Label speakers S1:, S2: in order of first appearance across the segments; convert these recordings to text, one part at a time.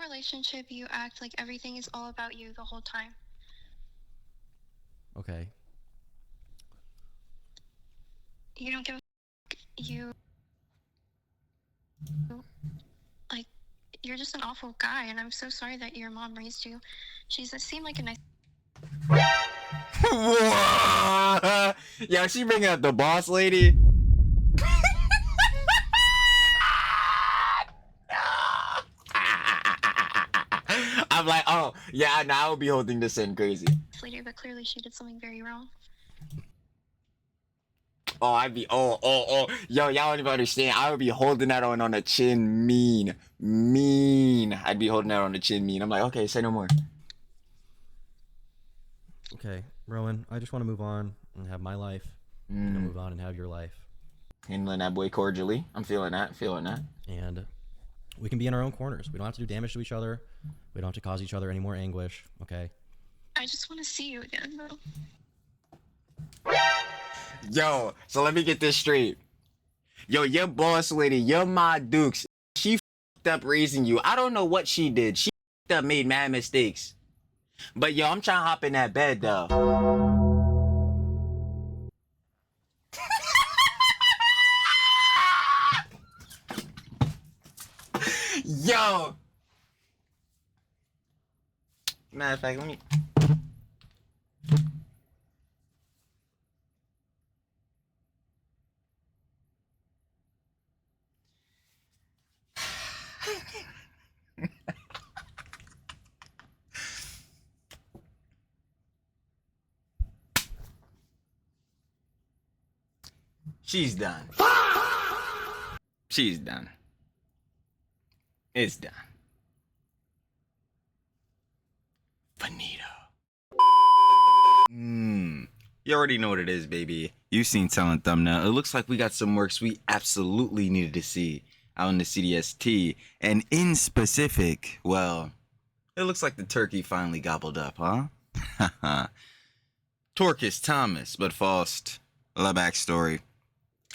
S1: relationship, you act like everything is all about you the whole time.
S2: Okay.
S1: You don't give a you like you're just an awful guy, and I'm so sorry that your mom raised you. Seemed like a nice.
S3: Yeah, she bringing up the boss lady. I'm like, oh yeah, now I would be holding this in crazy.
S1: Lady, but clearly she did something very wrong.
S3: Oh, I'd be yo, y'all don't even understand. I would be holding that on the chin, mean. I'd be holding that on the chin, mean. I'm like, okay, say no more.
S2: Okay, Rowan, I just want to move on and have my life. Move on and have your life.
S3: Handling that boy cordially. I'm feeling that.
S2: And we can be in our own corners. We don't have to do damage to each other. We don't have to cause each other any more anguish. Okay.
S1: I just want to see you again, though.
S3: Yo, so let me get this straight. Yo, your boss lady, your Ma Dukes, she f***ed up raising you. I don't know what she did. She f***ed up, made mad mistakes. But yo, I'm trying to hop in that bed though. Yo. Matter of fact, let me. She's done. She's done. It's done. Finito. You already know what it is, baby. You've seen Talent Thumbnail. It looks like we got some works we absolutely needed to see out in the CDST. And in specific, well, it looks like the turkey finally gobbled up, huh? Torcus Thomas, but Faust, the backstory.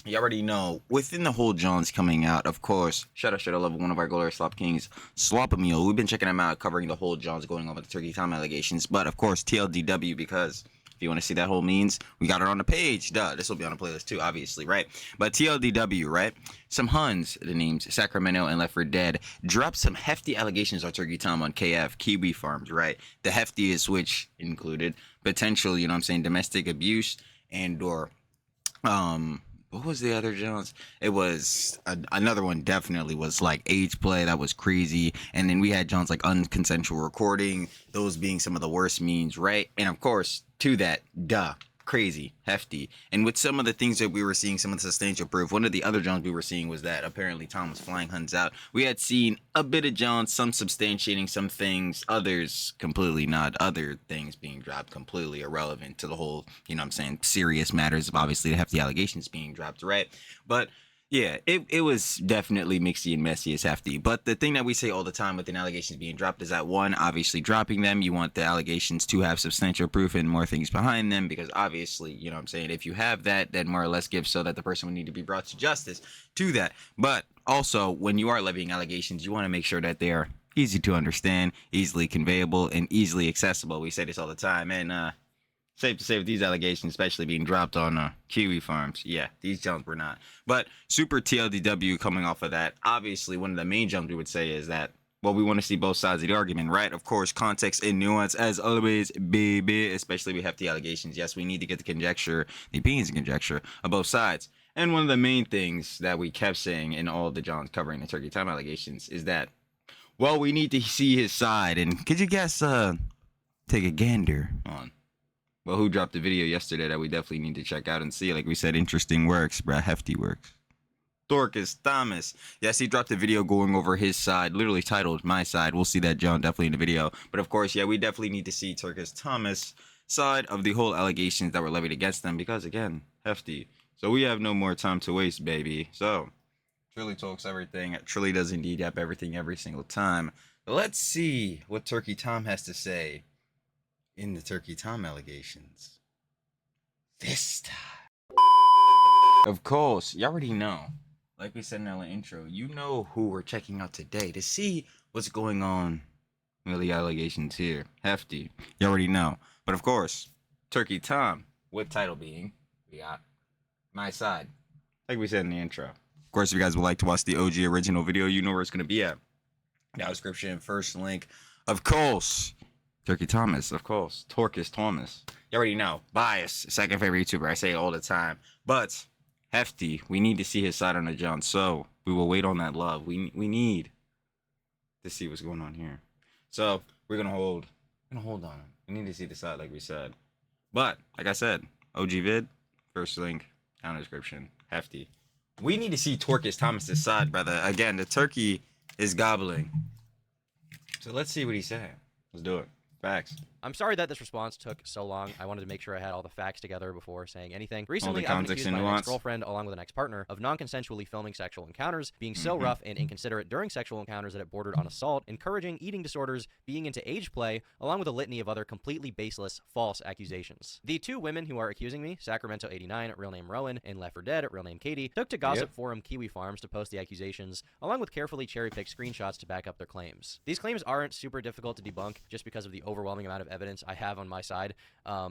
S3: You already know, within the whole John's coming out, of course, shout out love one of our glorious slop kings, Slopamil. We've been checking him out, covering the whole John's going on with the Turkey Tom allegations. But of course, TLDW, because if you want to see that whole means, we got it on the page. Duh, this will be on the playlist too, obviously, right? But TLDW, right? Some Huns, the names Sacramento and Left 4 Dead, dropped some hefty allegations on Turkey Tom on KF, Kiwi Farms, right? The heftiest, which included potential, you know what I'm saying, domestic abuse and or what was the other Jones? It was another one. Definitely was like age play. That was crazy. And then we had Jones like unconsensual recording. Those being some of the worst means, right? And of course, to that, crazy, hefty. And with some of the things that we were seeing, some of the substantial proof, one of the other Jones we were seeing was that apparently Tom was flying Huns out. We had seen a bit of Jones, some substantiating some things, others completely not. Other things being dropped completely irrelevant to the whole, you know what I'm saying, serious matters of obviously the hefty allegations being dropped, right? But yeah, it was definitely mixy and messy as hefty. But the thing that we say all the time with the allegations being dropped is that, one, obviously dropping them, you want the allegations to have substantial proof and more things behind them, because obviously, you know what I'm saying, if you have that, then more or less gives so that the person would need to be brought to justice to that. But also, when you are levying allegations, you want to make sure that they are easy to understand, easily conveyable, and easily accessible. We say this all the time, and safe to say with these allegations, especially being dropped on Kiwi Farms, yeah, these jumps were not. But super TLDW coming off of that, obviously one of the main jumps we would say is that, well, we want to see both sides of the argument, right? Of course, context and nuance, as always, baby, especially we have the allegations. Yes, we need to get the conjecture, the opinions and conjecture of both sides. And one of the main things that we kept saying in all the Johns covering the Turkey Time allegations is that, well, we need to see his side. And could you guess, take a gander on, well, who dropped a video yesterday that we definitely need to check out and see? Like we said, interesting works, bruh, hefty works. Torcus Thomas. Yes, he dropped a video going over his side, literally titled My Side. We'll see that, John, definitely in the video. But of course, yeah, we definitely need to see Torcus Thomas' side of the whole allegations that were levied against them, because again, hefty. So we have no more time to waste, baby. So, Trilly talks everything. Trilly does indeed have everything every single time. Let's see what Turkey Tom has to say in the Turkey Tom allegations this time. Of course, you already know. Like we said in our intro, you know who we're checking out today to see What's going on? Well, the allegations here. Hefty. You already know. But of course, Turkey Tom, with title being, we got my side. Like we said in the intro. Of course, if you guys would like to watch the OG original video, you know where it's going to be at. Down description, first link. Of course, Turkey Thomas, of course. Torcus Thomas. You already know. Bias. Second favorite YouTuber. I say it all the time. But, Hefty, we need to see his side on the John. So, we will wait on that love. We need to see what's going on here. So, we're going to hold on him. We need to see the side like we said. But, like I said, OG vid, first link, down description. Hefty. We need to see Torcus Thomas's side, brother. Again, the turkey is gobbling. So let's see what he's saying. Let's do it. Facts.
S2: I'm sorry that this response took so long. I wanted to make sure I had all the facts together before saying anything. Recently, I've been
S3: context
S2: accused
S3: and
S2: by an
S3: nuance.
S2: ex-girlfriend, along with an ex-partner, of non-consensually filming sexual encounters, being so rough and inconsiderate during sexual encounters that it bordered on assault, encouraging eating disorders, being into age play, along with a litany of other completely baseless, false accusations. The two women who are accusing me, Sacramento89, real name Rowan, and Left 4 Dead, real name Katie, took to gossip forum Kiwi Farms to post the accusations, along with carefully cherry-picked screenshots to back up their claims. These claims aren't super difficult to debunk just because of the overwhelming amount of evidence I have on my side.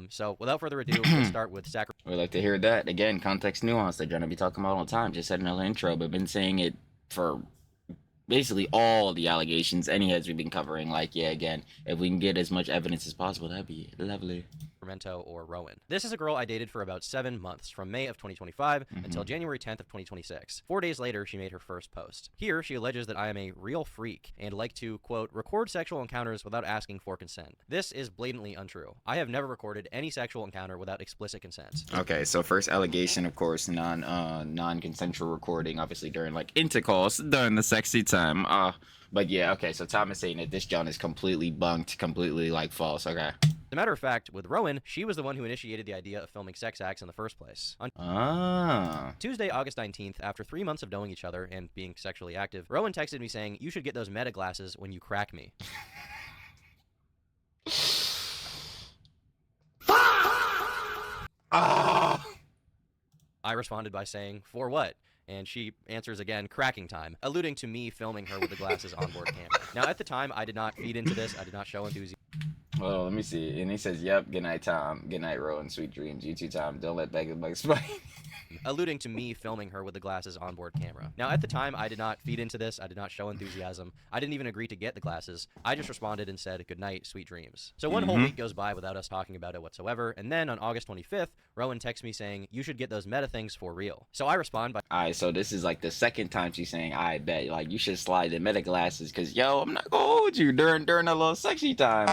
S2: So without further ado, let's start with Sacramento.
S3: We'd like to hear that. Again, context nuance. They're going to be talking about all the time. Just said another intro, but been saying it for basically all the allegations, any heads we've been covering. Like, yeah, again, if we can get as much evidence as possible, that'd be lovely.
S2: Or Rowan. This is a girl I dated for about 7 months, from May of 2025 until January 10th of 2026. 4 days later, she made her first post. Here, she alleges that I am a real freak and like to, quote, record sexual encounters without asking for consent. This is blatantly untrue. I have never recorded any sexual encounter without explicit consent.
S3: Okay, so first allegation, of course, non-consensual recording, obviously during like intercourse, during the sexy time. But yeah, okay, so Tom is saying that this John is completely bunked, completely like false. Okay.
S2: As a matter of fact, with Rowan, she was the one who initiated the idea of filming sex acts in the first place. On Tuesday, August 19th, after 3 months of knowing each other and being sexually active, Rowan texted me saying, "You should get those meta glasses when you crack me." I responded by saying, "For what?" And she answers again, "Cracking time," alluding to me filming her with the glasses on board camera. Now, at the time, I did not feed into this. I did not show enthusiasm.
S3: Well, let me see. And he says, "Yep, good night, Tom. Good night, Rowan. Sweet dreams. You too, Tom. Don't let Bag of Bugs bite."
S2: Alluding to me filming her with the glasses on board camera. Now, at the time, I did not feed into this. I did not show enthusiasm. I didn't even agree to get the glasses. I just responded and said, "Good night, sweet dreams." So one whole week goes by without us talking about it whatsoever. And then on August 25th, Rowan texts me saying, "You should get those meta things for real." So I respond by,
S3: Alright, so this is like the second time she's saying, "I bet, like, you should slide the meta glasses, because, yo, I'm not gonna hold you during a little sexy time."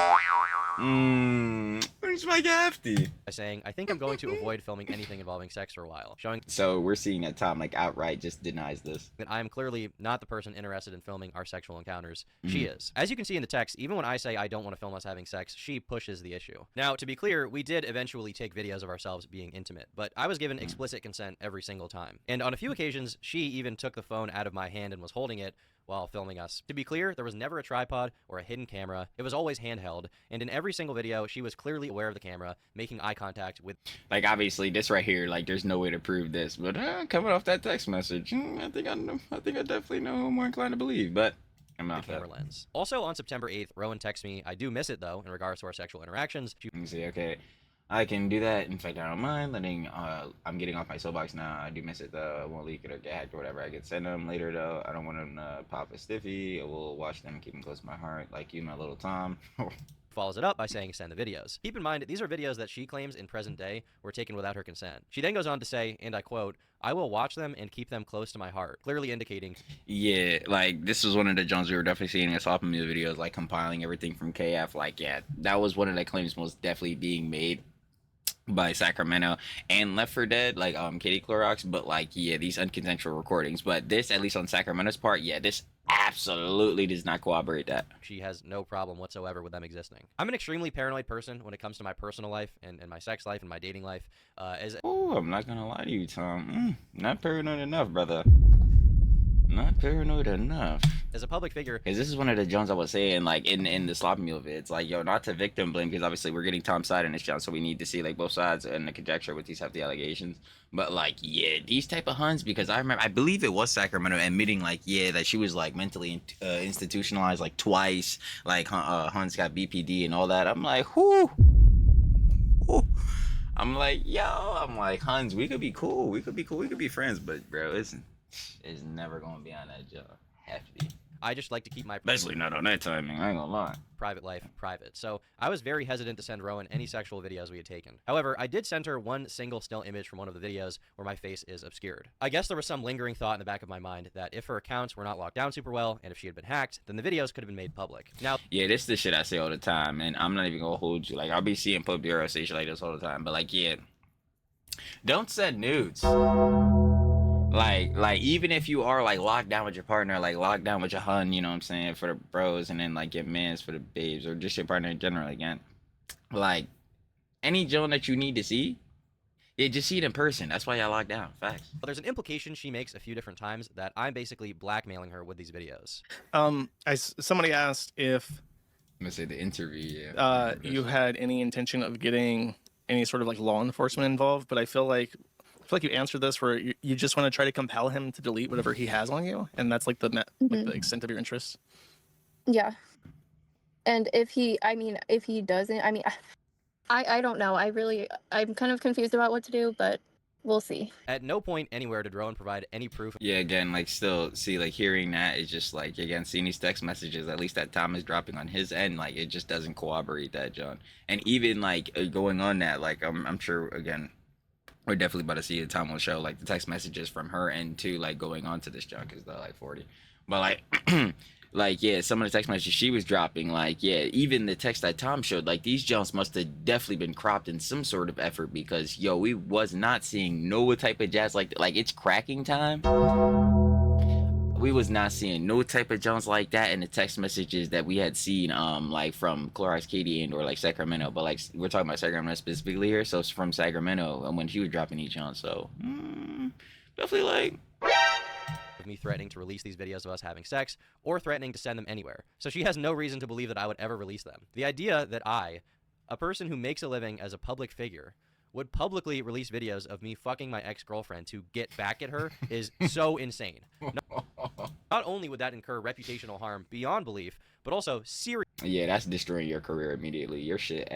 S3: It's my hefty.
S2: saying, "I think I'm going to avoid filming anything involving sex for a while," showing
S3: So we're seeing that Tom, like, outright just denies this.
S2: that I am clearly not the person interested in filming our sexual encounters. She is. As you can see in the text, even when I say I don't want to film us having sex, she pushes the issue. Now, to be clear, we did eventually take videos of ourselves being intimate, but I was given explicit consent every single time. And on a few occasions, she even took the phone out of my hand and was holding it while filming us. To be clear, there was never a tripod or a hidden camera. It was always handheld, and in every single video, she was clearly aware of the camera, making eye contact with...
S3: Like, obviously, this right here, like, there's no way to prove this, but coming off that text message, I think I definitely know who I'm more inclined to believe, but I'm not
S2: the camera lens. Also, on September 8th, Rowan texts me, "I do miss it, though, in regards to our sexual interactions."
S3: Let me see, okay. I can do that. In fact, I don't mind letting, I'm getting off my soapbox now. I do miss it, though. I won't leak it or get hacked or whatever. I can send them later, though. I don't want them to pop a stiffy. I will watch them and keep them close to my heart, like you, my little Tom.
S2: Follows it up by saying, "Send the videos." Keep in mind, these are videos that she claims in present day were taken without her consent. She then goes on to say, and I quote, "I will watch them and keep them close to my heart," clearly indicating...
S3: Yeah, like, this was one of the Jones we were definitely seeing in Slop Media videos, like, compiling everything from KF. Like, yeah, that was one of the claims most definitely being made by Sacramento and Left 4 Dead, like Katie Clorox, but like, yeah, these unconsensual recordings. But this, at least on Sacramento's part, yeah, this absolutely does not corroborate that.
S2: She has no problem whatsoever with them existing. I'm an extremely paranoid person when it comes to my personal life and my sex life and my dating life.
S3: Oh, I'm not gonna lie to you, Tom. Not paranoid enough, brother. Not paranoid enough.
S2: As a public figure,
S3: Because this is one of the Jones I was saying, like in the sloppy meal vids, like yo, not to victim blame, because obviously we're getting Tom's side in this John, so we need to see like both sides and the conjecture with these hefty allegations. But like, yeah, these type of Huns, because I believe it was Sacramento admitting like, yeah, that she was like mentally institutionalized like twice, like Huns got BPD and all that. I'm like, whoo. I'm like, yo, I'm like, Huns, we could be cool, we could be friends, but bro, it's never gonna be on that job. Hefty.
S2: I just like to keep my
S3: Especially not on that timing, I ain't gonna lie.
S2: private life private. So I was very hesitant to send Rowan any sexual videos we had taken. However, I did send her one single still image from one of the videos where my face is obscured. I guess there was some lingering thought in the back of my mind that if her accounts were not locked down super well, and if she had been hacked, then the videos could have been made public. Now,
S3: yeah, this is the shit I say all the time, and I'm not even gonna hold you. Like, I'll be seeing Pub Bureau say shit like this all the time, but like, yeah, don't send nudes. Like even if you are like locked down with your partner, like locked down with your hun, you know what I'm saying, for the bros, and then like your mans for the babes, or just your partner in general again. Like any Joan that you need to see, yeah, just see it in person. That's why y'all locked down. Facts.
S2: there's an implication she makes a few different times that I'm basically blackmailing her with these videos.
S4: Somebody asked if
S3: I'm gonna say the interview,
S4: you had any intention of getting any sort of like law enforcement involved, but I feel like you answered this where you just want to try to compel him to delete whatever he has on you, and that's like the extent of your interest.
S5: Yeah. And if he doesn't, I don't know. I'm kind of confused about what to do, but we'll see.
S2: At no point anywhere did Rowan provide any proof.
S3: Yeah, again, like still see, like hearing that is just like, again, seeing these text messages, at least that Tom is dropping on his end, like it just doesn't corroborate that, John. And even like going on that, like I'm sure again, we're definitely about to see it. Tom will show like the text messages from her end too, like going on to this John, because they're like 40, but like. Like, yeah, some of the text messages she was dropping, like, yeah, even the text that Tom showed, like, these jumps must have definitely been cropped in some sort of effort, because, yo, we was not seeing no type of jazz like it's cracking time. We was not seeing no type of jumps like that in the text messages that we had seen, like, from Clorox Katie and or, like, Sacramento, but, like, we're talking about Sacramento specifically here, so it's from Sacramento, when she was dropping each on, so, definitely, like...
S2: of me threatening to release these videos of us having sex or threatening to send them anywhere. So she has no reason to believe that I would ever release them. The idea that I, a person who makes a living as a public figure, would publicly release videos of me fucking my ex-girlfriend to get back at her is so insane. Not only would that incur reputational harm beyond belief, but also serious...
S3: Yeah, that's destroying your career immediately. Your shit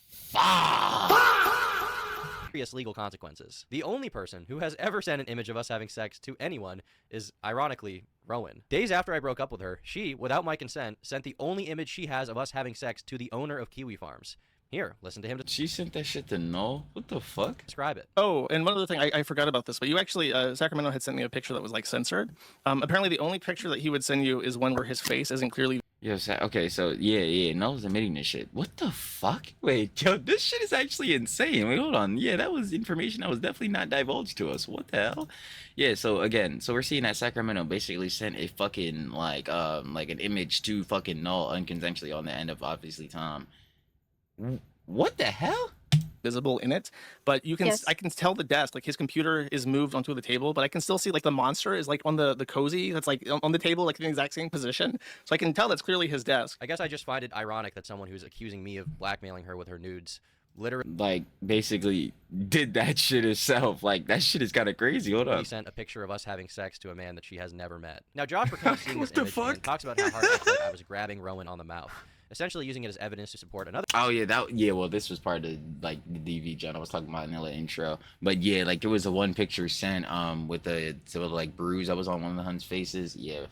S3: Fucked.
S2: serious legal consequences. The only person who has ever sent an image of us having sex to anyone is, ironically, Rowan. Days after I broke up with her, she, without my consent, sent the only image she has of us having sex to the owner of Kiwi Farms. Here, listen to him.
S3: She sent that shit to Null? What the fuck?
S2: Describe it.
S4: Oh, and one other thing, I forgot about this, but you actually, Sacramento had sent me a picture that was like censored. Apparently the only picture that he would send you is one where his face isn't clearly...
S3: Yo, okay, so yeah, Null's admitting this shit. What the fuck? Wait, yo, this shit is actually insane. Wait, hold on. Yeah, that was information that was definitely not divulged to us. What the hell? Yeah, so again, so we're seeing that Sacramento basically sent a fucking, like an image to fucking Null unconsensually on the end of, obviously, Tom. What the hell?
S4: Visible in it, but you can
S5: Yes.
S4: I can tell the desk, like his computer is moved onto the table, but I can still see like the monster is like on the cozy that's like on the table, like in the exact same position, so I can tell that's clearly his desk.
S2: I guess I just find it ironic that someone who's accusing me of blackmailing her with her nudes literally
S3: Like, basically did that shit herself. Like, that shit is kind of crazy. Hold up.
S2: sent a picture of us having sex to a man that she has never met. Now, Josh recounts seeing this
S3: What the
S2: image
S3: fuck?
S2: and talks about how hard it felt like I was grabbing Rowan on the mouth, essentially using it as evidence to support another...
S3: Oh yeah, well, this was part of like the DV John I was talking about in the intro. But yeah, like there was a one picture sent with the sort of like bruise that was on one of the Hunt's faces. Yeah.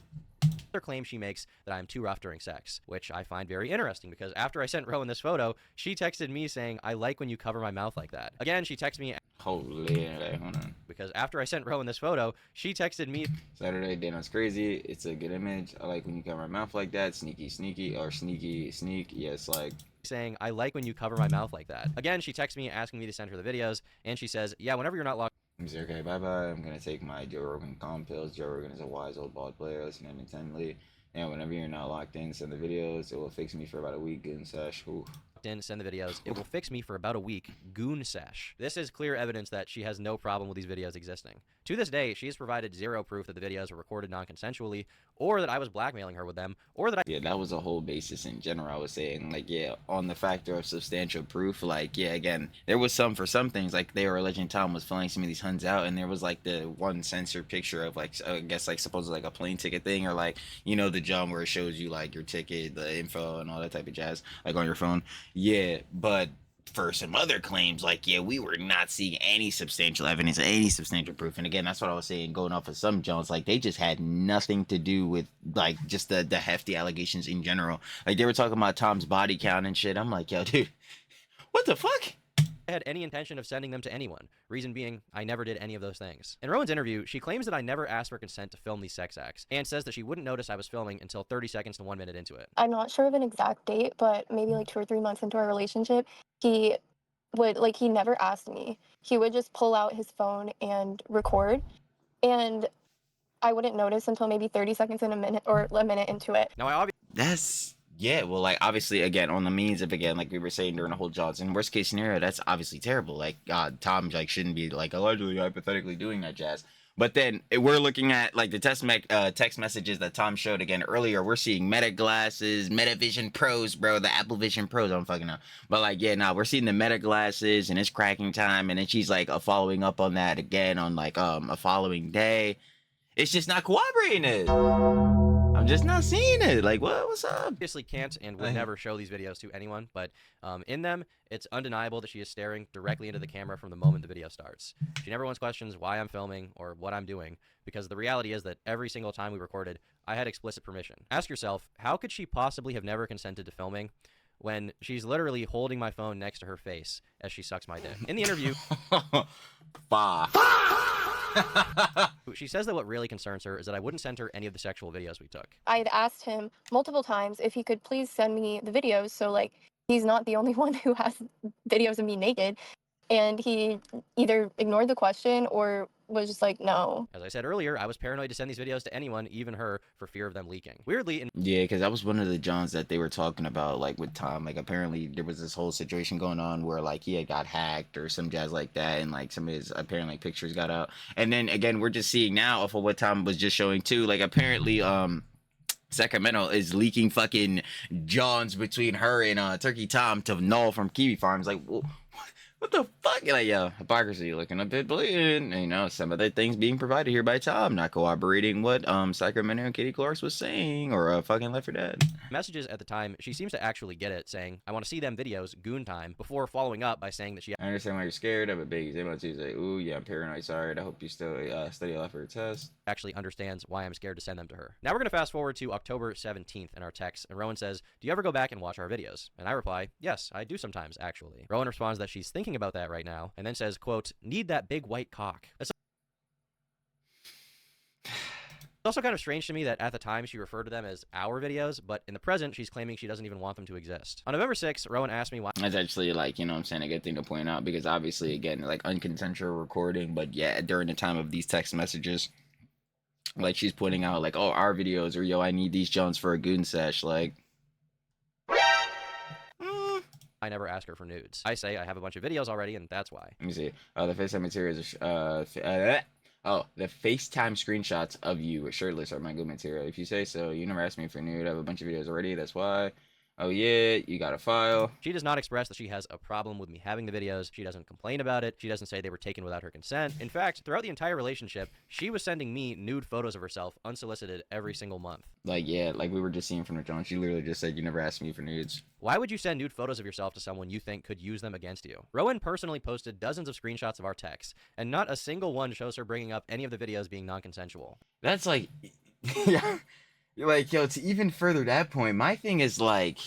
S2: Other claim she makes that I'm too rough during sex, which I find very interesting because after I sent Rowan this photo, she texted me saying, "I like when you cover my mouth like that." Again, she texted me
S3: Holy, hold on.
S2: because after I sent Rowan this photo, she texted me
S3: Saturday, Dano's crazy. It's a good image. I like when you cover my mouth like that. Sneaky, or sneak. Yes, like.
S2: saying, "I like when you cover my mouth like that." Again, she texted me asking me to send her the videos, and she says, "Yeah, whenever you're not locked."
S3: I'm saying, okay, bye. I'm gonna take my Joe Rogan calm pills. Joe Rogan is a wise old bald player. Listen to him intently. And whenever you're not locked in, send the videos. It will fix me for about a week. Good and sesh. Ooh.
S2: in, send the videos. It will fix me for about a week. Goon sesh. This is clear evidence that she has no problem with these videos existing. To this day, she has provided zero proof that the videos were recorded non-consensually, or that I was blackmailing her with them, or that I...
S3: Yeah, that was a whole basis in general. I was saying, like, yeah, on the factor of substantial proof, like, yeah, again, there was some, for some things, like, they were alleging Tom was filling some of these huns out, and there was, like, the one censored picture of, like, I guess, like, supposedly, like, a plane ticket thing, or, like, you know, the John where it shows you, like, your ticket, the info, and all that type of jazz, like, on your phone. Yeah, but for some other claims, like, yeah, we were not seeing any substantial evidence, any substantial proof. And again, that's what I was saying, going off of some Jones, like, they just had nothing to do with, like, just the hefty allegations in general. Like, they were talking about Tom's body count and shit. I'm like, yo, dude, what the fuck?
S2: had any intention of sending them to anyone. Reason being, I never did any of those things. In Rowan's interview, she claims that I never asked for consent to film these sex acts, and says that she wouldn't notice I was filming until 30 seconds to 1 minute into it.
S5: I'm not sure of an exact date, but maybe like 2 or 3 months into our relationship, he would, like, he never asked me. He would just pull out his phone and record, and I wouldn't notice until maybe 30 seconds in a minute, or a minute into it.
S2: Now, I obviously...
S3: That's, yeah, well, like, obviously, again, on the means of, again, like we were saying during the whole Johnson, worst case scenario, that's obviously terrible. Like, Tom, like, shouldn't be, like, allegedly, hypothetically doing that jazz. But then we're looking at, like, the text messages that Tom showed again earlier. We're seeing Meta glasses, Meta Vision Pros, bro, the Apple Vision Pros. I don't fucking know. But, like, yeah, we're seeing the Meta glasses, and it's cracking time. And then she's, like, following up on that again on, like, a following day. It's just not cooperating it. I'm just not seeing it. Like, what's up?
S2: Obviously can't and would never show these videos to anyone, but in them, it's undeniable that she is staring directly into the camera from the moment the video starts. She never once questions why I'm filming or what I'm doing, because the reality is that every single time we recorded, I had explicit permission. Ask yourself, how could she possibly have never consented to filming when she's literally holding my phone next to her face as she sucks my dick? In the interview... She says that what really concerns her is that I wouldn't send her any of the sexual videos we took.
S5: I had asked him multiple times if he could please send me the videos, so, like, he's not the only one who has videos of me naked. And he either ignored the question or was just like, no.
S2: As I said earlier, I was paranoid to send these videos to anyone, even her, for fear of them leaking. Weirdly...
S3: Yeah, because that was one of the Johns that they were talking about, like, with Tom. Like, apparently there was this whole situation going on where, like, he had got hacked or some jazz like that, and, like, some of his, apparently, pictures got out. And then, again, we're just seeing now off of what Tom was just showing, too. Like, apparently, Sacramento is leaking fucking Johns between her and Turkey Tom to Null from Kiwi Farms. Like, what the fuck? Like, yo, hypocrisy looking a bit blatant. You know, some of the things being provided here by Tom, not cooperating what Sacramento and Katie Clark's was saying, or fucking Left 4 Dead.
S2: Messages at the time, she seems to actually get it, saying, I want to see them videos, goon time, before following up by saying that she...
S3: I understand why you're scared of a big exam on Tuesday. Ooh, yeah, I'm paranoid. Sorry. I hope you still study a lot for your test.
S2: Actually understands why I'm scared to send them to her. Now we're going to fast forward to October 17th in our text, and Rowan says, do you ever go back and watch our videos? And I reply, yes, I do sometimes, actually. Rowan responds that she's thinking about that right now, and then says, quote, need that big white cock. That's also kind of strange to me that at the time she referred to them as our videos, but in the present she's claiming she doesn't even want them to exist. On November 6th, Rowan asked me why...
S3: That's actually, like, you know what I'm saying, a good thing to point out, because obviously, again, like, unconsensual recording, but yeah, during the time of these text messages, like, she's pointing out, like, oh, our videos, or yo, I need these Jones for a goon sesh, like...
S2: I never ask her for nudes. I say I have a bunch of videos already, and that's why.
S3: Let me see. The FaceTime materials the FaceTime screenshots of you shirtless are my good material. If you say so, you never asked me for nude. I have a bunch of videos already, that's why. Oh yeah, you got a file.
S2: She does not express that she has a problem with me having the videos. She doesn't complain about it. She doesn't say they were taken without her consent. In fact, throughout the entire relationship, she was sending me nude photos of herself unsolicited every single month.
S3: Like, yeah, like we were just seeing from the John. She literally just said, you never asked me for nudes.
S2: Why would you send nude photos of yourself to someone you think could use them against you? Rowan personally posted dozens of screenshots of our texts, and not a single one shows her bringing up any of the videos being non-consensual.
S3: That's like, yeah, like, yo, to even further that point, my thing is, like,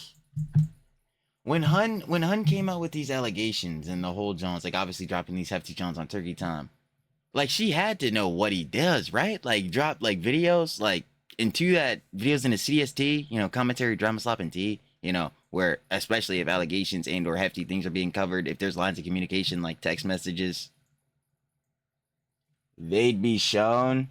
S3: when Hun came out with these allegations and the whole Jones, like, obviously dropping these hefty Jones on Turkey Time, like, she had to know what he does, right? Like, drop, like, videos, like, into that, videos in the CST, you know, commentary, drama, slop, and tea, you know, where, especially if allegations and or hefty things are being covered, if there's lines of communication, like text messages, they'd be shown.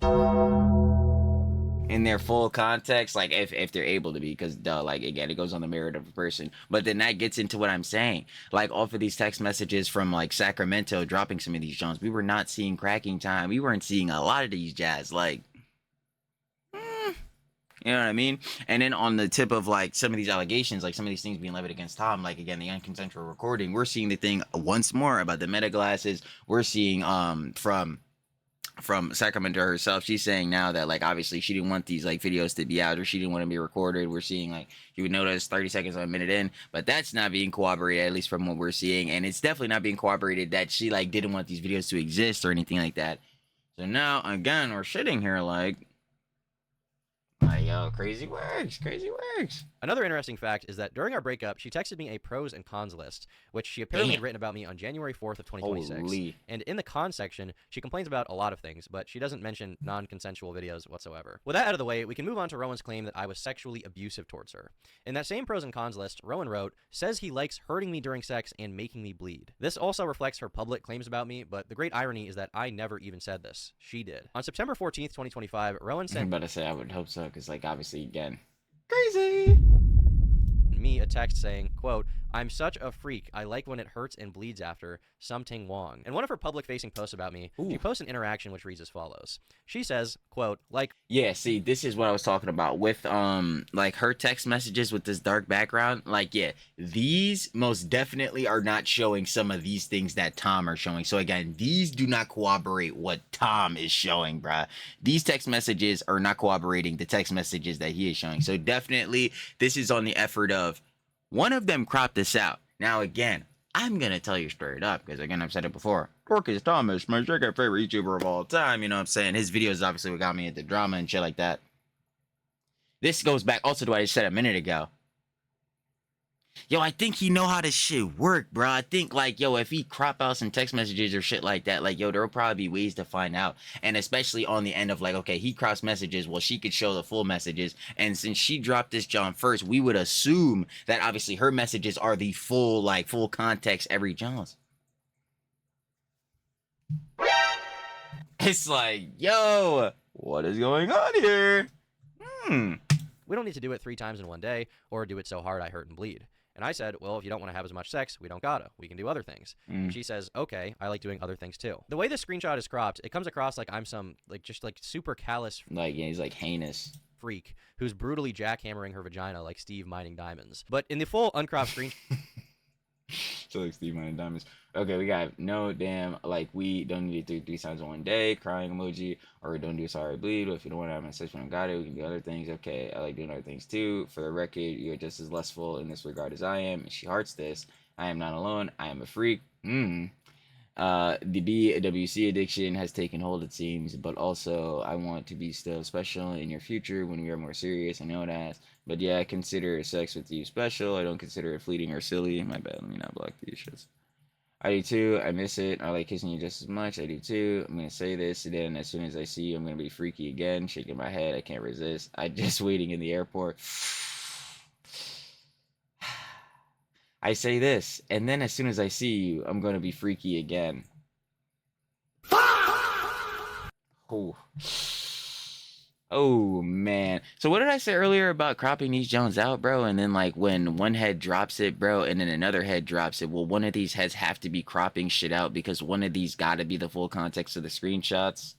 S3: in their full context, like if they're able to be, because duh, like again, it goes on the merit of a person. But then that gets into what I'm saying, like off of these text messages from like Sacramento dropping some of these Jones, we were not seeing cracking time. We weren't seeing a lot of these jazz, like. You know what I mean? And then on the tip of like some of these allegations, like some of these things being levied against Tom, like again, the unconsensual recording, we're seeing the thing once more about the meta glasses. We're seeing from Sacramento herself, she's saying now that like obviously she didn't want these like videos to be out, or she didn't want to be recorded. We're seeing like you would notice 30 seconds or a minute in, but that's not being corroborated, at least from what we're seeing. And it's definitely not being corroborated that she like didn't want these videos to exist or anything like that. So now again, we're sitting here like yo, crazy works.
S2: Another interesting fact is that during our breakup, she texted me a pros and cons list, which she apparently had written about me on January 4th of 2026.
S3: Holy.
S2: And in the cons section, she complains about a lot of things, but she doesn't mention non-consensual videos whatsoever. With that out of the way, we can move on to Rowan's claim that I was sexually abusive towards her. In that same pros and cons list, Rowan wrote, says he likes hurting me during sex and making me bleed. This also reflects her public claims about me, but the great irony is that I never even said this. She did. On September 14th, 2025, Rowan sent
S3: I'm about to say I would hope so, because like obviously again, crazy.
S2: me a text saying, quote, I'm such a freak. I like when it hurts and bleeds after. Something Wong. In one of her public-facing posts about me, she posts an interaction which reads as follows. She says, quote, like...
S3: Yeah, see, this is what I was talking about with, like, her text messages with this dark background. Like, yeah, these most definitely are not showing some of these things that Tom are showing. So, again, these do not corroborate what Tom is showing, bruh. These text messages are not corroborating the text messages that he is showing. So, definitely, this is on the effort of one of them cropped this out. Now, again, I'm going to tell you straight up, because, again, I've said it before. Dorcas Thomas, my second favorite YouTuber of all time, you know what I'm saying? His videos obviously what got me into drama and shit like that. This goes back also to what I said a minute ago. Yo, I think he know how this shit work, bro. I think, like, yo, if he crop out some text messages or shit like that, like, yo, there'll probably be ways to find out. And especially on the end of, like, okay, he crops messages. Well, she could show the full messages. And since she dropped this John first, we would assume that obviously her messages are the full, like, full context every Jones. It's like, yo, what is going on here?
S2: We don't need to do it 3 times in one day or do it so hard I hurt and bleed. And I said, well, if you don't want to have as much sex, we don't gotta. We can do other things. She says, okay, I like doing other things too. The way this screenshot is cropped, it comes across like I'm some, like, just like super callous,
S3: Like, yeah, he's like heinous
S2: freak who's brutally jackhammering her vagina like Steve mining diamonds. But in the full uncropped screenshot,
S3: so like Steve mining diamonds. Okay, we got no damn, like, we don't need to do 3 times in one day, crying emoji, or don't do sorry bleed. If you don't want to have my sex, we don't got it. We can do other things. Okay, I like doing other things too. For the record, you're just as lustful in this regard as I am. And she hearts this. I am not alone. I am a freak. The BWC addiction has taken hold, it seems, but also I want to be still special in your future when we are more serious. I know it has. But yeah, I consider sex with you special. I don't consider it fleeting or silly. My bad, let me not block these shits. I do too. I miss it. I like kissing you just as much. I do too. I'm gonna say this, and then as soon as I see you, I'm gonna be freaky again, shaking my head. I can't resist. I just waiting in the airport. I say this, and then as soon as I see you, I'm gonna be freaky again. Oh. Oh, man. So what did I say earlier about cropping these Jones out, bro? And then, like, when one head drops it, bro, and then another head drops it, well, one of these heads have to be cropping shit out because one of these gotta be the full context of the screenshots.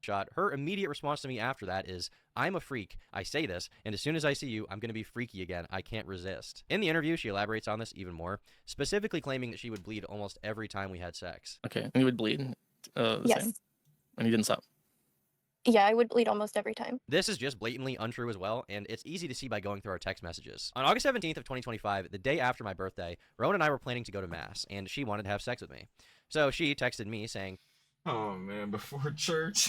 S2: her immediate response to me after that is, I'm a freak. I say this, and as soon as I see you, I'm going to be freaky again. I can't resist. In the interview, she elaborates on this even more, specifically claiming that she would bleed almost every time we had sex.
S4: Okay, and you would bleed the
S5: Yes.
S4: same? And you didn't stop?
S5: Yeah, I would bleed almost every time.
S2: This is just blatantly untrue as well, and it's easy to see by going through our text messages. On August 17th of 2025, the day after my birthday, Rowan and I were planning to go to Mass, and she wanted to have sex with me. So she texted me saying,
S3: Oh, man, before church.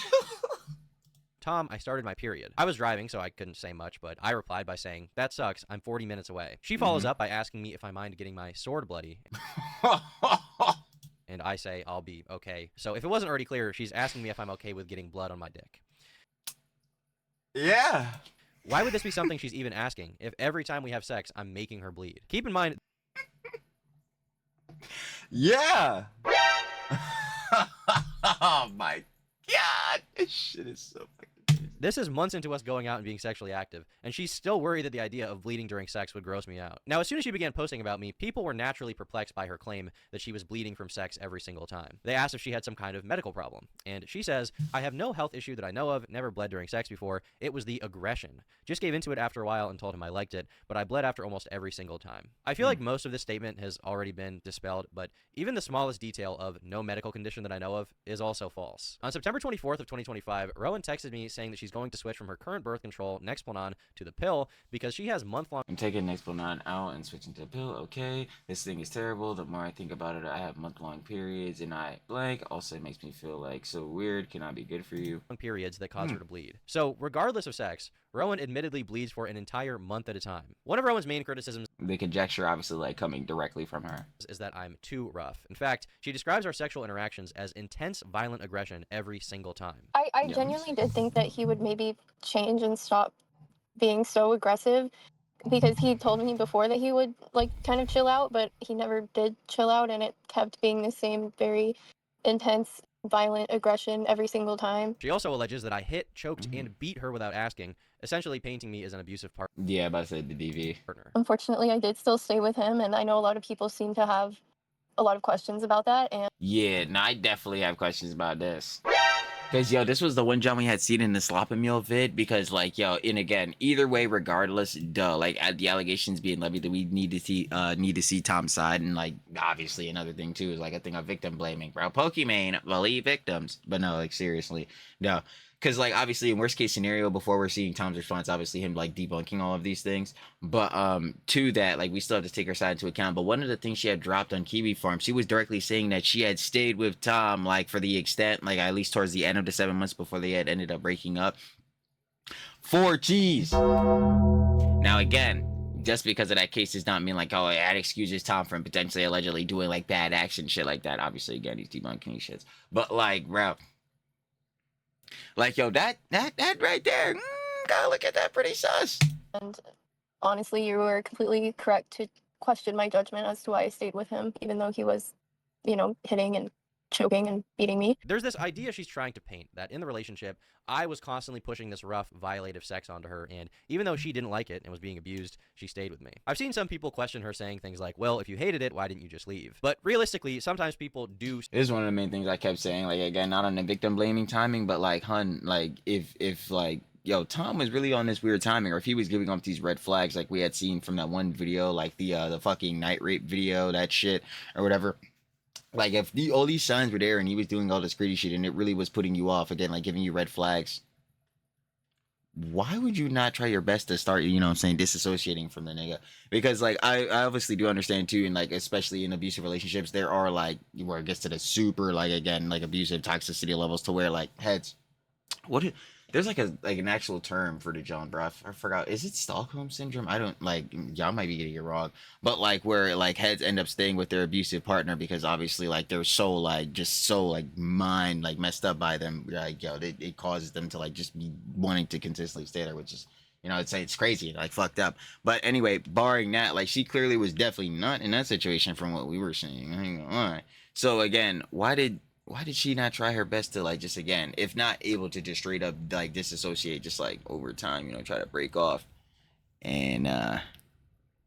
S2: Tom, I started my period. I was driving, so I couldn't say much, but I replied by saying, that sucks, I'm 40 minutes away. She follows up by asking me if I mind getting my sword bloody. And I say, I'll be okay. So if it wasn't already clear, she's asking me if I'm okay with getting blood on my dick.
S3: Yeah.
S2: Why would this be something she's even asking if every time we have sex, I'm making her bleed? Keep in mind...
S3: Yeah. Oh, my God, this shit is so fucking crazy.
S2: This is months into us going out and being sexually active, and she's still worried that the idea of bleeding during sex would gross me out. Now, as soon as she began posting about me, people were naturally perplexed by her claim that she was bleeding from sex every single time. They asked if she had some kind of medical problem, and she says, I have no health issue that I know of, never bled during sex before, it was the aggression. Just gave into it after a while and told him I liked it, but I bled after almost every single time. I feel like most of this statement has already been dispelled, but even the smallest detail of no medical condition that I know of is also false. On September 24th of 2025, Rowan texted me saying that she's going to switch from her current birth control, Nexplanon, to the pill because she has month-long.
S3: I'm taking Nexplanon out and switching to the pill. Okay, this thing is terrible. The more I think about it, I have month-long periods and I blank. Also, it makes me feel like so weird. Cannot be good for you.
S2: Periods that cause her to bleed. So, regardless of sex, Rowan admittedly bleeds for an entire month at a time. One of Rowan's main criticisms,
S3: The conjecture obviously like coming directly from her,
S2: is that I'm too rough. In fact, she describes our sexual interactions as intense, violent aggression every single time.
S5: I
S3: Yeah.
S5: genuinely did think that he would maybe change and stop being so aggressive, because he told me before that he would like kind of chill out, but he never did chill out, and it kept being the same very intense, violent aggression every single time.
S2: She also alleges that I hit, choked, and beat her without asking, essentially painting me as an abusive
S3: Yeah, about to say the DV.
S2: partner.
S5: Unfortunately, I did still stay with him, and I know a lot of people seem to have a lot of questions about that. And
S3: Yeah, no, I definitely have questions about this. Because, yo, this was the one John we had seen in the Slop and Meal vid. Because, like, yo, and again, either way, regardless, like, the allegations being levied, that we need to see Tom's side. And, like, obviously, another thing, too, is, like, a thing of victim blaming. Bro, Pokimane, believe victims. But no, like, seriously, no. Because, like, obviously, in worst case scenario, before we're seeing Tom's response, obviously him, like, debunking all of these things. But, to that, like, we still have to take her side into account. But one of the things she had dropped on Kiwi Farm, she was directly saying that she had stayed with Tom, like, for the extent, like, at least towards the end of the 7 months before they had ended up breaking up. 4 G's. Now, again, just because of that case does not mean, like, oh, that excuses Tom from potentially allegedly doing, like, bad action shit like that. Obviously, again, he's debunking these shits. But, like, bro, like, yo, that right there, gotta look at that, pretty sus.
S5: and honestly, you were completely correct to question my judgment as to why I stayed with him, even though he was, hitting and choking and beating me.
S2: There's this idea she's trying to paint that in the relationship, I was constantly pushing this rough, violative sex onto her, and even though she didn't like it and was being abused, she stayed with me. I've seen some people question her saying things like, well, if you hated it, why didn't you just leave? But realistically, sometimes people do.
S3: This is one of the main things I kept saying, like, again, not on the victim blaming timing, but, like, hun, like, if like, yo, Tom was really on this weird timing, or if he was giving off these red flags like we had seen from that one video, like the fucking night rape video, that shit, or whatever. Like, if all these signs were there and he was doing all this greedy shit and it really was putting you off, again, like, giving you red flags, why would you not try your best to start, you know what I'm saying, disassociating from the nigga? Because, like, I obviously do understand, too, and, like, especially in abusive relationships, there are, like, where it gets to the super, like, again, like, abusive toxicity levels to where, like, heads, there's like an actual term for the John, bro. I forgot. Is it Stockholm syndrome? I don't, like, y'all might be getting it wrong, but, like, where, like, heads end up staying with their abusive partner because obviously, like, they're so, like, just so, like, mind, like, messed up by them, like, yo, it causes them to, like, just be wanting to consistently stay there, which is, it's crazy, like, fucked up. But anyway, barring that, like, she clearly was definitely not in that situation from what we were seeing. I ain't gonna lie. So again, why did she not try her best to, like, just, again, if not able to just straight up, like, disassociate, just, like, over time, try to break off? And it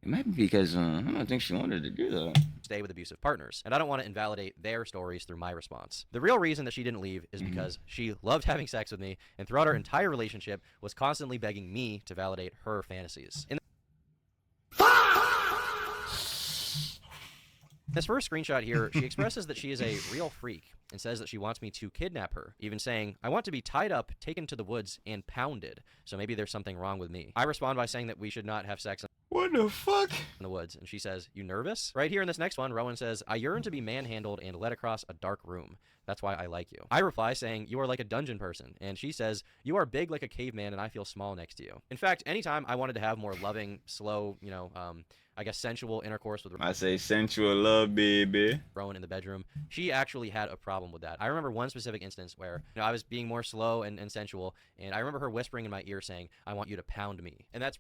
S3: might be because I don't think she wanted to do that.
S2: Stay with abusive partners, and I don't want to invalidate their stories through my response. The real reason that she didn't leave is because she loved having sex with me, and throughout our entire relationship was constantly begging me to validate her fantasies. In this first screenshot here, she expresses that she is a real freak and says that she wants me to kidnap her, even saying, I want to be tied up, taken to the woods, and pounded, so maybe there's something wrong with me. I respond by saying that we should not have sex
S3: What the fuck?
S2: in the woods, and she says, you nervous? Right here in this next one, Rowan says, I yearn to be manhandled and led across a dark room. That's why I like you. I reply saying, you are like a dungeon person, and she says, you are big like a caveman and I feel small next to you. In fact, anytime I wanted to have more loving, slow, I guess sensual intercourse with
S3: I say sensual love, baby.
S2: Rowan in the bedroom, she actually had a problem with that. I remember one specific instance where I was being more slow and sensual, and I remember her whispering in my ear saying, I want you to pound me. And that's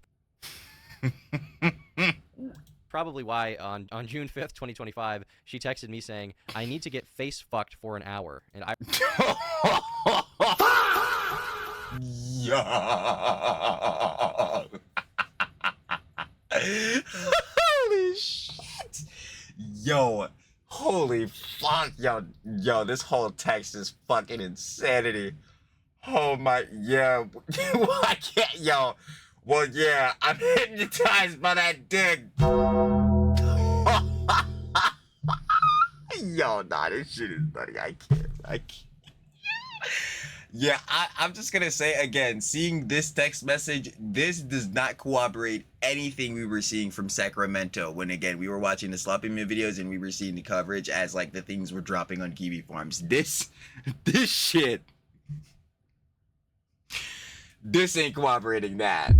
S2: probably why on June 5th, 2025, she texted me saying, I need to get face fucked for an hour. And I
S3: Yo. Holy shit. Yo. Holy fuck. Yo, this whole text is fucking insanity. Oh my, yeah. I can't, yo. Well, yeah, I'm hypnotized by that dick. Yo, nah, this shit is funny. I can't. Yeah, I'm just gonna say again, seeing this text message, this does not corroborate anything we were seeing from Sacramento when, again, we were watching the sloppy meal videos and we were seeing the coverage as, like, the things were dropping on kiwi farms. This shit, this ain't corroborating that.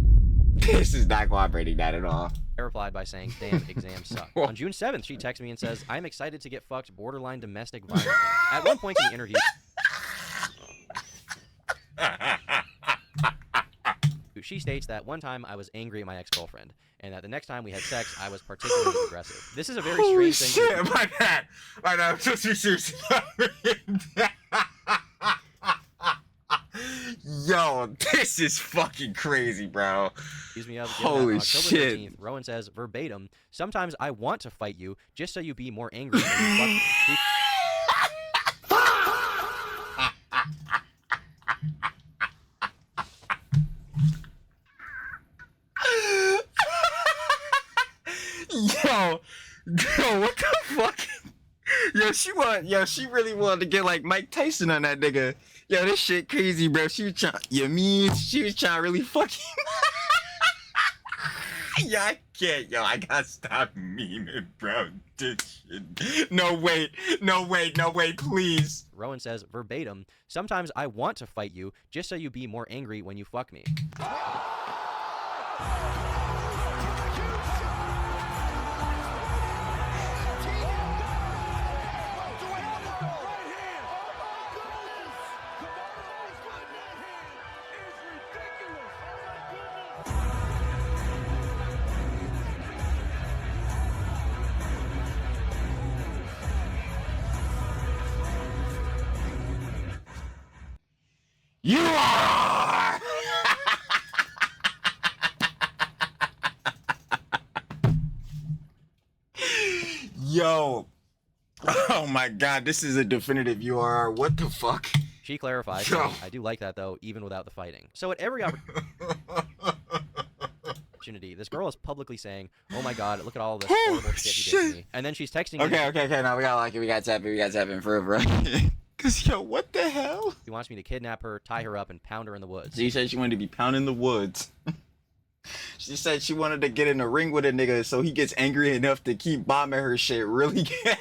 S3: This is not corroborating that at all.
S2: I replied by saying, damn, exams suck. On June 7th, she texts me and says, I'm excited to get fucked borderline domestic violence. At one point in the interview, she states that one time I was angry at my ex-girlfriend, and that the next time we had sex, I was particularly aggressive. This is a very
S3: Holy
S2: strange thing.
S3: Shit, my bad. I'm so serious. Yo, this is fucking crazy, bro.
S2: Excuse me,
S3: Holy
S2: October
S3: shit.
S2: 13th, Rowan says, verbatim, sometimes I want to fight you just so you be more angry when you fuck me.
S3: Yo, what the fuck? Yo, she really wanted to get like Mike Tyson on that nigga. Yo, this shit crazy, bro. She was trying, she was trying to really fuck him. Yo, I can't, I gotta stop memeing, bro. This shit. No, wait, please.
S2: Rowan says, verbatim, sometimes I want to fight you just so you be more angry when you fuck me.
S3: You are! Yo. Oh my god, this is a definitive URR. What the fuck?
S2: She clarifies, saying, I do like that though, even without the fighting. So at every opportunity, this girl is publicly saying, oh my god, look at all this horrible shit you did to me. And then she's texting me.
S3: Okay, now we gotta tap it forever. Cause yo, what the hell?
S2: She wants me to kidnap her, tie her up, and pound her in the woods.
S3: She said she wanted to be pounding the woods. She said she wanted to get in a ring with a nigga so he gets angry enough to keep bombing her shit really good.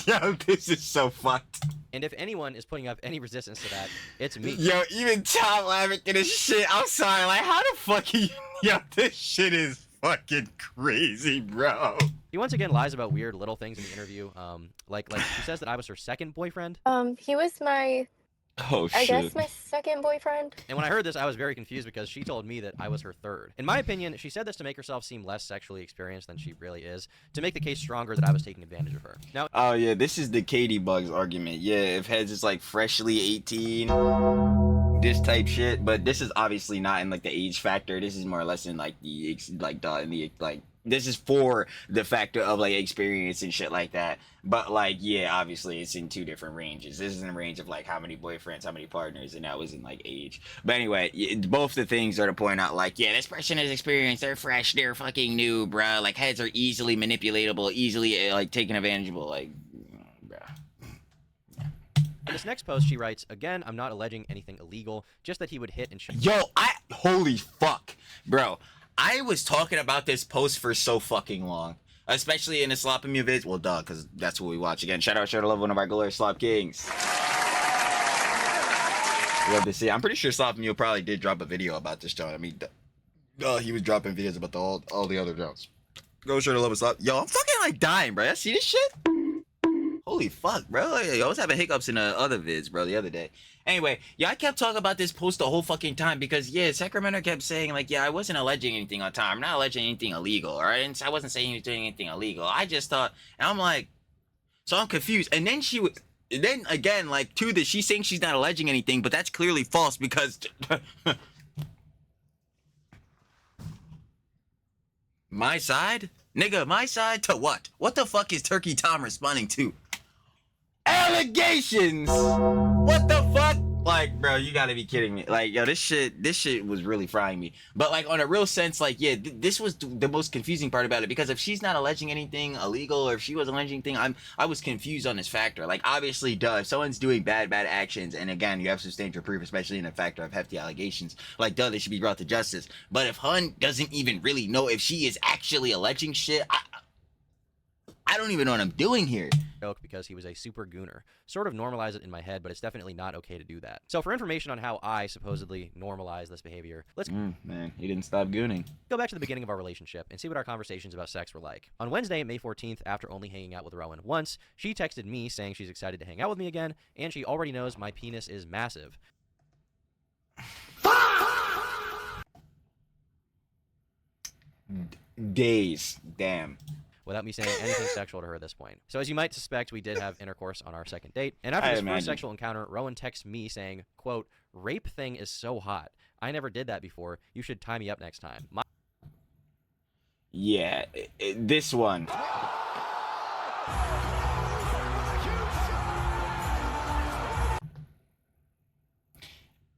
S3: Yo, this is so fucked.
S2: And if anyone is putting up any resistance to that, it's me.
S3: Yo, even Tom laughing at this shit. I'm sorry, like, how the fuck are you? Yo, this shit is fucking crazy, bro.
S2: He once again lies about weird little things in the interview. Like she says that I was her second boyfriend.
S5: He was my, I guess my second boyfriend.
S2: And when I heard this, I was very confused because she told me that I was her third. In my opinion, she said this to make herself seem less sexually experienced than she really is, to make the case stronger that I was taking advantage of her. Now,
S3: oh yeah, this is the Katie Bugs argument. Yeah, if heads is like freshly 18, this type shit, but this is obviously not in like the age factor. This is more or less in like the this is for the factor of like experience and shit like that. But like, yeah, obviously it's in two different ranges. This is in the range of like how many boyfriends, how many partners, and that was in like age. But anyway, both the things are to point out like, yeah, this person is experienced, they're fresh, they're fucking new, bro. Like heads are easily manipulatable, easily like taken advantage of, like, bro.
S2: in this next post, she writes, again, I'm not alleging anything illegal, just that he would hit and shoot.
S3: Yo, holy fuck, bro. I was talking about this post for so fucking long, especially in the Slop and Mew vids. Well, duh, because that's what we watch. Again, shout out, share to love, one of our glorious Slop Kings. Love to see. I'm pretty sure Slop and Mew probably did drop a video about this joint. I mean, he was dropping videos about all the other joints. Go share to love with Slop. Yo, I'm fucking like dying, bro. I see this shit. Holy fuck, bro. I was having hiccups in the other vids, bro, the other day. Anyway, yeah, I kept talking about this post the whole fucking time because, yeah, Sacramento kept saying, like, yeah, I wasn't alleging anything on time. I'm not alleging anything illegal, all right? And I wasn't saying he was doing anything illegal. I just thought, and I'm like, So I'm confused. And then then again, like, to this, she's saying she's not alleging anything, but that's clearly false because my side? Nigga, my side to what? What the fuck is Turkey Tom responding to? Allegations! What the fuck? Like, bro, you gotta be kidding me. Like, yo, this shit was really frying me. But, like, on a real sense, like, yeah, this was the most confusing part about it, because if she's not alleging anything illegal, or if she wasn't alleging anything, I was confused on this factor. Like, obviously, duh, if someone's doing bad actions, and again, you have substantial proof, especially in a factor of hefty allegations, like, duh, they should be brought to justice. But if Hun doesn't even really know if she is actually alleging shit, I don't even know what I'm doing here.
S2: Joke because he was a super gooner. Sort of normalize it in my head, but it's definitely not okay to do that. So for information on how I supposedly normalize this behavior, let's
S3: man, he didn't stop gooning.
S2: go back to the beginning of our relationship and see what our conversations about sex were like. On Wednesday, May 14th, after only hanging out with Rowan once, she texted me saying she's excited to hang out with me again, and she already knows my penis is massive.
S3: Days. Damn.
S2: Without me saying anything sexual to her at this point. So as you might suspect, we did have intercourse on our second date. And after this first sexual encounter, Rowan texts me saying, quote, "Rape thing is so hot. I never did that before. You should tie me up next time."
S3: Yeah, this one.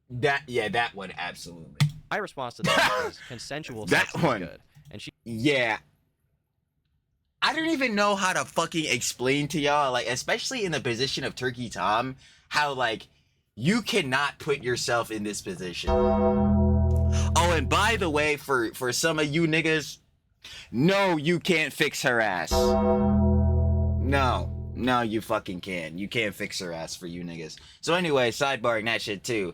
S3: That one, absolutely.
S2: My response to that is consensual sex
S3: That
S2: is
S3: one.
S2: good. And she
S3: Yeah. I don't even know how to fucking explain to y'all, like, especially in the position of Turkey Tom, how, like, you cannot put yourself in this position. Oh, and by the way, for some of you niggas, no, you can't fix her ass. No, you fucking can't. You can't fix her ass, for you niggas. So anyway, sidebarring that shit too.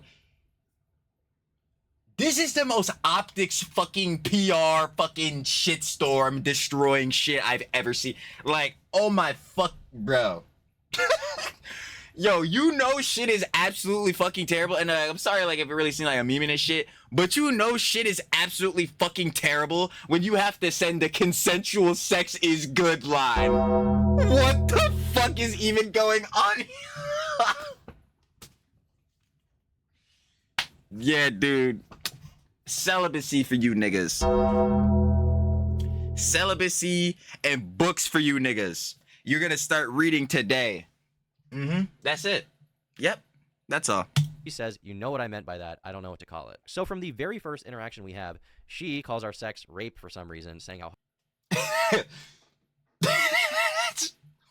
S3: This is the most optics fucking PR fucking shitstorm destroying shit I've ever seen. Like, oh my fuck, bro. Yo, you know shit is absolutely fucking terrible. And I'm sorry, like, if it really seemed like a meme and shit, but you know shit is absolutely fucking terrible when you have to send the consensual sex is good line. What the fuck is even going on here? Yeah, dude. Celibacy for you niggas. Celibacy and books for you niggas. You're gonna start reading today. That's it. Yep. That's all.
S2: She says, "You know what I meant by that. I don't know what to call it." So from the very first interaction we have, she calls our sex rape for some reason, saying how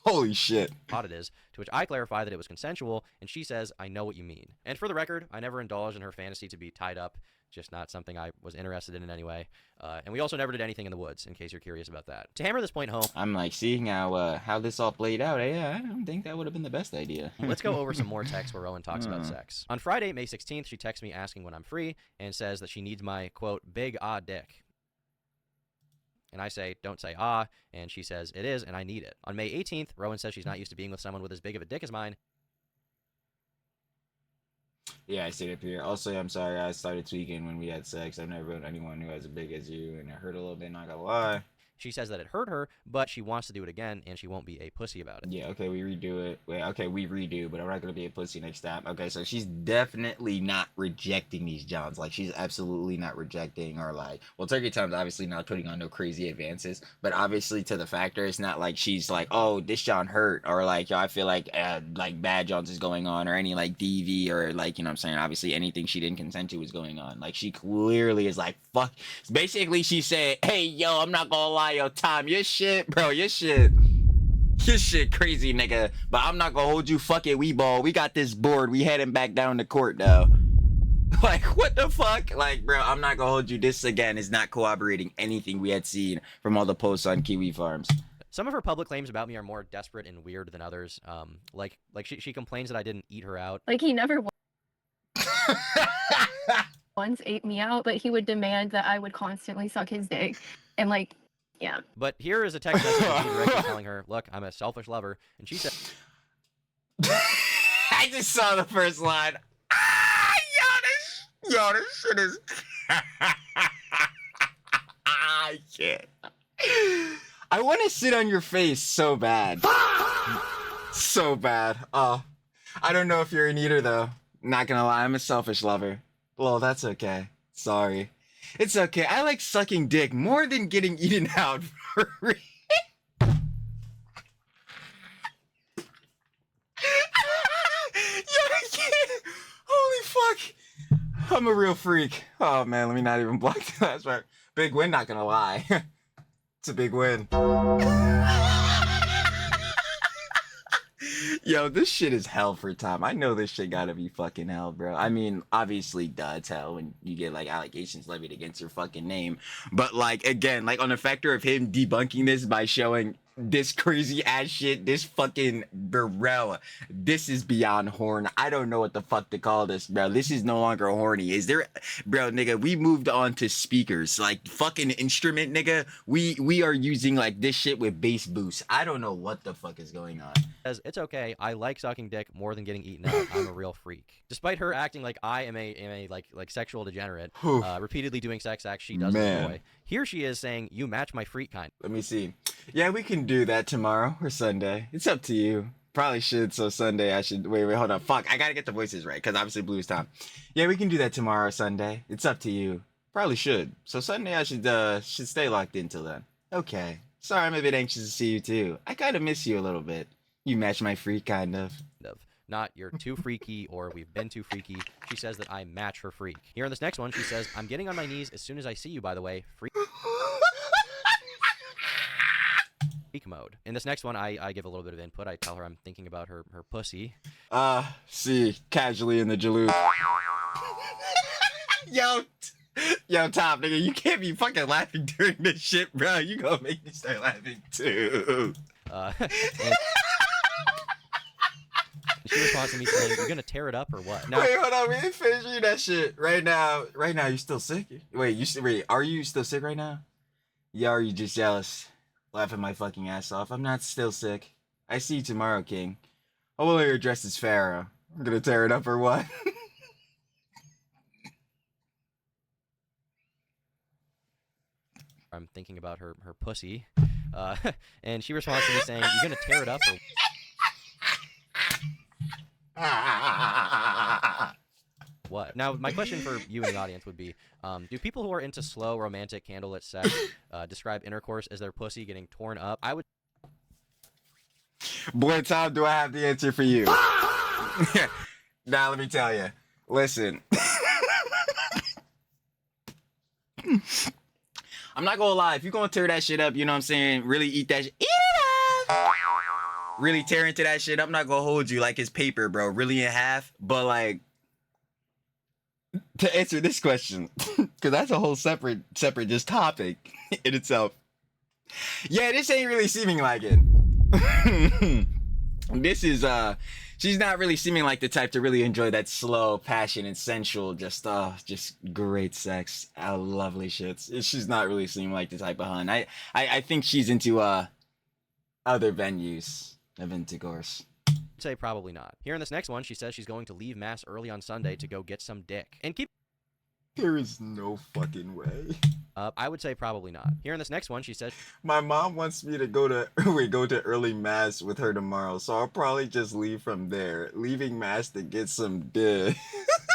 S3: Holy shit.
S2: hot it is, to which I clarify that it was consensual, and she says, "I know what you mean." And for the record, I never indulged in her fantasy to be tied up, just not something I was interested in any way. And we also never did anything in the woods, in case you're curious about that. To hammer this point home,
S3: I'm like seeing how this all played out. Yeah, I don't think that would have been the best idea.
S2: let's go over some more texts where Rowan talks about sex. On Friday, May 16th, she texts me asking when I'm free and says that she needs my, quote, big dick. And I say, don't say ah, and she says, it is, and I need it. On May 18th, Rowan says she's not used to being with someone with as big of a dick as mine.
S3: Yeah, I stayed up here. Also, I'm sorry, I started tweaking when we had sex. I've never known anyone who as big as you, and it hurt a little bit, not gonna lie.
S2: She says that it hurt her, but she wants to do it again, and she won't be a pussy about it.
S3: Yeah, okay, we redo it. Wait, okay, we redo, but I'm not gonna be a pussy next time. Okay, so she's definitely not rejecting these Johns. Like, she's absolutely not rejecting, or like, well, Turkey Tom's obviously not putting on no crazy advances, but obviously to the factor, it's not like she's like, oh, this John hurt, or like, yo, I feel like bad Johns is going on, or any like DV, or like, you know what I'm saying, obviously anything she didn't consent to is going on. Like, she clearly is like, fuck. Basically, she said, hey, yo, I'm not gonna lie, yo, Tom, your shit, bro, your shit crazy, nigga, but I'm not gonna hold you. Fuck it, we ball, we got this board, we heading back down to court though. Like, what the fuck? Like, bro, I'm not gonna hold you. This again is not corroborating anything we had seen from all the posts on Kiwi Farms.
S2: Some of her public claims about me are more desperate and weird than others. Like she complains that I didn't eat her out.
S5: Like, he never once ate me out, but he would demand that I would constantly suck his dick. And like, yeah.
S2: But here is a text message of me directly telling her, look, I'm a selfish lover. And she said,
S3: I just saw the first line. Ah, yo, this shit is... I can't. I want to sit on your face so bad. So bad. Oh, I don't know if you're an eater though. Not gonna lie, I'm a selfish lover. Well, that's okay. Sorry. It's okay. I like sucking dick more than getting eaten out for real. Yo, I can't. Holy fuck. I'm a real freak. Oh man, let me not even block the last part. Big win, not gonna lie. It's a big win. Yo, this shit is hell for Tom. I know this shit gotta be fucking hell, bro. I mean, obviously, duh, it's hell when you get like allegations levied against your fucking name. But like, again, like on the factor of him debunking this by showing this crazy ass shit, this fucking bro, this is beyond horn. I don't know what the fuck to call this, bro. This is no longer horny. Is there, bro, nigga? We moved on to speakers, like fucking instrument, nigga. We are using like this shit with bass boost. I don't know what the fuck is going on.
S2: Says, it's okay, I like sucking dick more than getting eaten out. I'm a real freak. Despite her acting like I am a like sexual degenerate, repeatedly doing sex acts she doesn't enjoy, here she is saying, you match my freak kind.
S3: Let me see. Yeah, we can do that tomorrow or Sunday. It's up to you. Probably should, so Sunday I should... Wait, hold on. Fuck, I gotta get the voices right, because obviously Blue's time. Yeah, we can do that tomorrow or Sunday. It's up to you. Probably should. So Sunday I should stay locked in till then. Okay. Sorry, I'm a bit anxious to see you too. I kind of miss you a little bit. You match my freak, kind of.
S2: Not you're too freaky or we've been too freaky. She says that I match her freak. Here in this next one, she says, I'm getting on my knees as soon as I see you, by the way. Freak mode. In this next one, I give a little bit of input. I tell her I'm thinking about her pussy.
S3: See, casually in the Jaloop. Yo, Tom, nigga, you can't be fucking laughing during this shit, bro. You gonna make me start laughing too.
S2: She responds to me saying, you're gonna tear it up or what? Now,
S3: wait, hold on, we didn't finish reading that shit. Right now, you still sick? Wait, are you still sick right now? Yeah, are you just jealous? Laughing my fucking ass off. I'm not still sick. I see you tomorrow, King. I will you're dressed as Pharaoh. I'm gonna tear it up or what?
S2: I'm thinking about her pussy. And she responds to me saying, you're gonna tear it up or what? Now, my question for you in the audience would be, do people who are into slow, romantic, candlelit sex describe intercourse as their pussy getting torn up? I would...
S3: Boy, Tom, do I have the answer for you? Now, let me tell you. Listen. I'm not gonna lie. If you're gonna tear that shit up, you know what I'm saying? Really eat that shit. Eat it up! Really tear into that shit. I'm not gonna hold you like it's paper, bro. Really in half. But, like... to answer this question, because that's a whole separate just topic in itself. Yeah, this ain't really seeming like it. This is she's not really seeming like the type to really enjoy that slow, passionate, sensual, just great sex. Lovely shits. She's not really seeming like the type of hun. I think she's into other venues of intercourse.
S2: say probably not. Here in this next one, she says she's going to leave mass early on Sunday to go get some dick. And keep...
S3: There is no fucking way.
S2: I would say probably not. Here in this next one, she says...
S3: My mom wants me to go to early mass with her tomorrow, so I'll probably just leave from there. Leaving mass to get some dick.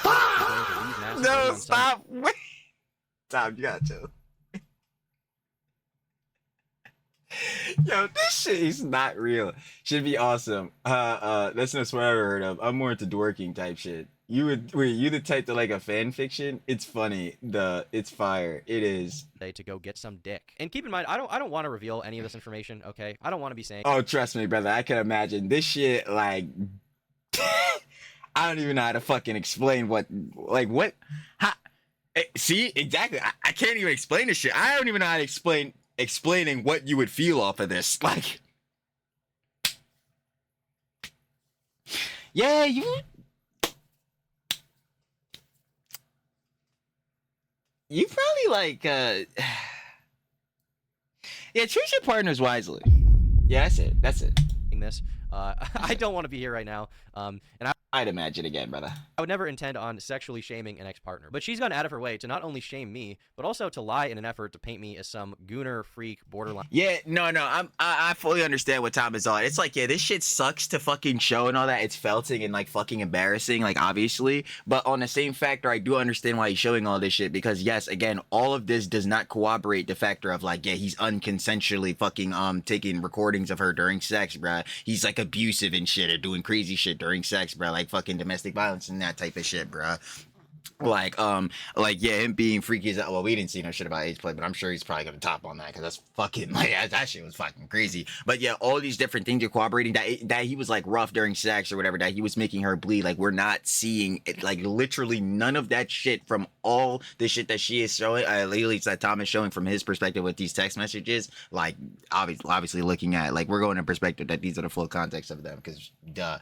S3: No, stop. Wait. Stop, you gotta chill. Yo, this shit is not real. Should be awesome. That's not what I ever heard of. I'm more into twerking type shit. You the type to like a fan fiction? It's funny. It's fire. It is.
S2: To go get some dick. And keep in mind, I don't want to reveal any of this information, okay? I don't want to be saying...
S3: Oh, trust me, brother. I can imagine. This shit, like... I don't even know how to fucking explain what... Like, what... How, see? Exactly. I can't even explain this shit. I don't even know how to explaining what you would feel off of this. Like... Yeah, you probably like yeah, choose your partners wisely. Yeah, that's it.
S2: this. I don't want to be here right now. And
S3: I'd imagine again, brother.
S2: I would never intend on sexually shaming an ex-partner, but she's gone out of her way to not only shame me, but also to lie in an effort to paint me as some gooner, freak, borderline.
S3: Yeah, no, I fully understand what Tom is on. It's like, yeah, this shit sucks to fucking show and all that. It's felting and like fucking embarrassing, like obviously. But on the same factor, I do understand why he's showing all this shit because yes, again, all of this does not corroborate the factor of like, yeah, he's unconsensually fucking taking recordings of her during sex, bruh. He's like abusive and shit or doing crazy shit during sex, bruh, like fucking domestic violence and that type of shit, bruh. Like yeah, him being freaky as well, we didn't see no shit about age play, but I'm sure he's probably gonna top on that because that's fucking like that shit was fucking crazy. But yeah, all these different things are corroborating that he was like rough during sex or whatever, that he was making her bleed. Like we're not seeing it, like literally none of that shit from all the shit that she is showing, at least that Tom is showing from his perspective with these text messages. Like obviously looking at, like, we're going in perspective that these are the full context of them because duh.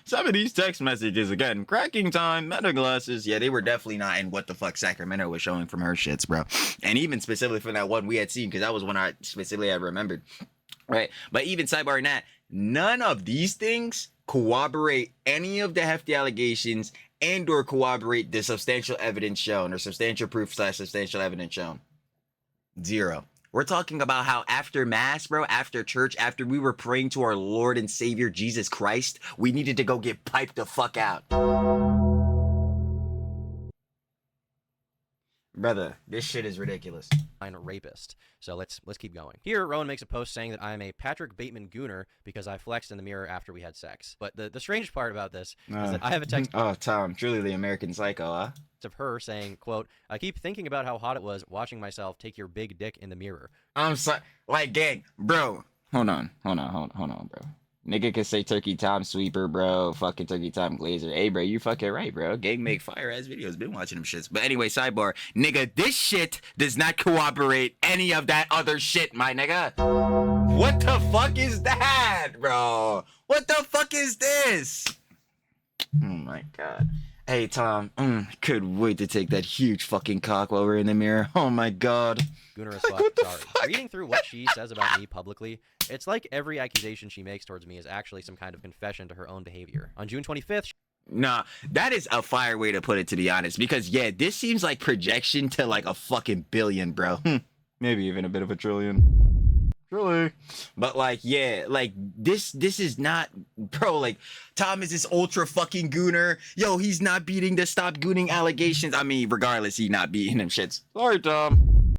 S3: Some of these text messages, again, cracking time, meta glasses, yeah, they were definitely not in what the fuck Sacramento was showing from her shits, bro. And even specifically from that one we had seen, because that was one I specifically had remembered, right? But even sidebar in that, none of these things corroborate any of the hefty allegations and or corroborate the substantial evidence shown or substantial proof / substantial evidence shown. Zero. We're talking about how after mass, bro, after church, after we were praying to our Lord and Savior Jesus Christ, we needed to go get piped the fuck out. Brother, this shit is ridiculous.
S2: Rapist. So let's keep going. Here, Rowan makes a post saying that I'm a Patrick Bateman gooner because I flexed in the mirror after we had sex. But the strange part about this is that I have a text.
S3: Oh, Tom, truly the American Psycho, huh?
S2: Of her saying, quote, I keep thinking about how hot it was watching myself take your big dick in the mirror.
S3: I'm sorry, like, gang, bro. Hold on, bro. Nigga could say Turkey Tom Sweeper, bro. Fucking Turkey Tom Glazer. Hey, bro, you fucking right, bro. Gang make fire ass videos. Been watching them shits. But anyway, sidebar. Nigga, this shit does not corroborate any of that other shit, my nigga. What the fuck is that, bro? What the fuck is this? Oh my god. Hey, Tom, could wait to take that huge fucking cock while we're in the mirror. Oh my god.
S2: Gooner as
S3: Like,
S2: fuck.
S3: what the
S2: Sorry.
S3: fuck?
S2: Reading through what she says about me publicly, it's like every accusation she makes towards me is actually some kind of confession to her own behavior. On June 25th,
S3: Nah, that is a fire way to put it, to be honest. Because, yeah, this seems like projection to, like, a fucking billion, bro. Maybe even a bit of a trillion. Really? But like, yeah, like this is not, bro, like Tom is this ultra fucking gooner. Yo, he's not beating the stop gooning allegations. I mean, regardless, he not beating them shits. Sorry, Tom.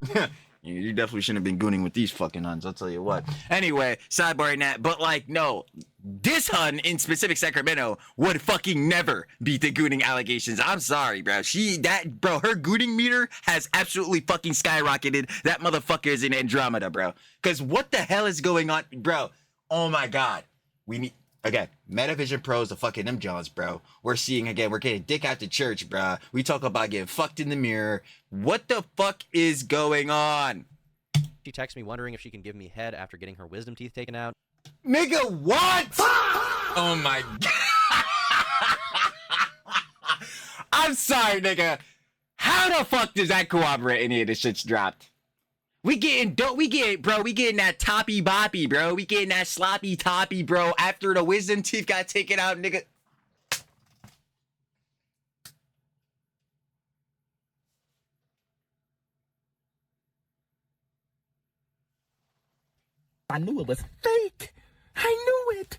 S3: You definitely shouldn't have been gooning with these fucking huns, I'll tell you what. Anyway, sidebar in that, but like, no, this hun in specific Sacramento would fucking never beat the gooning allegations. I'm sorry, bro. Her gooning meter has absolutely fucking skyrocketed. That motherfucker is in Andromeda, bro. Cause what the hell is going on, bro? Oh my god. We need, again, Metavision Pros, the fucking them Johns, bro. We're getting dick out to church, bro. We talk about getting fucked in the mirror. What the fuck is going on?
S2: she texts me wondering if she can give me head after getting her wisdom teeth taken out.
S3: Nigga, what? Oh my god. I'm sorry, nigga. How the fuck does that corroborate any of this shit's dropped? We getting that toppy boppy, bro. We getting that sloppy toppy, bro. After the wisdom teeth got taken out, nigga.
S6: I knew it was fake. I knew it.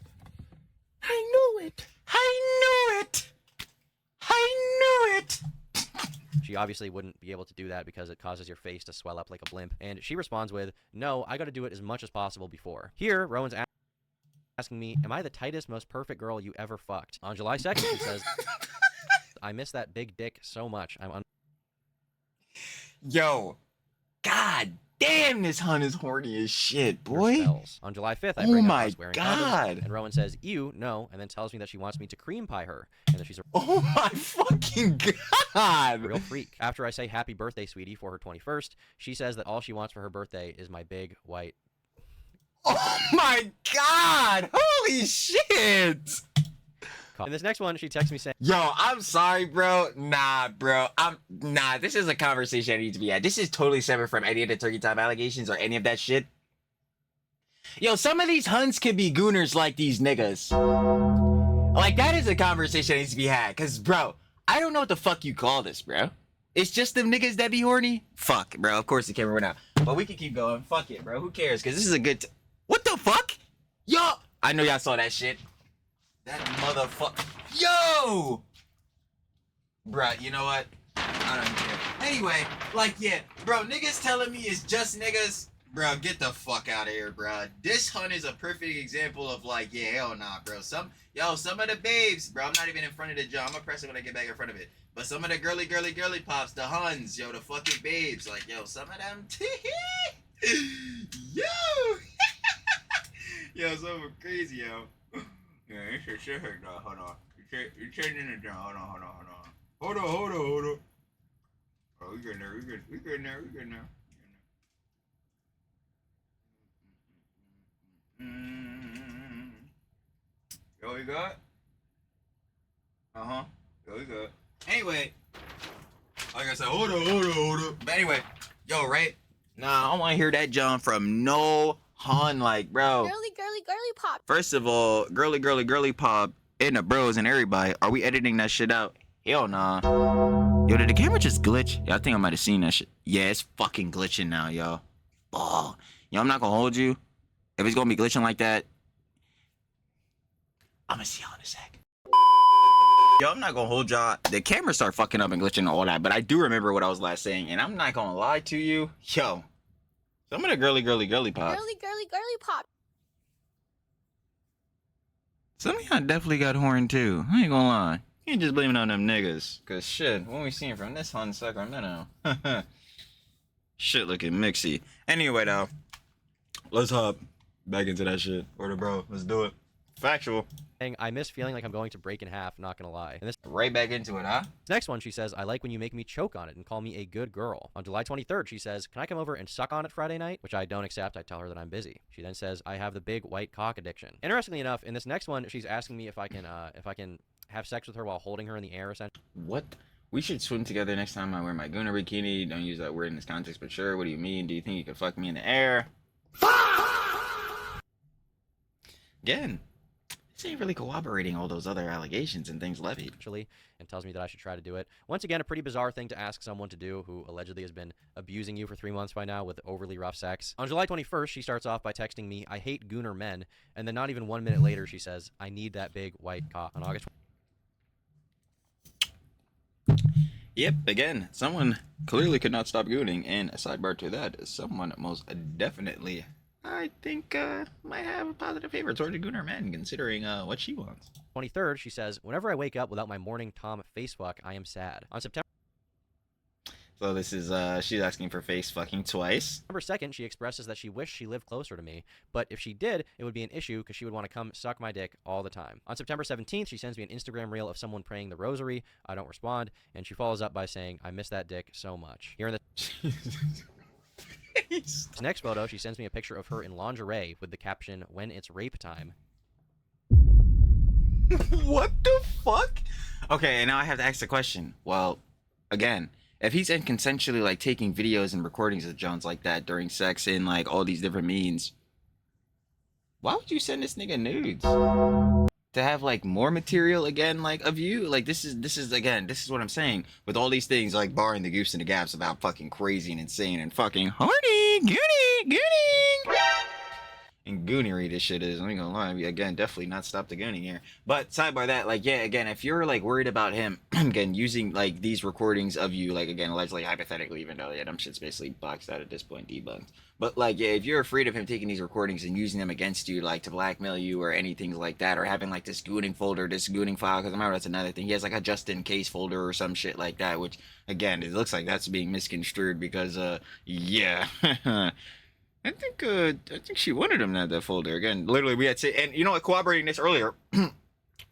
S6: I knew it.
S3: I knew it. I knew it.
S2: She obviously wouldn't be able to do that because it causes your face to swell up like a blimp. And she responds with, no, I got to do it as much as possible before. Here, Rowan's asking me, am I the tightest, most perfect girl you ever fucked? On July 2nd, she says, I miss that big dick so much.
S3: Yo, god damn, this hun is horny as shit, boy.
S2: Spells. On July 5th, I
S3: Oh
S2: bring up
S3: my
S2: us wearing
S3: god.
S2: condoms, and Rowan says, ew, no, and then tells me that she wants me to cream pie her, and that she's a
S3: Oh my fucking god.
S2: real freak. After I say happy birthday, sweetie, for her 21st, she says that all she wants for her birthday is my big white.
S3: Oh my god. Holy shit.
S2: In this next one, she texts me saying,
S3: Yo, I'm sorry, bro. Nah, bro. This is a conversation I need to be had. This is totally separate from any of the turkey time allegations or any of that shit. Yo, some of these huns could be gooners like these niggas. Like, that is a conversation that needs to be had. Cause, bro, I don't know what the fuck you call this, bro. It's just them niggas that be horny? Fuck, bro. Of course the camera went out. But we can keep going. Fuck it, bro. Who cares? Cause this is a good what the fuck? Yo! I know y'all saw that shit. That motherfucker. Yo! Bruh, you know what? I don't care. Anyway, like, yeah, bro, niggas telling me it's just niggas. Bro, get the fuck out of here, bro. This hunt is a perfect example of, like, yeah, hell nah, bro. Some of the babes, bro, I'm not even in front of the job. I'm gonna press it when I get back in front of it. But some of the girly pops, the huns, yo, the fucking babes, like, yo, some of them, yo, yo, some crazy, yo. Yeah, it's shit hurt now. Hold on. You're changing it down. Hold on. Oh, we good now. Yo, we got? Yo, we got. Anyway, like I said, hold on. But anyway, yo, right? Nah, I don't want to hear that John from no hun, like, bro.
S7: Girly pop.
S3: First of all, girly pop, and the bros and everybody, are we editing that shit out? Hell nah. Yo, did the camera just glitch? Yeah, I think I might have seen that shit. Yeah, it's fucking glitching now, yo. Oh, yo, I'm not gonna hold you. If it's gonna be glitching like that, I'm gonna see y'all in a sec. Yo, I'm not gonna hold y'all. The camera start fucking up and glitching and all that, but I do remember what I was last saying, and I'm not gonna lie to you. Yo, some of the girly pop.
S7: Girly pop.
S3: Some of y'all definitely got horn too. I ain't gonna lie. You ain't just blaming on them niggas. Cause shit, when we seen from this hunt in Sacramento. Shit looking mixy. Anyway though, let's hop back into that shit. Order bro, let's do it. Factual.
S2: I miss feeling like I'm going to break in half, not gonna lie. And this
S3: Right back into it, huh?
S2: next one, she says, I like when you make me choke on it and call me a good girl. On July 23rd, she says, can I come over and suck on it Friday night? Which I don't accept. I tell her that I'm busy. She then says, I have the big white cock addiction. Interestingly enough, in this next one, she's asking me if I can have sex with her while holding her in the air, essentially.
S3: What? We should swim together next time I wear my Gooner bikini. Don't use that word in this context, but sure. What do you mean? Do you think you could fuck me in the air? Again, this ain't really corroborating all those other allegations and things levied.
S2: And tells me that I should try to do it. Once again, a pretty bizarre thing to ask someone to do who allegedly has been abusing you for 3 months by now with overly rough sex. On July 21st, she starts off by texting me, I hate gooner men, and then not even 1 minute later, she says, I need that big white cock. On August.
S3: Yep, again, someone clearly could not stop gooning, and a sidebar to that, someone most definitely, I think, might have a positive favor towards a gooner man, considering what she wants.
S2: 23rd, she says, whenever I wake up without my morning Tom face fuck, I am sad. On September
S3: So this is, she's asking for face fucking twice.
S2: 2nd, she expresses that she wished she lived closer to me, but if she did, it would be an issue because she would want to come suck my dick all the time. On September 17th, she sends me an Instagram reel of someone praying the rosary. I don't respond, and she follows up by saying, I miss that dick so much. Here in the this next photo, she sends me a picture of her in lingerie with the caption, when it's rape time.
S3: What the fuck? Okay, and now I have to ask the question. Well, again, if he's inconsensually like taking videos and recordings of Jones like that during sex in like all these different means, why would you send this nigga nudes? To have like more material again, like of you? Like this is what I'm saying. With all these things like barring the goofs and the gaps about fucking crazy and insane and fucking horny, gooning. And goonery this shit is, I ain't gonna lie, again, definitely not stop the gooning here. But sidebar that, like, yeah, again, if you're like worried about him again using like these recordings of you, like again, allegedly, hypothetically, even though yeah, them shit's basically boxed out at this point, debunked. But like, yeah, if you're afraid of him taking these recordings and using them against you, like to blackmail you or anything like that, or having like this gooning folder, this gooning file, because I remember that's another thing. He has like a just in case folder or some shit like that, which again, it looks like that's being misconstrued because yeah. I think she wanted him to have that folder. Again, literally, we had to, and you know what, corroborating this earlier,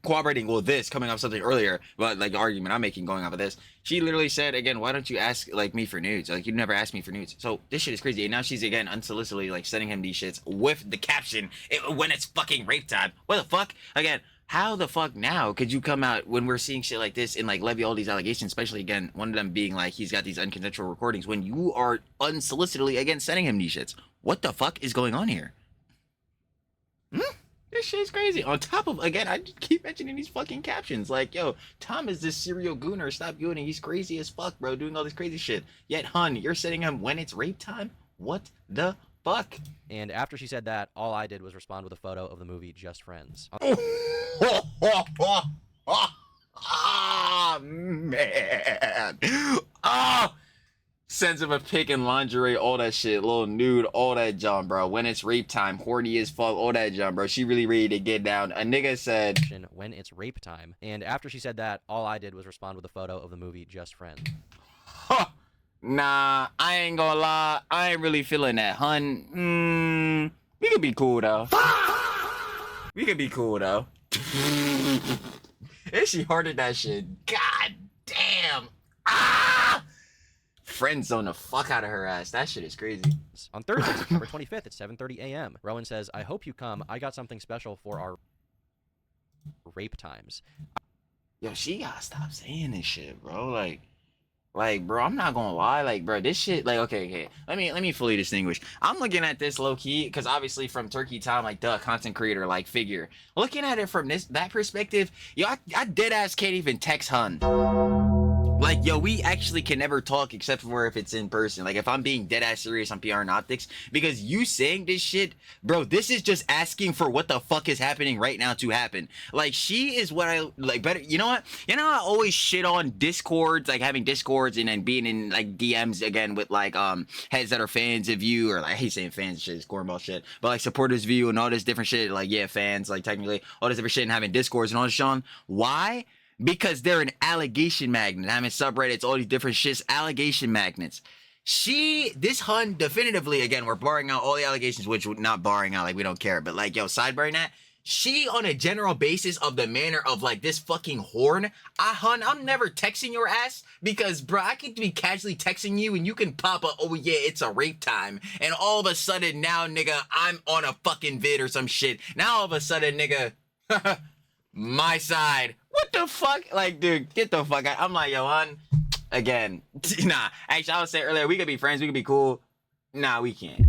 S3: this coming off something earlier, but like the argument I'm making going off of this, she literally said, again, why don't you ask like me for nudes? Like you never asked me for nudes. So this shit is crazy. And now she's again unsolicitedly like sending him these shits with the caption, when it's fucking rape time. What the fuck? Again, how the fuck now could you come out when we're seeing shit like this and like levy all these allegations, especially again, one of them being like he's got these unconsensual recordings when you are unsolicitedly again sending him these shits? What the fuck is going on here? This shit's crazy. On top of, again, I just keep mentioning these fucking captions. Like, yo, Tom is this serial gooner. Stop gooning. He's crazy as fuck, bro, doing all this crazy shit. Yet, hun, you're setting him when it's rape time? What the fuck?
S2: And after she said that, all I did was respond with a photo of the movie Just Friends.
S3: Ah, man. Ah. Sense of a pic and lingerie, all that shit, little nude, all that junk, bro. When it's rape time, horny as fuck, all that junk, bro. She really ready to get down. A nigga said,
S2: when it's rape time. And after she said that, all I did was respond with a photo of the movie Just Friends.
S3: huh, nah, I ain't gonna lie, I ain't really feeling that, hun. We could be cool though. We could be cool though. And she hearted that shit. God damn. Ah! Friend zone the fuck out of her ass. That shit is crazy.
S2: On Thursday, September 25th at 7:30 a.m., Rowan says, I hope you come. I got something special for our rape times.
S3: Yo, she gotta stop saying this shit, bro. Like, bro, I'm not gonna lie. Like, bro, this shit, like, okay. Let me fully distinguish. I'm looking at this low key, because obviously from Turkey Time, like, the content creator, like, figure. Looking at it from that perspective, yo, I dead ass can't even text hun. Like, yo, we actually can never talk except for if it's in person. Like, if I'm being dead ass serious on PR and optics, because you saying this shit, bro, this is just asking for what the fuck is happening right now to happen. Like, she is what I, like, better, you know what? You know, I always shit on Discords, like, having Discords and then being in, like, DMs again with, like, heads that are fans of you, or, like, I hate saying fans shit, it's cornball shit, but, like, supporters of you and all this different shit, like, yeah, fans, like, technically, all this different shit and having Discords and all this shit on. Why? Because they're an allegation magnet. I mean, subreddits, all these different shits, allegation magnets. This hun, definitively, again, we're barring out all the allegations, which we're not barring out, like, we don't care. But, like, yo, sidebarring that, she, on a general basis of the manner of, like, this fucking horn, hun, I'm never texting your ass because, bro, I could be casually texting you and you can pop up, oh, yeah, it's a rape time. And all of a sudden, now, nigga, I'm on a fucking vid or some shit. Now, all of a sudden, nigga, my side. What the fuck? Like, dude, get the fuck out. I'm like, yo, hun, again, nah. Actually, I was saying earlier, we could be friends, we could be cool. Nah, we can't.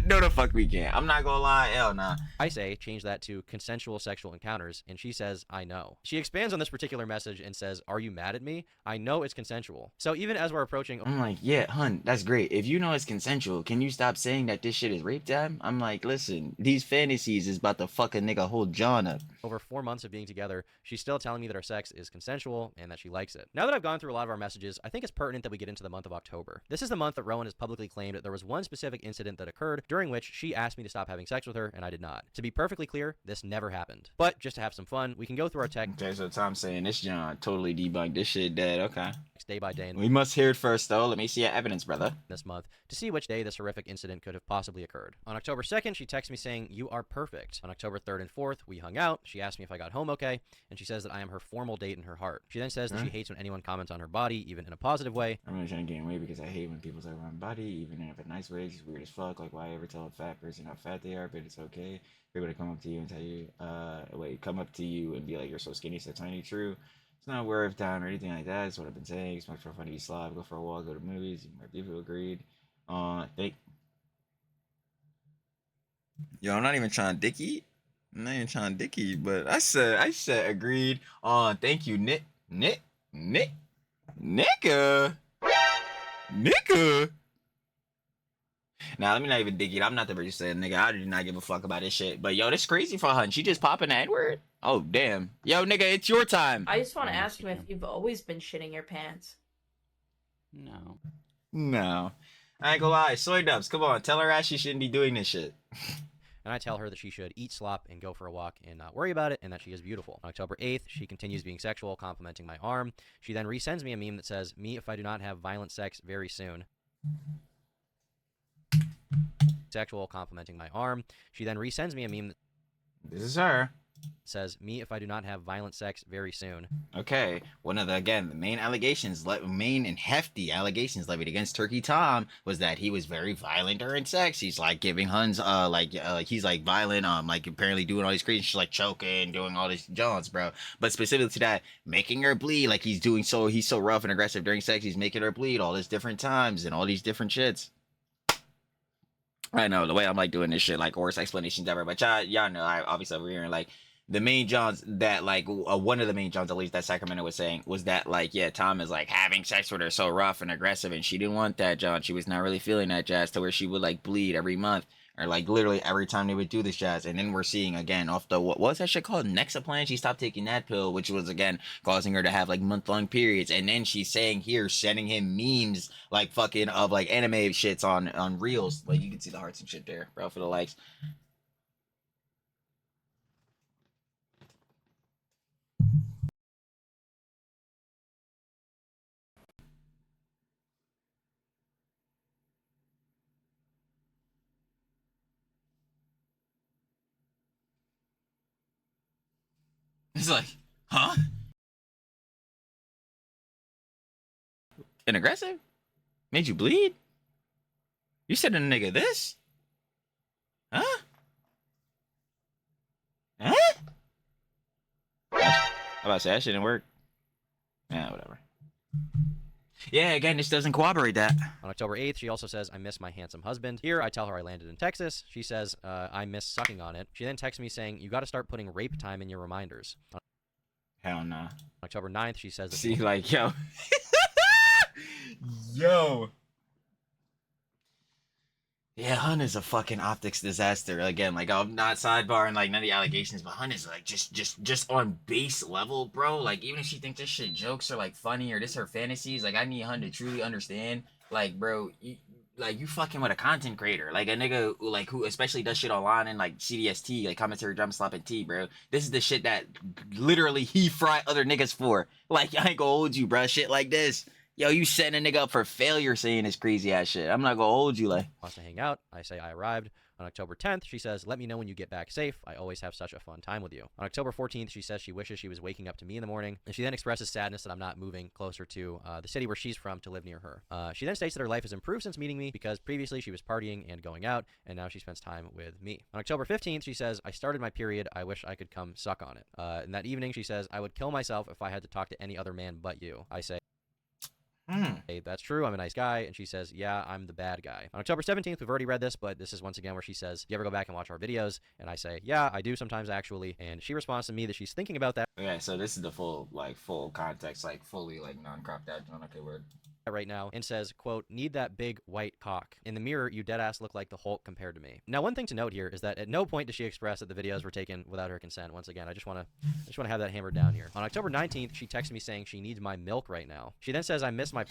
S3: No, the fuck we can't. I'm not gonna lie, hell nah.
S2: I say change that to consensual sexual encounters, and she says, I know. She expands on this particular message and says, are you mad at me? I know it's consensual. So even as we're approaching...
S3: I'm like, yeah, hun, that's great. If you know it's consensual, can you stop saying that this shit is rape time? I'm like, listen, these fantasies is about to fuck a nigga whole John up.
S2: Over 4 months of being together, she's still telling me that our sex is consensual and that she likes it. Now that I've gone through a lot of our messages, I think it's pertinent that we get into the month of October. This is the month that Rowan has publicly claimed that there was one specific incident that occurred during which she asked me to stop having sex with her, and I did not. To be perfectly clear, this never happened. But just to have some fun, we can go through our text.
S3: Okay, so Tom's saying this John totally debunked this shit dead. Okay.
S2: Day by day.
S3: We must hear it first, though. Let me see your evidence, brother.
S2: This month to see which day this horrific incident could have possibly occurred. On October 2nd, she texts me saying, you are perfect. On October 3rd and 4th, we hung out. She asked me if I got home okay, and she says that I am her formal date in her heart. She then says that she hates when anyone comments on her body, even in a positive way.
S3: I'm really trying to gain weight because I hate when people talk about my body, even in a nice way. It's weird as fuck. Like, why ever tell a fat person how fat they are, but it's okay. They're able to come up to you and tell you, come up to you and be like, you're so skinny, so tiny. True. It's not worth time or anything like that. It's what I've been saying. It's much more fun to be slob, go for a walk, go to movies. My people agreed. Yo, I'm not even trying to dicky. I'm not even trying to dicky, but I said agreed. Thank you, Nicka. Now, let me not even dig it. I'm not the person saying, nigga, I do not give a fuck about this shit. But, yo, this crazy for her. She just popping the N-word? Oh, damn. Yo, nigga, it's your time.
S8: I just want to ask him if you've always been shitting your pants.
S3: No. I ain't gonna lie. Soy Dubs, come on. Tell her ass she shouldn't be doing this shit.
S2: And I tell her that she should eat slop and go for a walk and not worry about it, and that she is beautiful. On October 8th, she continues being sexual, complimenting my arm. She then resends me a meme that says, me if I do not have violent sex very soon. Sexual, complimenting my arm. She then resends me a meme that
S3: This is her.
S2: says, me if I do not have violent sex very soon.
S3: Okay, one of the, again, the main and hefty allegations levied against Turkey Tom was that he was very violent during sex. He's like giving Huns, he's like violent, like apparently doing all these crazy shit, like choking, doing all these jaunts, bro. But specifically to that, making her bleed, like he's so rough and aggressive during sex, he's making her bleed all these different times and all these different shits. I know the way I'm like doing this shit, like worst explanations ever. But y'all know, I obviously over here, like the main Johns that like one of the main Johns at least that Sacramento was saying was that like yeah, Tom is like having sex with her so rough and aggressive, and she didn't want that, John. She was not really feeling that jazz to where she would like bleed every month. Or like literally every time they would do this jazz, and then we're seeing again off the what was that shit called, Nexaplan? She stopped taking that pill, which was again causing her to have like month-long periods. And then she's saying here, sending him memes like fucking of like anime shits on reels. Like you can see the hearts and shit there, bro, for the likes. It's like, huh? And aggressive? Made you bleed? You said a nigga this? Huh? Huh? I about to say that shit didn't work. Yeah, whatever. Yeah, again, this doesn't corroborate that.
S2: On October 8th, she also says, I miss my handsome husband. Here, I tell her I landed in Texas. She says, I miss sucking on it. She then texts me saying, you got to start putting rape time in your reminders.
S3: Hell no.
S2: On October 9th, she says,
S3: See, like, yo. Yo. Yeah, Hun is a fucking optics disaster. Again, like I'm not sidebarring like none of the allegations, but Hun is like just on base level, bro. Like even if she thinks this shit jokes are like funny or this her fantasies, like I need Hun to truly understand, like bro, you fucking with a content creator, like a nigga like who especially does shit online and like CDST, like commentary, drum slop, and T, bro. This is the shit that literally he fry other niggas for. Like I ain't gonna hold you, bro. Shit like this. Yo, you setting a nigga up for failure saying this crazy ass shit. I'm not gonna hold you like.
S2: Wants to hang out. I say I arrived. On October 10th, she says, let me know when you get back safe. I always have such a fun time with you. On October 14th, she says she wishes she was waking up to me in the morning. And she then expresses sadness that I'm not moving closer to the city where she's from to live near her. She then states that her life has improved since meeting me because previously she was partying and going out, and now she spends time with me. On October 15th, she says, I started my period. I wish I could come suck on it. And that evening, she says, I would kill myself if I had to talk to any other man but you. I say, hey, that's true. I'm a nice guy. And she says, yeah, I'm the bad guy. On October 17th, we've already read this, but this is once again where she says, do you ever go back and watch our videos? And I say, yeah, I do sometimes actually. And she responds to me that she's thinking about that.
S3: Okay, so this is the full context, like fully like non-cropped out. Okay, word.
S2: Right now and says, quote, need that big white cock. In the mirror, you deadass look like the Hulk compared to me. Now, one thing to note here is that at no point does she express that the videos were taken without her consent. Once again, I just want to have that hammered down here. On October 19th, she texts me saying she needs my milk right now. She then says, I miss my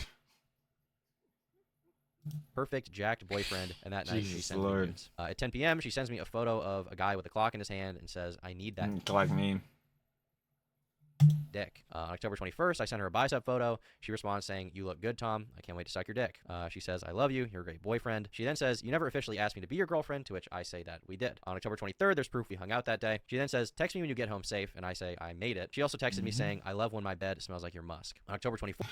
S2: perfect jacked boyfriend, and that night she sends me nudes. At 10 p.m., she sends me a photo of a guy with a clock in his hand and says, I need that
S3: Clock meme.
S2: dick. On October 21st, I sent her a bicep photo. She responds saying, you look good, Tom. I can't wait to suck your dick. She says, I love you. You're a great boyfriend. She then says, you never officially asked me to be your girlfriend, to which I say that we did. On October 23rd, there's proof we hung out that day. She then says, text me when you get home safe, and I say, I made it. She also texted me saying, I love when my bed smells like your musk. On October 24th,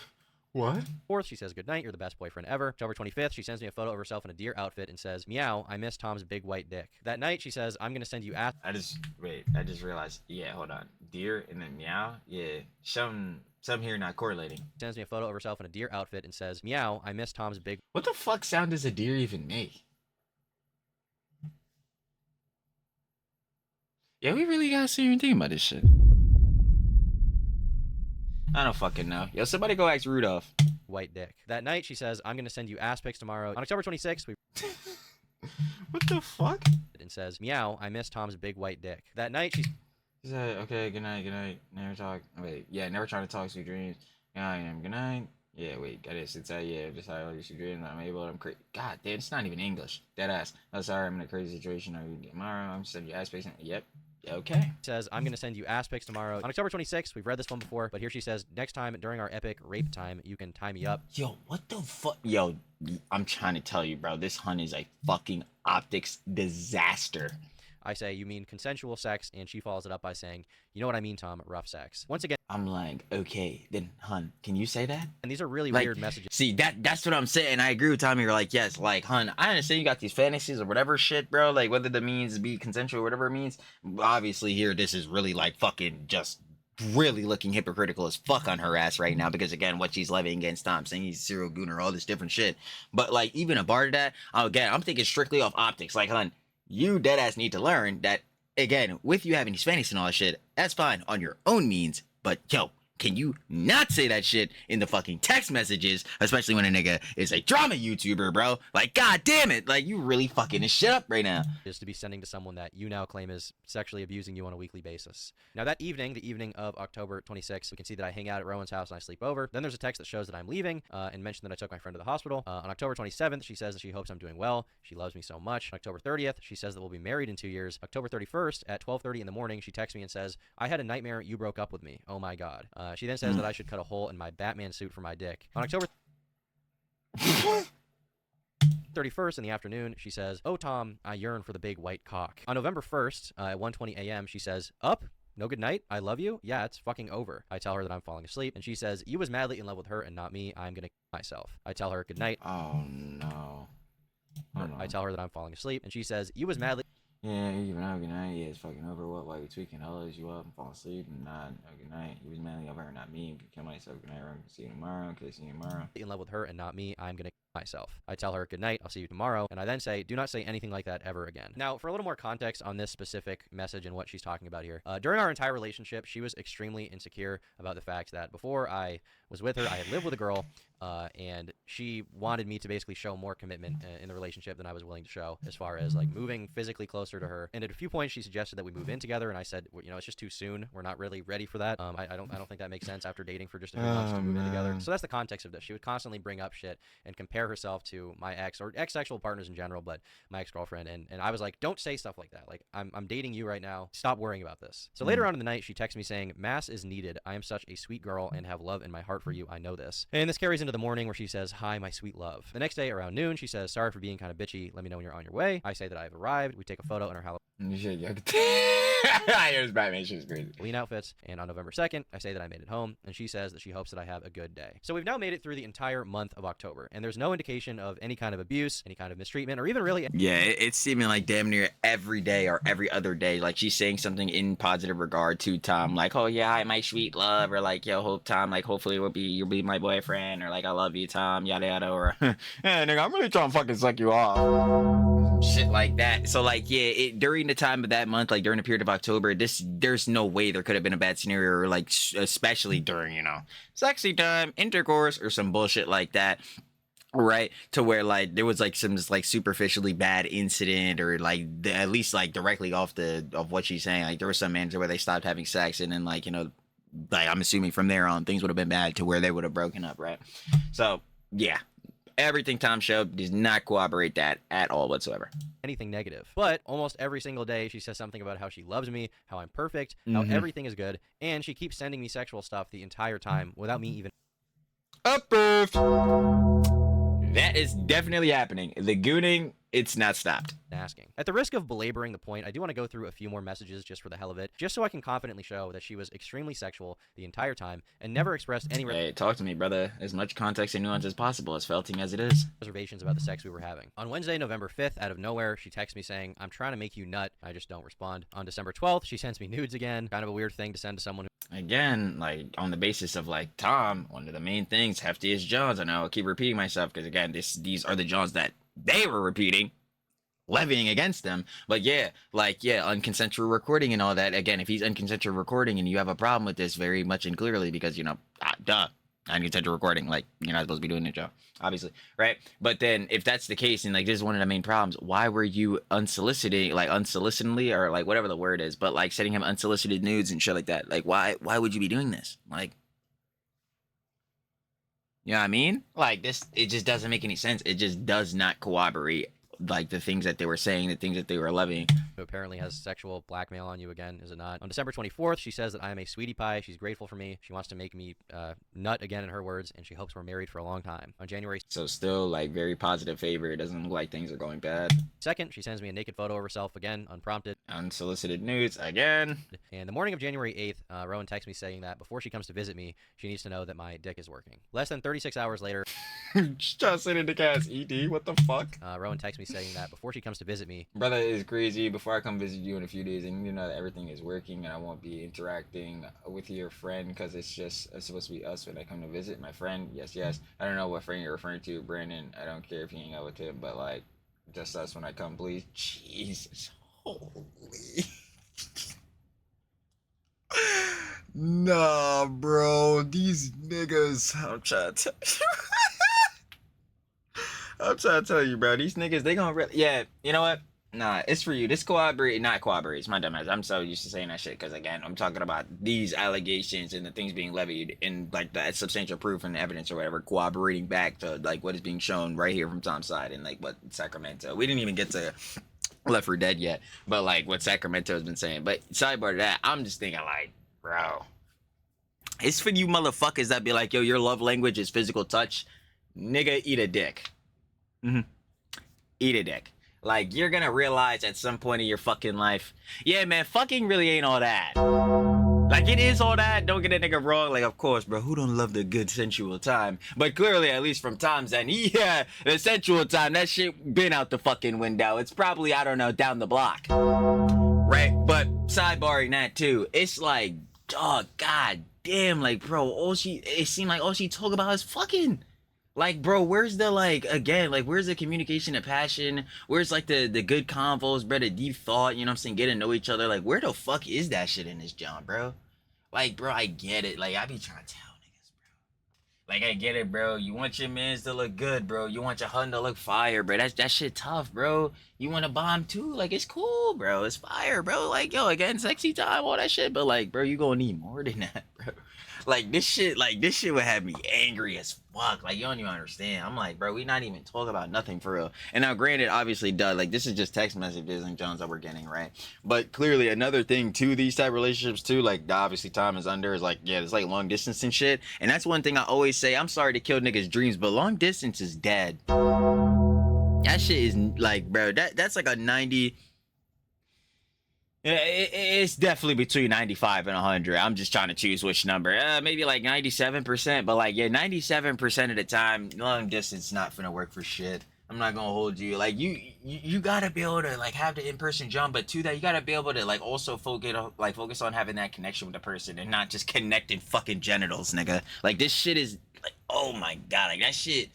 S6: What?
S2: 4th, she says, good night, you're the best boyfriend ever. October 25th, she sends me a photo of herself in a deer outfit and says, meow, I miss Tom's big white dick. That night, she says, I'm going to send you ass.
S3: I just realized. Yeah, hold on. Deer and then meow. Yeah, some here not correlating.
S2: Sends me a photo of herself in a deer outfit and says, meow, I miss Tom's big.
S3: What the fuck sound does a deer even make? Yeah, we really gotta sit here and think about this shit. I don't fucking know. Yo, somebody go ask Rudolph.
S2: White dick. That night, she says, I'm going to send you ass pics tomorrow. On October 26th, we
S3: What the fuck?
S2: and says, meow, I miss Tom's big white dick. That night, she
S3: said, okay, good night, never talk. Wait, yeah, never try to talk, sweet dreams. Yeah, I am, good night. Yeah, wait, got it. It's yeah, just how you should dream. I'm able. I'm crazy. God damn, it's not even English. Dead ass. I'm sorry, I'm in a crazy situation. Are you tomorrow? I'm sending you ass pics. Yep. Okay.
S2: Says, I'm going to send you ass pics tomorrow. On October 26th, we've read this one before, but here she says, next time during our epic rape time, you can tie me up.
S3: Yo, what the fuck? Yo, I'm trying to tell you, bro. This Hun is a fucking optics disaster.
S2: I say, you mean consensual sex, and she follows it up by saying, you know what I mean, Tom, rough sex. Once again,
S3: I'm like, okay, then Hun, can you say that?
S2: and these are really
S3: Like,
S2: weird messages.
S3: See, that's what I'm saying. I agree with Tommy. You're like, yes, like, Hun, I understand you got these fantasies or whatever shit, bro. Like, whether the means be consensual or whatever it means. Obviously, here, this is really like fucking just really looking hypocritical as fuck on her ass right now because again, what she's levying against Tom, saying he's a serial gooner, all this different shit. But like even a bar to that, again, I'm thinking strictly off optics. Like, hun, you dead ass need to learn that again, with you having Hispanics and all that shit, that's fine on your own means. But yo, can you not say that shit in the fucking text messages, especially when a nigga is a drama YouTuber, bro? Like, god damn it, like you really fucking this shit up right now.
S2: Is to be sending to someone that you now claim is sexually abusing you on a weekly basis. Now that evening, the evening of October 26th, we can see that I hang out at Rowan's house and I sleep over. Then there's a text that shows that I'm leaving and mention that I took my friend to the hospital. On October 27th, she says that she hopes I'm doing well. She loves me so much. On October 30th, she says that we'll be married in 2 years. October 31st at 12:30 in the morning, she texts me and says, I had a nightmare you broke up with me. Oh my god. She then says that I should cut a hole in my Batman suit for my dick. On October 31st in the afternoon, she says, oh Tom, I yearn for the big white cock. On November 1st at 1:20 a.m., she says, up? No good night? I love you? Yeah, it's fucking over. I tell her that I'm falling asleep, and she says, you was madly in love with her and not me. I'm gonna kill myself. I tell her good night.
S3: Oh no.
S2: I tell her that I'm falling asleep, and she says, you was madly...
S3: Yeah, even now, good night. Yeah, it's fucking over. What? Why you tweaking? I'll let you up and fall asleep and not. No, good night. You was manly over her, not me. Kill myself. Good night. See you tomorrow. Okay, see you tomorrow.
S2: in love with her and not me. I'm gonna kill myself. I tell her good night. I'll see you tomorrow. And I then say, do not say anything like that ever again. Now, for a little more context on this specific message and what she's talking about here, during our entire relationship, she was extremely insecure about the fact that before I was with her, I had lived with a girl, and she wanted me to basically show more commitment in the relationship than I was willing to show, as far as like moving physically closer to her. And at a few points, she suggested that we move in together, and I said, well, you know, it's just too soon. We're not really ready for that. I don't think that makes sense after dating for just a few months to move in together. So that's the context of this. She would constantly bring up shit and compare herself to my ex or ex-sexual partners in general, but my ex-girlfriend. And I was like, don't say stuff like that. Like, I'm dating you right now. Stop worrying about this. So later on in the night, she texts me saying, mass is needed. I am such a sweet girl and have love in my heart for you. I know this. And this carries into the morning where she says, hi, my sweet love. The next day around noon, she says, sorry for being kind of bitchy. Let me know when you're on your way. I say that I've arrived. We take a photo in our
S3: Here's Batman. She's crazy.
S2: Halloween outfits. And on November 2nd, I say that I made it home. And she says that she hopes that I have a good day. So we've now made it through the entire month of October. And there's no indication of any kind of abuse, any kind of mistreatment, or even really...
S3: Yeah, it's seeming like damn near every day or every other day. Like she's saying something in positive regard to Tom. Like, oh yeah, hi, my sweet love. Or like, yo, hope Tom, like, hopefully you'll be my boyfriend. Or like, I love you, Tom, yada yada. Or, yeah, nigga, I'm really trying to fucking suck you off. Shit like that. So like, yeah, during the time of that month, like during the period of October, there's no way there could have been a bad scenario, or like especially during, you know, sexy time, intercourse, or some bullshit like that. Right, to where like there was like some just like superficially bad incident, or like at least like directly off of what she's saying, like there was some man's where they stopped having sex, and then like, you know, like I'm assuming from there on things would have been bad to where they would have broken up, right? So yeah, everything Tom showed does not corroborate that at all whatsoever.
S2: Anything negative. But almost every single day she says something about how she loves me, how I'm perfect, how everything is good, and she keeps sending me sexual stuff the entire time without me even...
S3: Approved. That is definitely happening. The gooning, it's not stopped.
S2: Asking. At the risk of belaboring the point, I do want to go through a few more messages just for the hell of it, just so I can confidently show that she was extremely sexual the entire time and never expressed any...
S3: Hey, talk to me, brother. As much context and nuance as possible, as felting as it is.
S2: Reservations about the sex we were having. On Wednesday, November 5th, out of nowhere, she texts me saying, I'm trying to make you nut. I just don't respond. On December 12th, she sends me nudes again. Kind of a weird thing to send to someone who...
S3: Again, like on the basis of like Tom, one of the main things, heftiest Johns. I know I'll keep repeating myself because again, these are the Johns that they were repeating, levying against them. But yeah, like, yeah, unconsensual recording and all that. Again, if he's unconsensual recording and you have a problem with this very much and clearly because, you know, unconsensual recording, like, you're not supposed to be doing it, Joe, obviously, right? But then if that's the case, and like this is one of the main problems, why were you unsolicitedly, or like whatever the word is, but like sending him unsolicited nudes and shit like that? Like, why would you be doing this? Like, you know what I mean? Like this, it just doesn't make any sense. It just does not corroborate like the things that they were saying, the things that they were levying.
S2: Who apparently has sexual blackmail on you again, is it not? On December 24th, she says that I am a sweetie pie. She's grateful for me. She wants to make me nut again, in her words, and she hopes we're married for a long time. On January...
S3: So still like very positive favor. It doesn't look like things are going bad.
S2: 2nd, she sends me a naked photo of herself again, unprompted.
S3: Unsolicited nudes again.
S2: And the morning of January 8th, Rowan texts me saying that before she comes to visit me, she needs to know that my dick is working. Less than 36 hours later...
S3: Just sitting in the gas, ED, what the fuck?
S2: Rowan texts me saying that before she comes to visit me.
S3: Brother is crazy. Before I come visit you in a few days, I need to know that everything is working and I won't be interacting with your friend because it's supposed to be us when I come to visit. My friend, yes, yes. I don't know what friend you're referring to, Brandon. I don't care if you hang out with him, but like, just us when I come, please. Jesus, holy. Nah, bro. These niggas. I'm trying to tell you. I'm trying to tell you, bro. These niggas, they gonna really. Yeah, you know what? Nah, it's for you. This not corroborates. My dumb ass. I'm so used to saying that shit because again, I'm talking about these allegations and the things being levied and like that substantial proof and evidence or whatever, corroborating back to like what is being shown right here from Tom's side and like what Sacramento. We didn't even get to Left 4 Dead yet, but like what Sacramento has been saying. But sidebar to that, I'm just thinking like, bro, it's for you motherfuckers that be like, yo, your love language is physical touch. Nigga, eat a dick. Eat a dick. Like, you're gonna realize at some point in your fucking life, yeah, man, fucking really ain't all that. Like, it is all that. Don't get a nigga wrong. Like, of course, bro, who don't love the good sensual time? But clearly, at least from Tom's end, yeah, the sensual time, that shit been out the fucking window. It's probably, I don't know, down the block. Right? But sidebarring that, too, it's like, oh, god damn, like, bro, it seemed like all she talk about is fucking. Like, bro, where's the, like, again, like, where's the communication and passion? Where's, like, the good convos, bro, the deep thought, you know what I'm saying, get to know each other? Like, where the fuck is that shit in this John, bro? Like, bro, I get it. Like, I be trying to tell niggas, bro. Like, I get it, bro. You want your mans to look good, bro. You want your hun to look fire, bro. That shit tough, bro. You want a bomb, too? Like, it's cool, bro. It's fire, bro. Like, yo, again, sexy time, all that shit. But, like, bro, you gonna need more than that, bro. Like, this shit would have me angry as fuck. Like, you don't even understand. I'm like, bro, we not even talking about nothing for real. And now, granted, obviously, duh, like, this is just text messages and Jones that we're getting, right? But clearly, another thing to these type relationships, too, like, obviously, Tom is under, is like, yeah, it's like long distance and shit. And that's one thing I always say. I'm sorry to kill niggas' dreams, but long distance is dead. That shit is, like, bro, that's like a 90... It's definitely between 95 and 100. I'm just trying to choose which number. Maybe like 97%, but like, yeah, 97% of the time, long distance not finna work for shit. I'm not gonna hold you. Like, you gotta be able to like have the in-person jump, but to that, you gotta be able to like also focus on having that connection with the person and not just connecting fucking genitals, nigga. Like, this shit is like, oh my god, like that shit.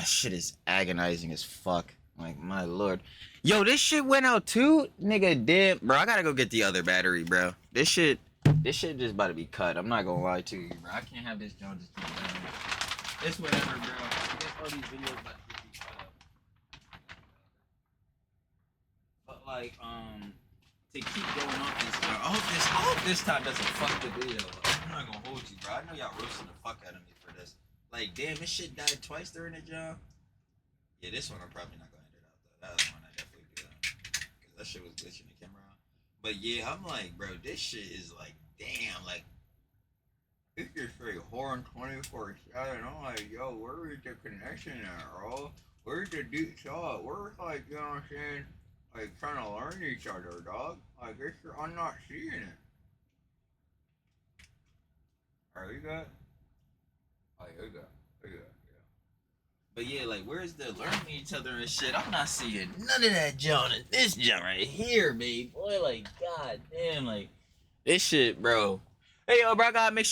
S3: Shit is agonizing as fuck. Like, my lord. Yo, this shit went out too? Nigga, damn. Bro, I gotta go get the other battery, bro. This shit just about to be cut. I'm not gonna lie to you, bro. I can't have this Jones just keep going. It's whatever, bro. I guess all these videos about to be cut up. But, like, to keep going off this, bro. I hope this time doesn't fuck the video up. I'm not gonna hold you, bro. I know y'all roasting the fuck out of me for this. Like, damn, this shit died twice during the job. Yeah, this one I'm probably not gonna edit out, though. That other one I definitely do. Because that shit was glitching the camera on. But yeah, I'm like, bro, this shit is like, damn, like, it's just straight horn 24/7. I'm like, yo, where is the connection at, bro? Where's the deep thought? Where's, like, you know what I'm saying? Like, trying to learn each other, dog. Like, I'm not seeing it. Alright, you got? Oh, yeah, you got. But yeah, like, where's the learning each other and shit? I'm not seeing none of that John in this John right here, babe. Boy, like, god damn, like, this shit, bro. Hey, yo, bro, I gotta make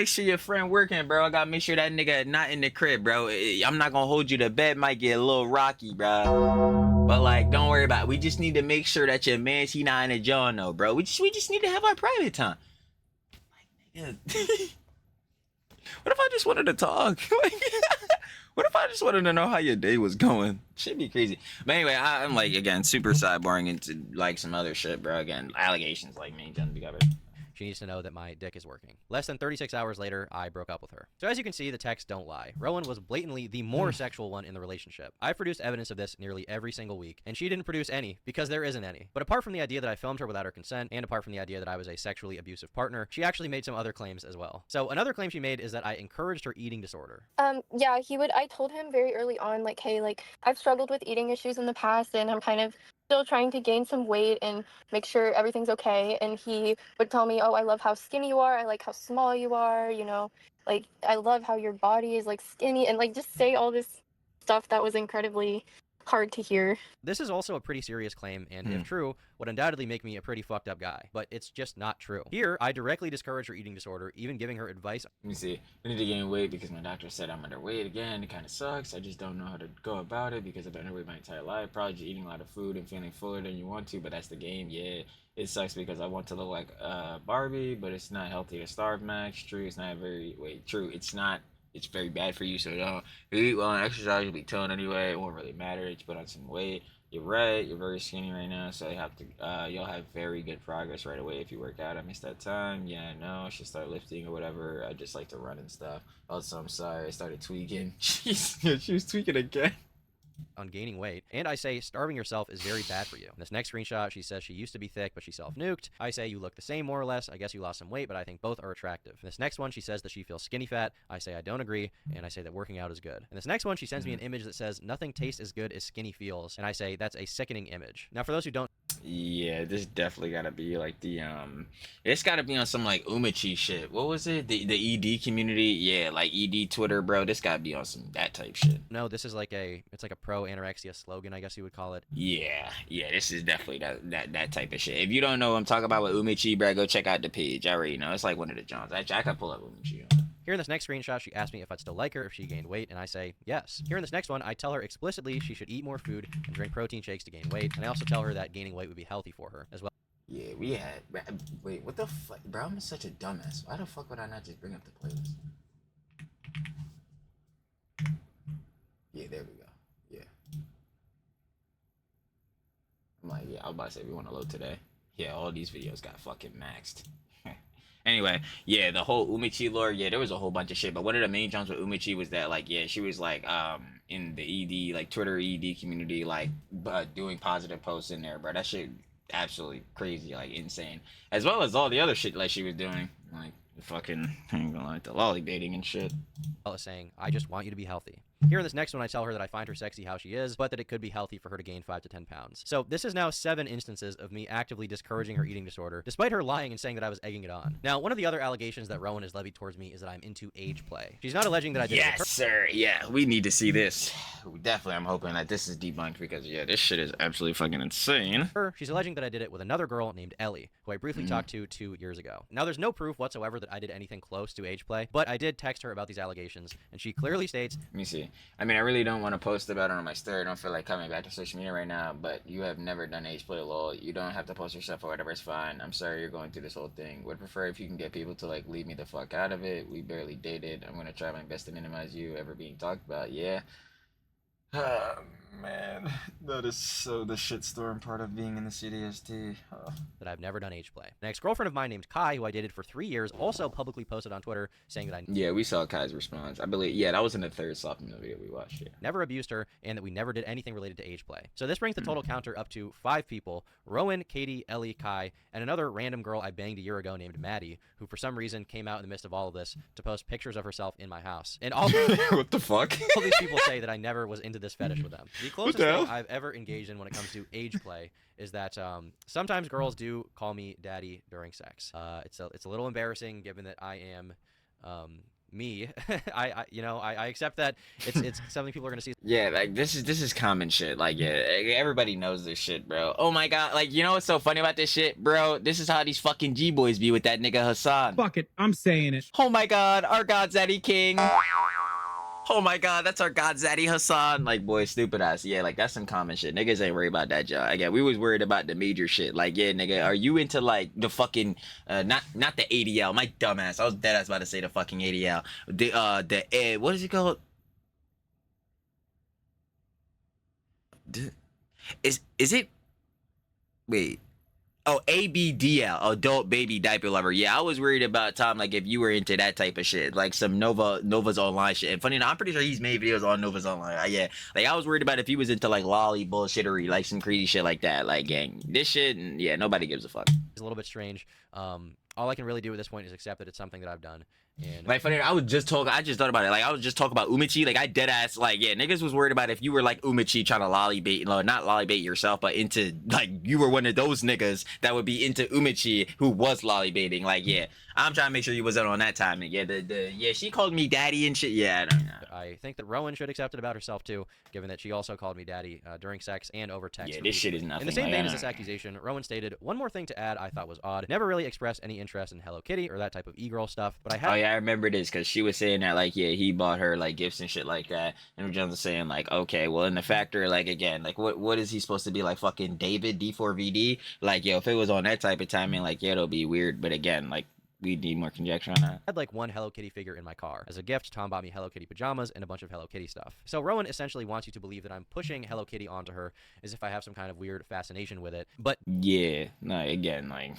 S3: sure your friend working, bro. I gotta make sure that nigga not in the crib, bro. I'm not gonna hold you. The bed might get a little rocky, bro. But, like, don't worry about it. We just need to make sure that your man's he not in the John, though, bro. We just need to have our private time. Like, nigga. What if I just wanted to talk? Like, what if I just wanted to know how your day was going? Should be crazy. But anyway, I'm like, again, super sidebarring into like some other shit, bro. Again, allegations like me tend to be covered.
S2: She needs to know that my dick is working. Less than 36 hours later, I broke up with her. So as you can see, the texts don't lie. Rowan was blatantly the more sexual one in the relationship. I've produced evidence of this nearly every single week, and she didn't produce any because there isn't any. But apart from the idea that I filmed her without her consent, and apart from the idea that I was a sexually abusive partner, she actually made some other claims as well. So another claim she made is that I encouraged her eating disorder.
S5: Yeah, I told him very early on, like, hey, like, I've struggled with eating issues in the past, and I'm kind of still trying to gain some weight and make sure everything's okay. And he would tell me, oh, I love how skinny you are. I like how small you are, you know, like, I love how your body is, like, skinny, and, like, just say all this stuff that was incredibly hard to hear.
S2: This is also a pretty serious claim, and if true, would undoubtedly make me a pretty fucked up guy, but it's just not true. Here, I directly discourage her eating disorder, even giving her advice.
S3: Let me see. I need to gain weight because my doctor said I'm underweight again. It kind of sucks. I just don't know how to go about it because I've been underweight my entire life. Probably just eating a lot of food and feeling fuller than you want to, but that's the game. Yeah, it sucks because I want to look like Barbie, but it's not healthy to starve max. True, it's not very... Wait, true, it's not... It's very bad for you, so don't. If you eat well and exercise, you'll be toned anyway. It won't really matter. Just put on some weight. You're right. You're very skinny right now, so you'll have very good progress right away if you work out. I missed that time. Yeah, no, I should start lifting or whatever. I just like to run and stuff. Also, I'm sorry. I started tweaking. Jeez, she was tweaking again.
S2: On gaining weight, and I say starving yourself is very bad for you. In this next screenshot, she says she used to be thick, but she self-nuked. I say you look the same more or less. I guess you lost some weight, but I think both are attractive. In this next one, she says that she feels skinny fat. I say I don't agree, and I say that working out is good. In this next one, she sends me an image that says nothing tastes as good as skinny feels, and I say that's a sickening image. Now, for those who don't...
S3: Yeah, this definitely gotta be like the it's gotta be on some like Umachi shit. What was it? The ED community? Yeah, like ED Twitter, bro. This gotta be on some that type shit.
S2: No, this is like it's like a pro anorexia slogan, I guess you would call it.
S3: Yeah, this is definitely that type of shit. If you don't know what I'm talking about with Umachi, bro, go check out the page. I already know. It's like one of the Johns. I can pull up Umachi.
S2: Here in this next screenshot, she asked me if I'd still like her if she gained weight, and I say yes. Here in this next one, I tell her explicitly she should eat more food and drink protein shakes to gain weight, and I also tell her that gaining weight would be healthy for her as well.
S3: Yeah, we had... Wait, what the fuck? Bro, I'm such a dumbass. Why the fuck would I not just bring up the playlist? Yeah, there we go. Yeah. I'm like, yeah, I was about to say we want to load today. Yeah, all these videos got fucking maxed. Anyway, yeah, the whole Umachi lore, yeah, there was a whole bunch of shit, but one of the main jumps with Umachi was that, like, yeah, she was, like, in the ED, like, Twitter ED community, like, doing positive posts in there, bro. That shit absolutely crazy, like, insane. As well as all the other shit, like, she was doing, like, fucking, I ain't gonna lie, the lolly baiting and shit.
S2: Saying, I just want you to be healthy. Here in this next one, I tell her that I find her sexy how she is, but that it could be healthy for her to gain 5 to 10 pounds. So this is now 7 instances of me actively discouraging her eating disorder, despite her lying and saying that I was egging it on. Now, one of the other allegations that Rowan has levied towards me is that I'm into age play. She's not alleging that I did it with her.
S3: Yes, sir. Yeah, we need to see this. Definitely, I'm hoping that this is debunked because, yeah, this shit is absolutely fucking insane.
S2: She's alleging that I did it with another girl named Ellie, who I briefly talked to 2 years ago. Now, there's no proof whatsoever that I did anything close to age play, but I did text her about these allegations, and she clearly states...
S3: Let me see. I mean, I really don't want to post about it on my story. I don't feel like coming back to social media right now, but you have never done age play, lol. You don't have to post yourself or whatever. It's fine. I'm sorry you're going through this whole thing. Would prefer if you can get people to, like, leave me the fuck out of it. We barely dated. I'm going to try my best to minimize you ever being talked about. Yeah. Oh, man. That is so the shitstorm part of being in the CDST. Oh.
S2: That I've never done age play. An ex-girlfriend of mine named Kai, who I dated for 3 years, also publicly posted on Twitter saying that I...
S3: Yeah, we saw Kai's response. I believe, yeah, that was in the third slop video we watched, yeah.
S2: Never abused her, and that we never did anything related to age play. So this brings the total counter up to 5 people: Rowan, Katie, Ellie, Kai, and another random girl I banged a year ago named Maddie, who for some reason came out in the midst of all of this to post pictures of herself in my house. And all
S3: what the fuck?
S2: All these people say that I never was into this fetish with them. The closest thing I've ever engaged in when it comes to age play is that sometimes girls do call me daddy during sex. It's a little embarrassing given that I am me. I accept that it's something people are gonna see.
S3: Yeah, like this is common shit. Like, yeah, everybody knows this shit, bro. Oh my god, like, you know what's so funny about this shit, bro? This is how these fucking G-boys be with that nigga Hassan.
S9: Fuck it, I'm saying it.
S3: Oh my god, our god Zaddy King. Oh my god, that's our god Zaddy Hassan. Like, boy, stupid ass. Yeah, like, that's some common shit. Niggas ain't worried about that, y'all. Again, we was worried about the major shit. Like, yeah, nigga, are you into, like, the fucking, not the ADL, my dumbass. I was dead ass about to say the fucking ADL. What is it called? Is it, wait. Oh, ABDL, adult baby diaper lover. Yeah, I was worried about Tom, like, if you were into that type of shit, like some Nova's Online shit. And funny enough, I'm pretty sure he's made videos on Nova's Online. Yeah, like, I was worried about if he was into, like, lolly bullshittery, like some crazy shit like that. Like, gang, this shit, and yeah, nobody gives a fuck.
S2: It's a little bit strange. All I can really do at this point is accept that it's something that I've done. And
S3: like, funny, I just thought about it. Like, I was just talking about Umachi. Like, I dead ass, like, yeah, niggas was worried about if you were like Umachi trying to lollybait, not lollybait yourself, but into, like, you were one of those niggas that would be into Umachi who was lollybaiting. Like, yeah, I'm trying to make sure you wasn't on that timing. Yeah, yeah, she called me daddy and shit. Yeah, I don't know.
S2: I think that Rowan should accept it about herself too, given that she also called me daddy during sex and over text.
S3: Yeah, this shit is nothing.
S2: In the same
S3: like,
S2: vein as this accusation, Rowan stated, "One more thing to add I thought was odd. Never really expressed any interest in Hello Kitty or that type of e-girl stuff, but I had..."
S3: Oh yeah, I remember this because she was saying that like, yeah, he bought her like gifts and shit like that, and Jones was saying like, okay, well in the factor, like again, like what is he supposed to be, like fucking David D4VD? Like, yo, if it was on that type of timing, like yeah, it'll be weird, but again, like we need more conjecture on that.
S2: I had like one Hello Kitty figure in my car. As a gift, Tom bought me Hello Kitty pajamas and a bunch of Hello Kitty stuff. So Rowan essentially wants you to believe that I'm pushing Hello Kitty onto her as if I have some kind of weird fascination with it. But
S3: yeah, no, again, like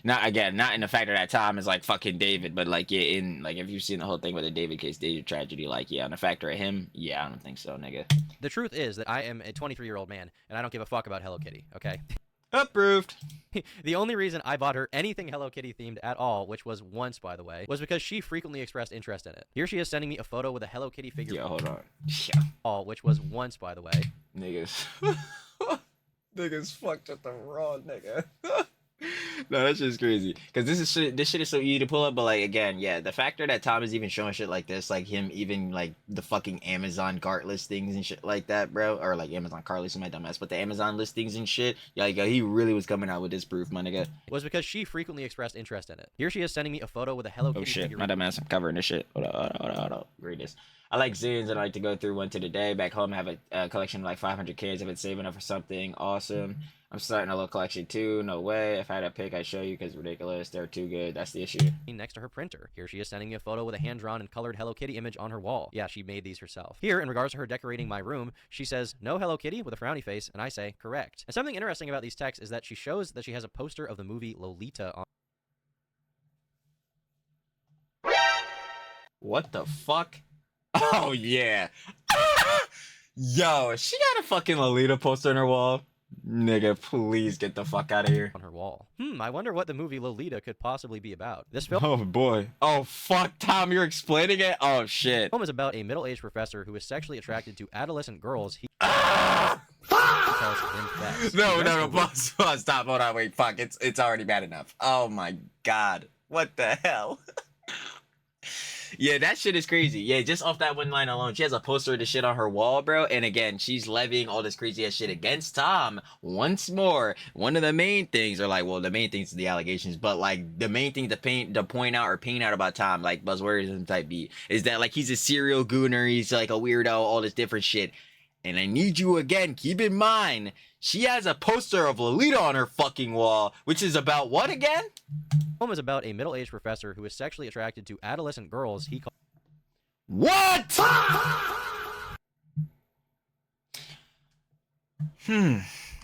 S3: not in the fact that Tom is like fucking David, but like yeah, in like if you've seen the whole thing with the David case, David tragedy, like yeah, on the factor of him, yeah, I don't think so, nigga.
S2: the truth is that I am a 23-year-old man and I don't give a fuck about Hello Kitty, okay?
S3: Approved.
S2: The only reason I bought her anything Hello Kitty themed at all, which was once by the way, was because she frequently expressed interest in it. Here she is sending me a photo with a Hello Kitty figure.
S3: Yeah, hold on. Yeah.
S2: All, which was once by the way.
S3: Niggas. Niggas fucked up the raw nigga. No, that's just crazy. Cause this shit is so easy to pull up, but like again, yeah, the factor that Tom is even showing shit like this, like him even like the fucking Amazon cart listings and shit like that, bro, or like Amazon cart listings, my dumbass, but the Amazon listings and shit, yeah, like, he really was coming out with this proof, my nigga.
S2: Was because she frequently expressed interest in it. Here she is sending me a photo with a Hello Kitty
S3: Oh shit,
S2: figure.
S3: my dumbass, I'm covering this shit. Hold on. Read this. I like zines and I like to go through one to the day. Back home, I have a collection of like 500 kids. I've been saving up for something awesome. I'm starting a little collection too. No way. If I had a pic, I'd show you because ridiculous. They're too good. That's the issue.
S2: Next to her printer. Here she is sending me a photo with a hand-drawn and colored Hello Kitty image on her wall. Yeah, she made these herself. Here, in regards to her decorating my room, she says, "No Hello Kitty?" with a frowny face, and I say, "Correct." And something interesting about these texts is that she shows that she has a poster of the movie Lolita on...
S3: What the fuck? Oh yeah. Yo, she got a fucking Lolita poster on her wall. Nigga, please get the fuck out of here.
S2: On her wall. I wonder what the movie Lolita could possibly be about. This film...
S3: Oh boy. Oh fuck, Tom, you're explaining it? Oh shit.
S2: film is about a middle-aged professor who is sexually attracted to adolescent girls he...
S3: Ah!
S2: calls
S3: No, pause, stop, hold on, wait, fuck, it's already bad enough. Oh my god. What the hell? Yeah, that shit is crazy. Yeah, just off that one line alone, she has a poster of the shit on her wall, bro. And again, she's levying all this crazy ass shit against Tom. Once more, one of the main things, or like, well, the main things are the allegations, but like the main thing to point out about Tom, like buzzwordism type beat, is that like he's a serial gooner, he's like a weirdo, all this different shit. And I need you again, keep in mind, she has a poster of Lolita on her fucking wall, which is about what again?
S2: film is about a middle-aged professor who is sexually attracted to adolescent girls he calls...
S3: What?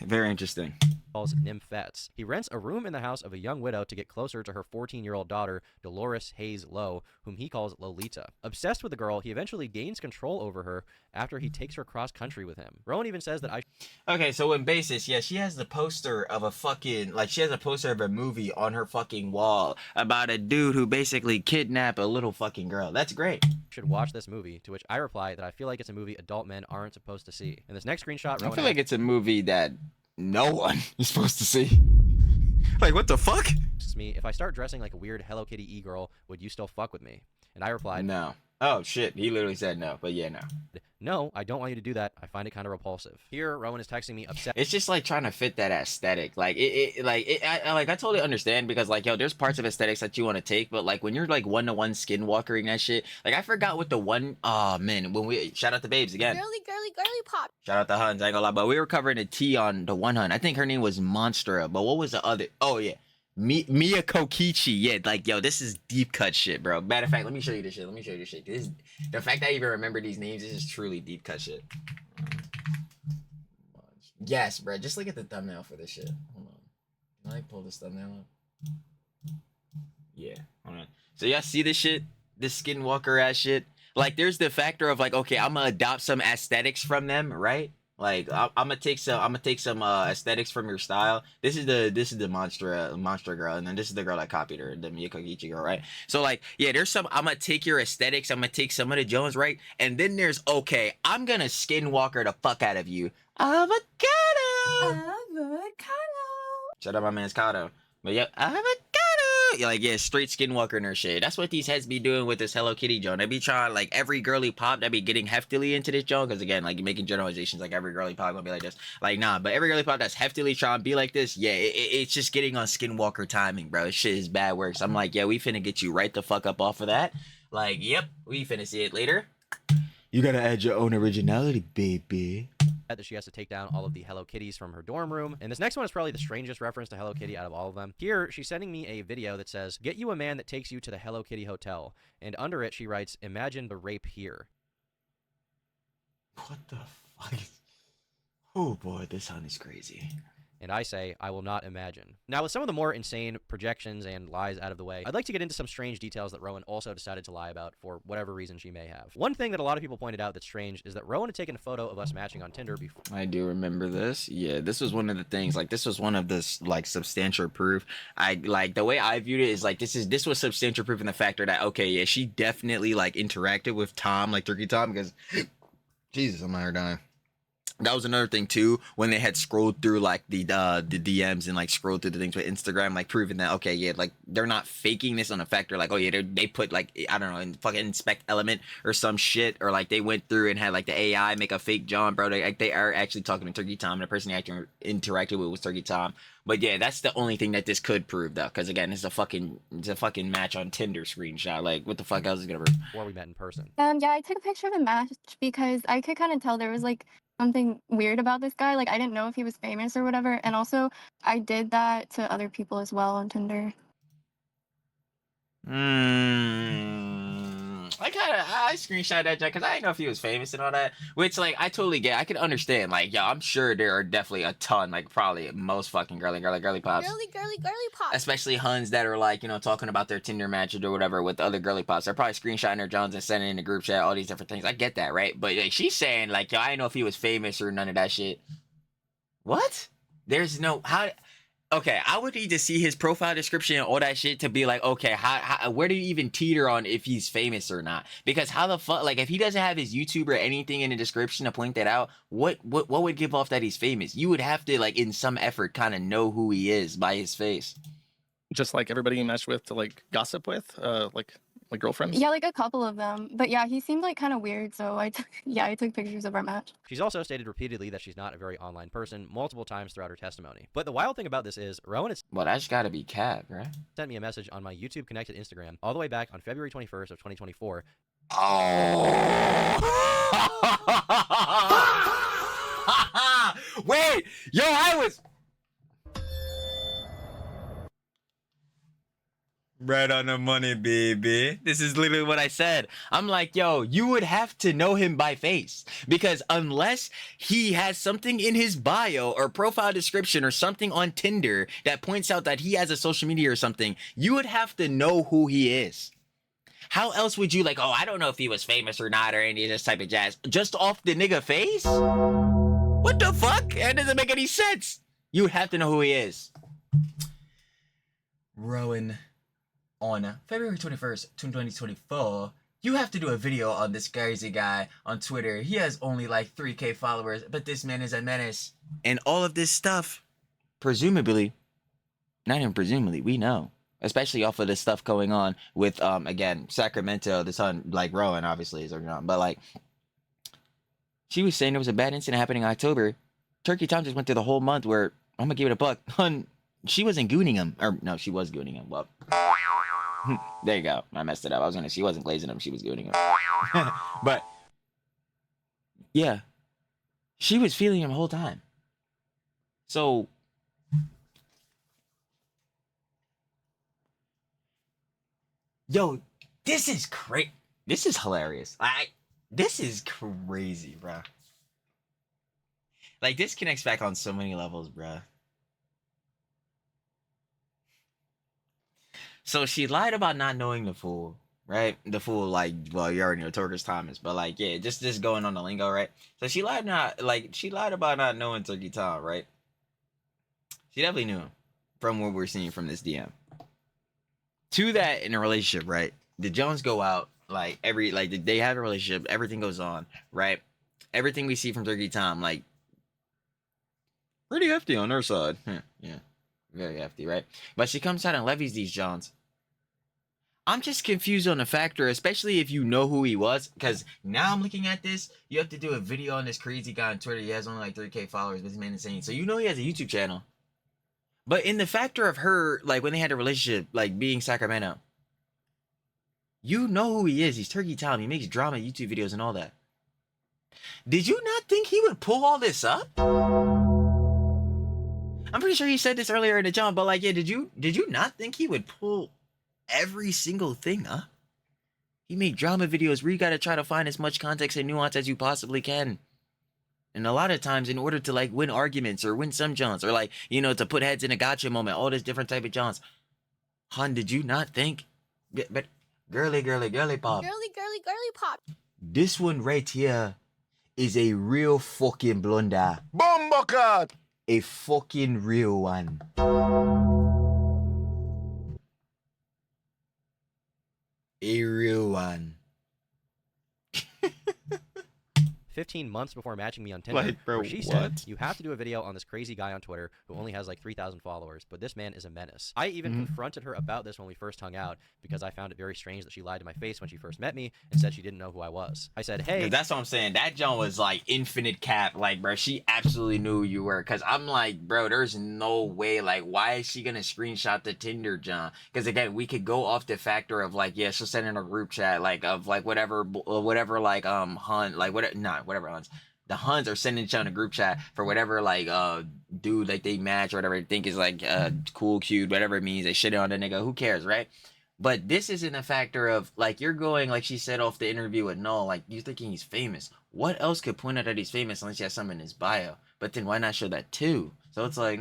S3: Very interesting.
S2: calls nymphets. He rents a room in the house of a young widow to get closer to her 14-year-old daughter, Dolores Hayes Lowe, whom he calls Lolita. Obsessed with the girl, he eventually gains control over her after he takes her cross-country with him. Rowan even says that
S3: Okay, so in basis, yeah, she has the poster of a fucking, like, she has a poster of a movie on her fucking wall about a dude who basically kidnapped a little fucking girl. That's great.
S2: should watch this movie, to which I reply that I feel like it's a movie adult men aren't supposed to see. In this next screenshot, Rowan
S3: I feel like it's a movie that no one is supposed to see. Like, what the fuck?
S2: asks me, if I start dressing like a weird Hello Kitty e-girl, would you still fuck with me? And I replied,
S3: No. Oh, shit. He literally said no, but yeah, no.
S2: no, I don't want you to do that. I find it kind of repulsive. Here, Rowan is texting me upset.
S3: It's just like trying to fit that aesthetic. Like I totally understand because like, yo, there's parts of aesthetics that you want to take, but like when you're like one-to-one skinwalkering that shit, like I forgot what the one, oh man, when we, shout out to Babes again.
S7: Girly pop.
S3: Shout out to Huns, I ain't gonna lie, but we were covering a T on the one Hun. I think her name was Monstera, but what was the other? Oh yeah. Mia Kokichi, yeah, like, yo, this is deep cut shit, bro. Matter of fact, let me show you this shit. The fact that I even remember these names, this is truly deep cut shit. Yes, bro, just look at the thumbnail for this shit. Hold on. Can I pull this thumbnail up? Yeah, hold on. So y'all see this shit? This skinwalker ass shit? Like, there's the factor of like, okay, I'm gonna adopt some aesthetics from them, right? Like I'm gonna take some aesthetics from your style. This is the monster girl, and then this is the girl that copied her, the Miyakogichi girl, right? So like, yeah, there's some. I'm gonna take your aesthetics. I'm gonna take some of the Jones, right? And then there's okay, I'm gonna skinwalker the fuck out of you, avocado. Shout out my man's Kato. But yeah, avocado. Like, yeah, straight skinwalker and her shit. That's what these heads be doing with this Hello Kitty joint. They be trying, like, every girly pop that be getting heftily into this joint. Because, again, like, you're making generalizations like every girly pop gonna be like this. Like, nah, but every girly pop that's heftily trying to be like this, yeah, it's just getting on skinwalker timing, bro. This shit is bad works. I'm like, yeah, we finna get you right the fuck up off of that. Like, yep, we finna see it later. You gotta add your own originality, baby.
S2: That she has to take down all of the Hello Kitties from her dorm room. And this next one is probably the strangest reference to Hello Kitty out of all of them. Here, she's sending me a video that says, "Get you a man that takes you to the Hello Kitty hotel." And under it, she writes, "Imagine the rape here."
S3: What the fuck? Oh boy, this sound is crazy.
S2: And I say, I will not imagine. Now, with some of the more insane projections and lies out of the way, I'd like to get into some strange details that Rowan also decided to lie about for whatever reason she may have. One thing that a lot of people pointed out that's strange is that Rowan had taken a photo of us matching on Tinder before.
S3: I do remember this. Yeah, this was one of the things. Like, this was one of this like substantial proof. I like the way I viewed it is like this was substantial proof in the factor that okay, yeah, she definitely like interacted with Tom, like Turkey Tom, because Jesus, I'm out dying. That was another thing too, when they had scrolled through like the DMs and like scrolled through the things with Instagram, like proving that okay, yeah, like they're not faking this on a factor, like oh yeah, they put like I don't know, in fucking inspect element or some shit, or like they went through and had like the AI make a fake John, bro. They are actually talking to Turkey Tom, and the person they actually interacted with was Turkey Tom. But yeah, that's the only thing that this could prove though, because again, it's a fucking match on Tinder screenshot. Like what the fuck else is gonna prove?
S2: Before we met in person.
S5: Yeah, I took a picture of the match because I could kind of tell there was like something weird about this guy. Like I didn't know if he was famous or whatever. And also, I did that to other people as well on Tinder.
S3: I screenshot that because I didn't know if he was famous and all that. Which like I totally get. I can understand. Like yo, I'm sure there are definitely a ton. Like probably most fucking girly pops.
S7: Girly pops.
S3: Especially Huns that are like talking about their Tinder matches or whatever with other girly pops. They're probably screenshotting their Jones and sending in the group chat all these different things. I get that, right? But like she's saying like yo, I didn't know if he was famous or none of that shit. What? There's no how. Okay, I would need to see his profile description and all that shit to be like, okay, how where do you even teeter on if he's famous or not? Because how the fuck, like, if he doesn't have his YouTube or anything in the description to point that out, what would give off that he's famous? You would have to, like, in some effort, kind of know who he is by his face.
S4: Just like everybody you matched with to like gossip with, like girlfriends.
S5: Yeah, like a couple of them. But yeah, he seemed like kind of weird, so I took pictures of our match.
S2: She's also stated repeatedly that she's not a very online person multiple times throughout her testimony. But the wild thing about this is Rowan has
S3: Well, that's gotta be cap, right?
S2: sent me a message on my YouTube connected Instagram all the way back on February 21st of 2024.
S3: Oh. Wait, yo, I was right on the money, baby. This is literally what I said. I'm like, yo, you would have to know him by face. Because unless he has something in his bio or profile description or something on Tinder that points out that he has a social media or something, you would have to know who he is. How else would you like, oh, I don't know if he was famous or not or any of this type of jazz. Just off the nigga face? What the fuck? That doesn't make any sense. You would have to know who he is. Rowan. On February 21st, 2024, you have to do a video on this crazy guy on Twitter. He has only like 3K followers, but this man is a menace. And all of this stuff, presumably, not even presumably, we know. Especially off of the stuff going on with, again, Sacramento, the son, like Rowan, obviously, is not. But like, she was saying there was a bad incident happening in October. Turkey Tom just went through the whole month where, I'm gonna give it a buck. She wasn't gooning him. Or, no, she was gooning him. Well, there you go. I messed it up. She wasn't glazing him. She was gooning him. But, yeah. She was feeling him the whole time. So, yo, this is crazy. This is hilarious. This is crazy, bro. Like, this connects back on so many levels, bro. So she lied about not knowing the fool, right? The fool, like, well, you already know Turkish Thomas, but like, yeah, just going on the lingo, right? So she lied about not knowing Turkey Tom, right? She definitely knew him from what we're seeing from this DM. To that in a relationship, right? The Jones go out, they have a relationship, everything goes on, right? Everything we see from Turkey Tom, like, pretty hefty on her side. Yeah. Very hefty, right? But she comes out and levies these Johns I'm just confused on the factor, especially if you know who he was. Because now I'm looking at this, you have to do a video on this crazy guy on Twitter. He has only like 3K followers, but this man is insane. So you know he has a YouTube channel. But in the factor of her, like when they had a relationship, like being Sacramento, you know who he is. He's Turkey Tom. He makes drama YouTube videos and all that. Did you not think he would pull all this up? I'm pretty sure he said this earlier in the jump, but like, yeah, did you not think he would pull every single thing up? He made drama videos where you gotta try to find as much context and nuance as you possibly can. And a lot of times, in order to like win arguments or win some jumps, or like, you know, to put heads in a gotcha moment, all this different type of jumps. Hun, did you not think? But girly pop.
S7: Girly pop.
S3: This one right here is a real fucking blunder.
S6: Bumbleclad!
S3: A fucking real one. A real one.
S2: 15 months before matching me on Tinder,
S3: Like, bro,
S2: where she
S3: what?
S2: said, you have to do a video on this crazy guy on Twitter who only has like 3,000 followers, but this man is a menace. I even confronted her about this when we first hung out because I found it very strange that she lied to my face when she first met me and said she didn't know who I was. I said, hey.
S3: That's what I'm saying. That John was like infinite cap. Like, bro, she absolutely knew who you were. Cause I'm like, bro, there's no way. Like, why is she gonna screenshot the Tinder, John? Cause again, we could go off the factor of like, yeah, she'll send in a group chat, like of like whatever, like Hun, like whatever Huns. The Huns are sending each other a group chat for whatever like dude like they match or whatever they think is like cool, cute, whatever it means. They shit on the nigga. Who cares, right? But this isn't a factor of like you're going like she said off the interview with Null, like you're thinking he's famous. What else could point out that he's famous unless he has something in his bio? But then why not show that too? So it's like,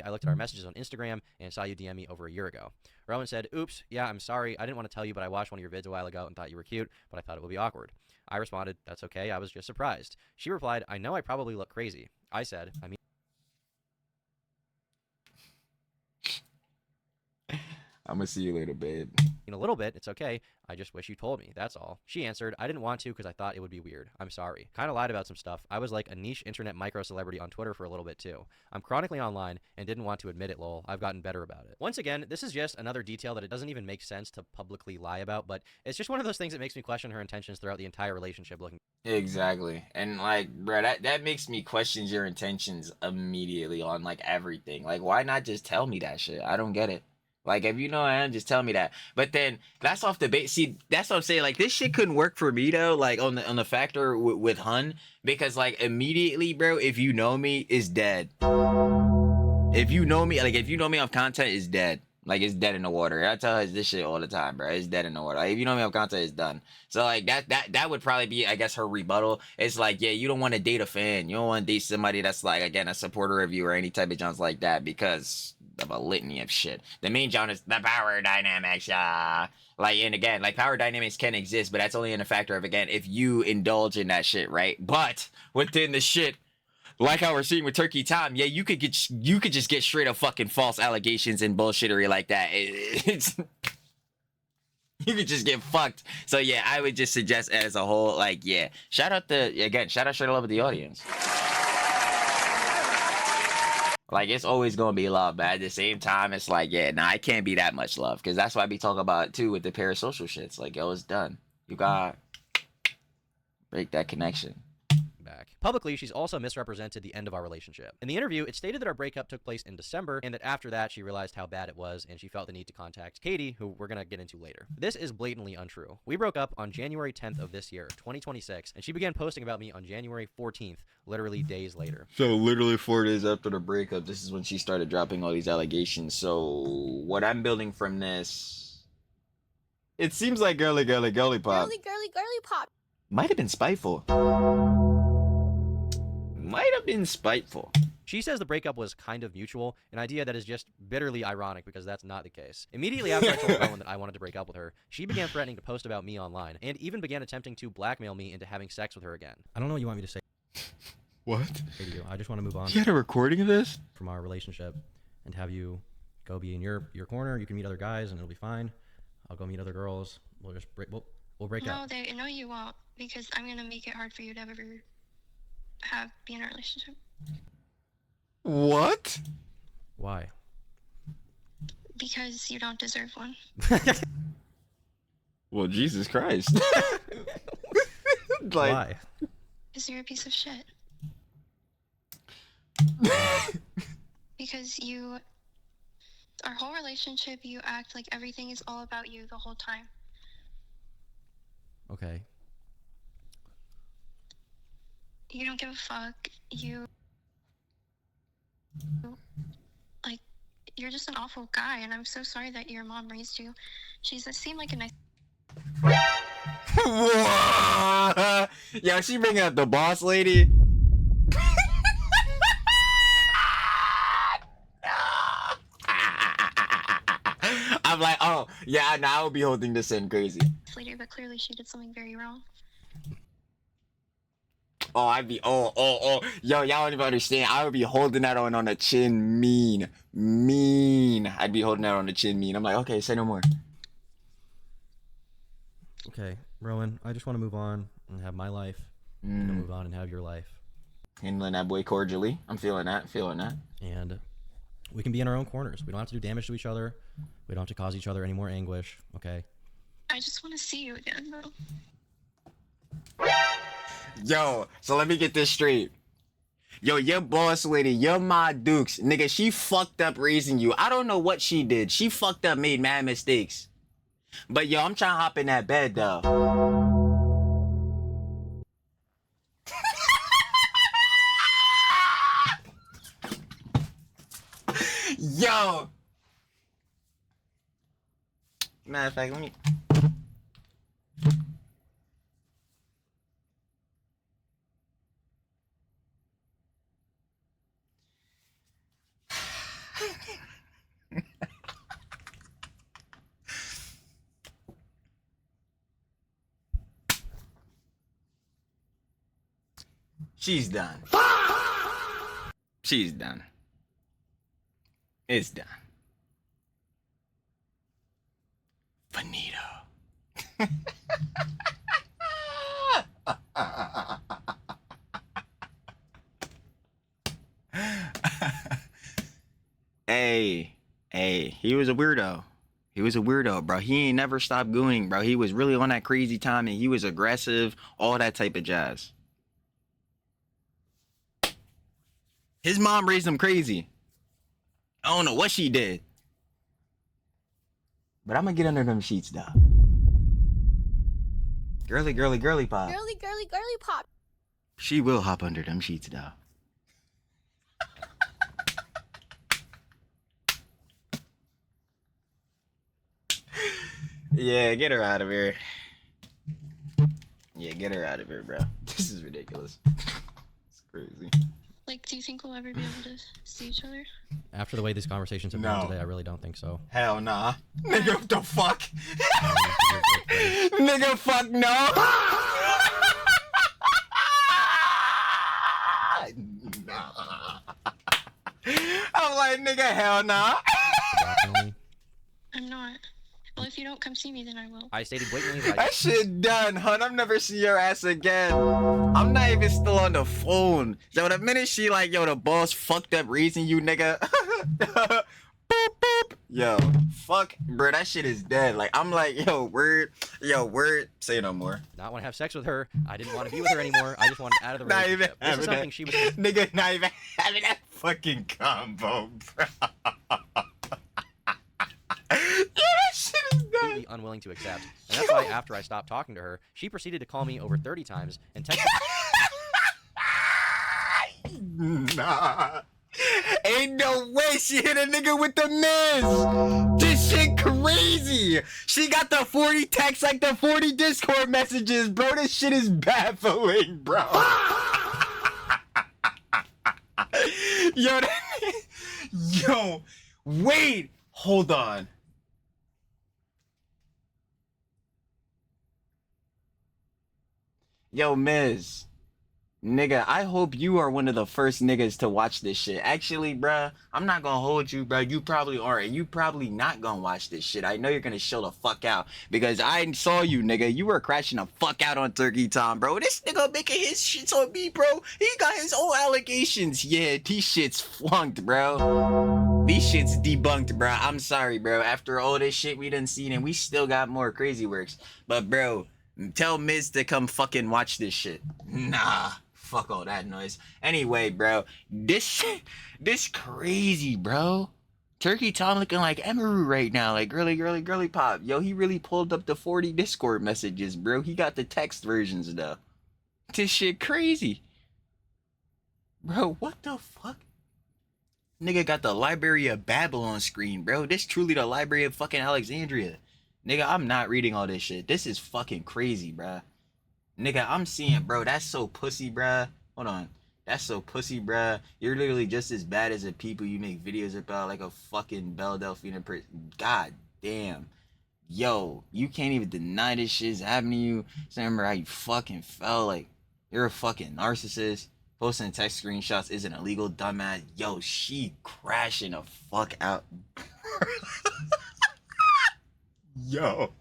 S2: I looked at our messages on Instagram and saw you DM me over a year ago. Rowan said, oops, yeah, I'm sorry. I didn't want to tell you, but I watched one of your vids a while ago and thought you were cute, but I thought it would be awkward. I responded, that's okay, I was just surprised. She replied, I know I probably look crazy. I said, I mean,
S3: I'm gonna see you later, babe.
S2: in a little bit, it's okay. I just wish you told me, that's all. She answered, I didn't want to because I thought it would be weird. I'm sorry. Kind of lied about some stuff. I was like a niche internet micro celebrity on Twitter for a little bit too. I'm chronically online and didn't want to admit it, lol. I've gotten better about it. Once again, this is just another detail that it doesn't even make sense to publicly lie about, but it's just one of those things that makes me question her intentions throughout the entire relationship looking.
S3: Exactly. And like, bro, that makes me question your intentions immediately on like everything. Like, why not just tell me that shit? I don't get it. Like, if you know I am, just tell me that. But then that's off the base. See, that's what I'm saying. Like, this shit couldn't work for me though. Like on the factor with Hun, because like immediately, bro, if you know me, it's dead. If you know me, like if you know me off content, it's dead. Like it's dead in the water. I tell her this shit all the time, bro. It's dead in the water. Like, if you know me off content, it's done. So like that would probably be, I guess, her rebuttal. It's like, yeah, you don't want to date a fan. You don't want to date somebody that's like, again, a supporter of you or any type of jumps like that because of a litany of shit. The main genre is the power dynamics, like, and again, like power dynamics can exist, but that's only in a factor of, again, if you indulge in that shit, right? But within the shit, like how we're seeing with Turkey Tom, yeah, you could just get straight up fucking false allegations and bullshittery like that. It's you could just get fucked. So yeah, I would just suggest as a whole, like, yeah, shout out straight love of the audience. Like, it's always gonna be love, but at the same time, it's like, yeah, nah, it can't be that much love, because that's why I be talking about it too with the parasocial shits. Like, yo, it's done. You gotta break that connection.
S2: Back. Publicly, she's also misrepresented the end of our relationship. In the interview, it stated that our breakup took place in December and that after that she realized how bad it was and she felt the need to contact Katie, who we're gonna get into later. This is blatantly untrue. We broke up on January 10th of this year, 2026, and she began posting about me on January 14th, literally days later.
S3: So literally 4 days after the breakup, this is when she started dropping all these allegations. So what I'm building from this, it seems like girly pop
S7: Girly pop.
S3: might have been spiteful. Might have been spiteful.
S2: She says the breakup was kind of mutual, an idea that is just bitterly ironic because that's not the case. Immediately after I told Rowan that I wanted to break up with her, she began threatening to post about me online and even began attempting to blackmail me into having sex with her again. I don't know what you want me to say.
S3: What?
S2: To you. I just want to move on
S3: You had a recording of this?
S2: from our relationship and have you go be in your corner. You can meet other guys and it'll be fine. I'll go meet other girls. We'll just we'll break up.
S1: No, you won't, because I'm gonna make it hard for you to ever be in a relationship.
S3: What?
S2: Why?
S1: Because you don't deserve one.
S3: Well, Jesus Christ. Like,
S2: Why?
S1: Because you're a piece of shit. Because our whole relationship, you act like everything is all about you the whole time.
S2: Okay.
S1: You don't give a fuck. Like, you're just an awful guy, and I'm so sorry that your mom raised you. She seemed like a nice.
S3: Yo, she bringing up the boss lady. I'm like, oh, yeah, now I would be holding this in crazy.
S1: Lady, but clearly she did something very wrong.
S3: Oh, I'd be, oh. Yo, y'all don't even understand. I would be holding that on the chin mean. I'd be holding that on the chin mean. I'm like, okay, say no more.
S2: Okay, Rowan, I just want to move on and have my life. You know, move on and have your life.
S3: Handling that boy cordially. I'm feeling that.
S2: And we can be in our own corners. We don't have to do damage to each other. We don't have to cause each other any more anguish, okay?
S1: I just want to see you again, though.
S3: Yo, so let me get this straight. Yo, your boss lady, your Ma Dukes, nigga, she fucked up raising you. I don't know what she did. She fucked up, made mad mistakes. But yo, I'm trying to hop in that bed though. Yo. Matter of fact, let me. She's done. She's done. It's done. Finito. Hey, he was a weirdo. He was a weirdo, bro. He ain't never stopped gooning, bro. He was really on that crazy time and he was aggressive, all that type of jazz. His mom raised him crazy. I don't know what she did. But I'm gonna get under them sheets, though. Girly pop.
S7: Girly pop.
S3: She will hop under them sheets, though. Yeah, get her out of here. Yeah, get her out of here, bro. This is ridiculous. It's crazy.
S1: Like, do you think we'll ever be able to see each other?
S2: After the way these conversations have gone today, I really don't think so.
S3: Hell nah. Nigga, what the fuck? Nigga, fuck no. Nah. I'm like, nigga, hell nah.
S1: I'm not. Well, if you don't come see me, then I will.
S2: I stated blatantly that
S3: That shit done, hun. I'm never seeing your ass again. I'm not even still on the phone. So the minute she like, yo, the boss fucked up raising you, nigga. Boop, boop. Yo, fuck, bro, that shit is dead. Like, I'm like, yo, word, say no more.
S2: not want to have sex with her. I didn't want to be with her anymore. I just wanted out of the
S3: Not even
S2: relationship. This is
S3: having
S2: something
S3: that.
S2: she was.
S3: Nigga, not even having that fucking combo, bro. Yeah, that shit is done.
S2: Completely unwilling to accept. And that's why after I stopped talking to her, she proceeded to call me over 30 times and text
S3: Nah. Ain't no way she hit a nigga with the miss. This shit crazy. She got the 40 texts like the 40 Discord messages, bro. This shit is baffling, bro. Yo, wait, hold on. Yo, Miz. Nigga, I hope you are one of the first niggas to watch this shit. Actually, bruh, I'm not gonna hold you, bruh. You probably are. And you probably not gonna watch this shit. I know you're gonna show the fuck out. Because I saw you, nigga. You were crashing the fuck out on Turkey Time, bro. This nigga making his shits on me, bro. He got his own allegations. Yeah, these shits flunked, bro. These shit's debunked, bro. I'm sorry, bro. After all this shit we done seen, and we still got more crazy works. But, bro, tell Miz to come fucking watch this shit. Nah. Fuck all that noise. Anyway, bro. This crazy, bro. Turkey Tom looking like Emery right now. Like, girly pop. Yo, he really pulled up the 40 Discord messages, bro. He got the text versions, though. This shit crazy. Bro, what the fuck? Nigga got the Library of Babylon screen, bro. This truly the Library of fucking Alexandria. Nigga, I'm not reading all this shit. This is fucking crazy, bruh. Nigga, I'm seeing, bro, that's so pussy, bruh. Hold on. That's so pussy, bruh. You're literally just as bad as the people you make videos about, like a fucking Belle Delphine person. God damn. Yo, you can't even deny this shit's happening to you. So remember how you fucking felt like you're a fucking narcissist. Posting text screenshots isn't illegal, dumbass. Yo, she crashing the fuck out. Yo.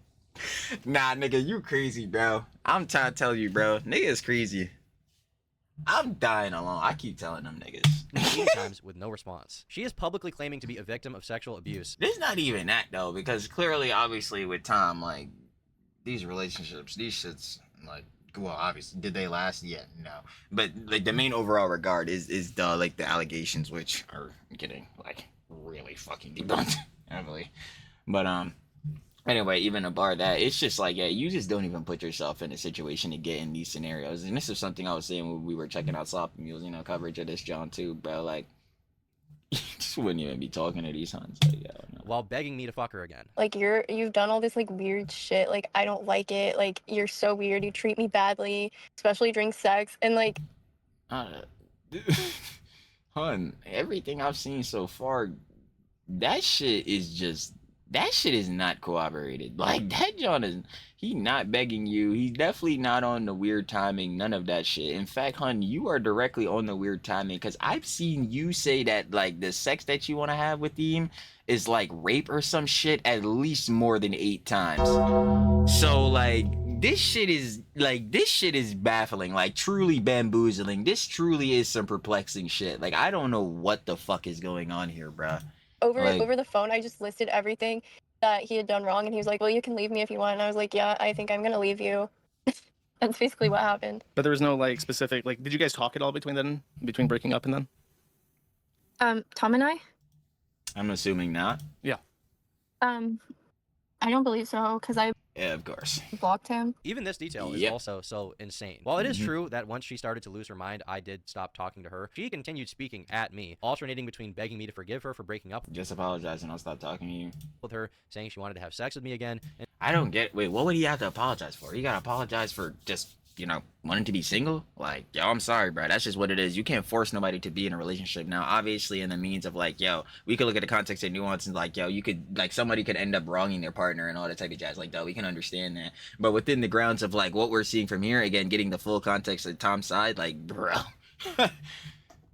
S3: Nah, nigga, you crazy, bro. I'm trying to tell you, bro. Nigga is crazy. I'm dying alone. I keep telling them niggas.
S2: Times with no response. She is publicly claiming to be a victim of sexual abuse.
S3: There's not even that, though, because clearly, obviously, with Tom, like, these relationships, these shits, like, well, obviously, did they last? Yeah, no. But like the main overall regard is the like the allegations, which are getting like really fucking debunked, heavily. But anyway, even about that, it's just like, yeah, you just don't even put yourself in a situation to get in these scenarios. And this is something I was saying when we were checking out Slop Mules, coverage of this John too, bro. Like, you just wouldn't even be talking to these huns, like, yo, no.
S2: While begging me to fuck her again.
S5: Like, you've done all this, like, weird shit. Like, I don't like it. Like, you're so weird. You treat me badly, especially during sex. And, like...
S3: Hun, everything I've seen so far, that shit is not corroborated. Like, that John is... He not begging you. He's definitely not on the weird timing. None of that shit. In fact, hun, you are directly on the weird timing. Because I've seen you say that, like, the sex that you want to have with him is, like, rape or some shit at least more than 8 times. So, like, this shit is baffling. Like, truly bamboozling. This truly is some perplexing shit. Like, I don't know what the fuck is going on here, bruh.
S5: Over the phone, I just listed everything that he had done wrong, and he was like, well, you can leave me if you want. And I was like, yeah, I think I'm gonna leave you. That's basically what happened.
S4: But there was no, like, specific, like, did you guys talk at all between breaking up and then?
S5: Tom and I?
S3: I'm assuming not.
S4: Yeah.
S5: I don't believe so, because I
S3: Yeah, of course.
S5: blocked him.
S2: Even this detail is also so insane. While it is true that once she started to lose her mind, I did stop talking to her, she continued speaking at me, alternating between begging me to forgive her for breaking up
S3: Just apologize and I'll stop talking to you.
S2: with her, saying she wanted to have sex with me again, and
S3: I don't get. Wait, what would he have to apologize for? He gotta apologize for just, wanting to be single? Like, yo, I'm sorry, bro. That's just what it is. You can't force nobody to be in a relationship. Now, obviously, in the means of, like, yo, we could look at the context and nuance and, like, yo, you could, like, somebody could end up wronging their partner and all that type of jazz. Like, though, we can understand that. But within the grounds of, like, what we're seeing from here, again, getting the full context of Tom's side, like, bro.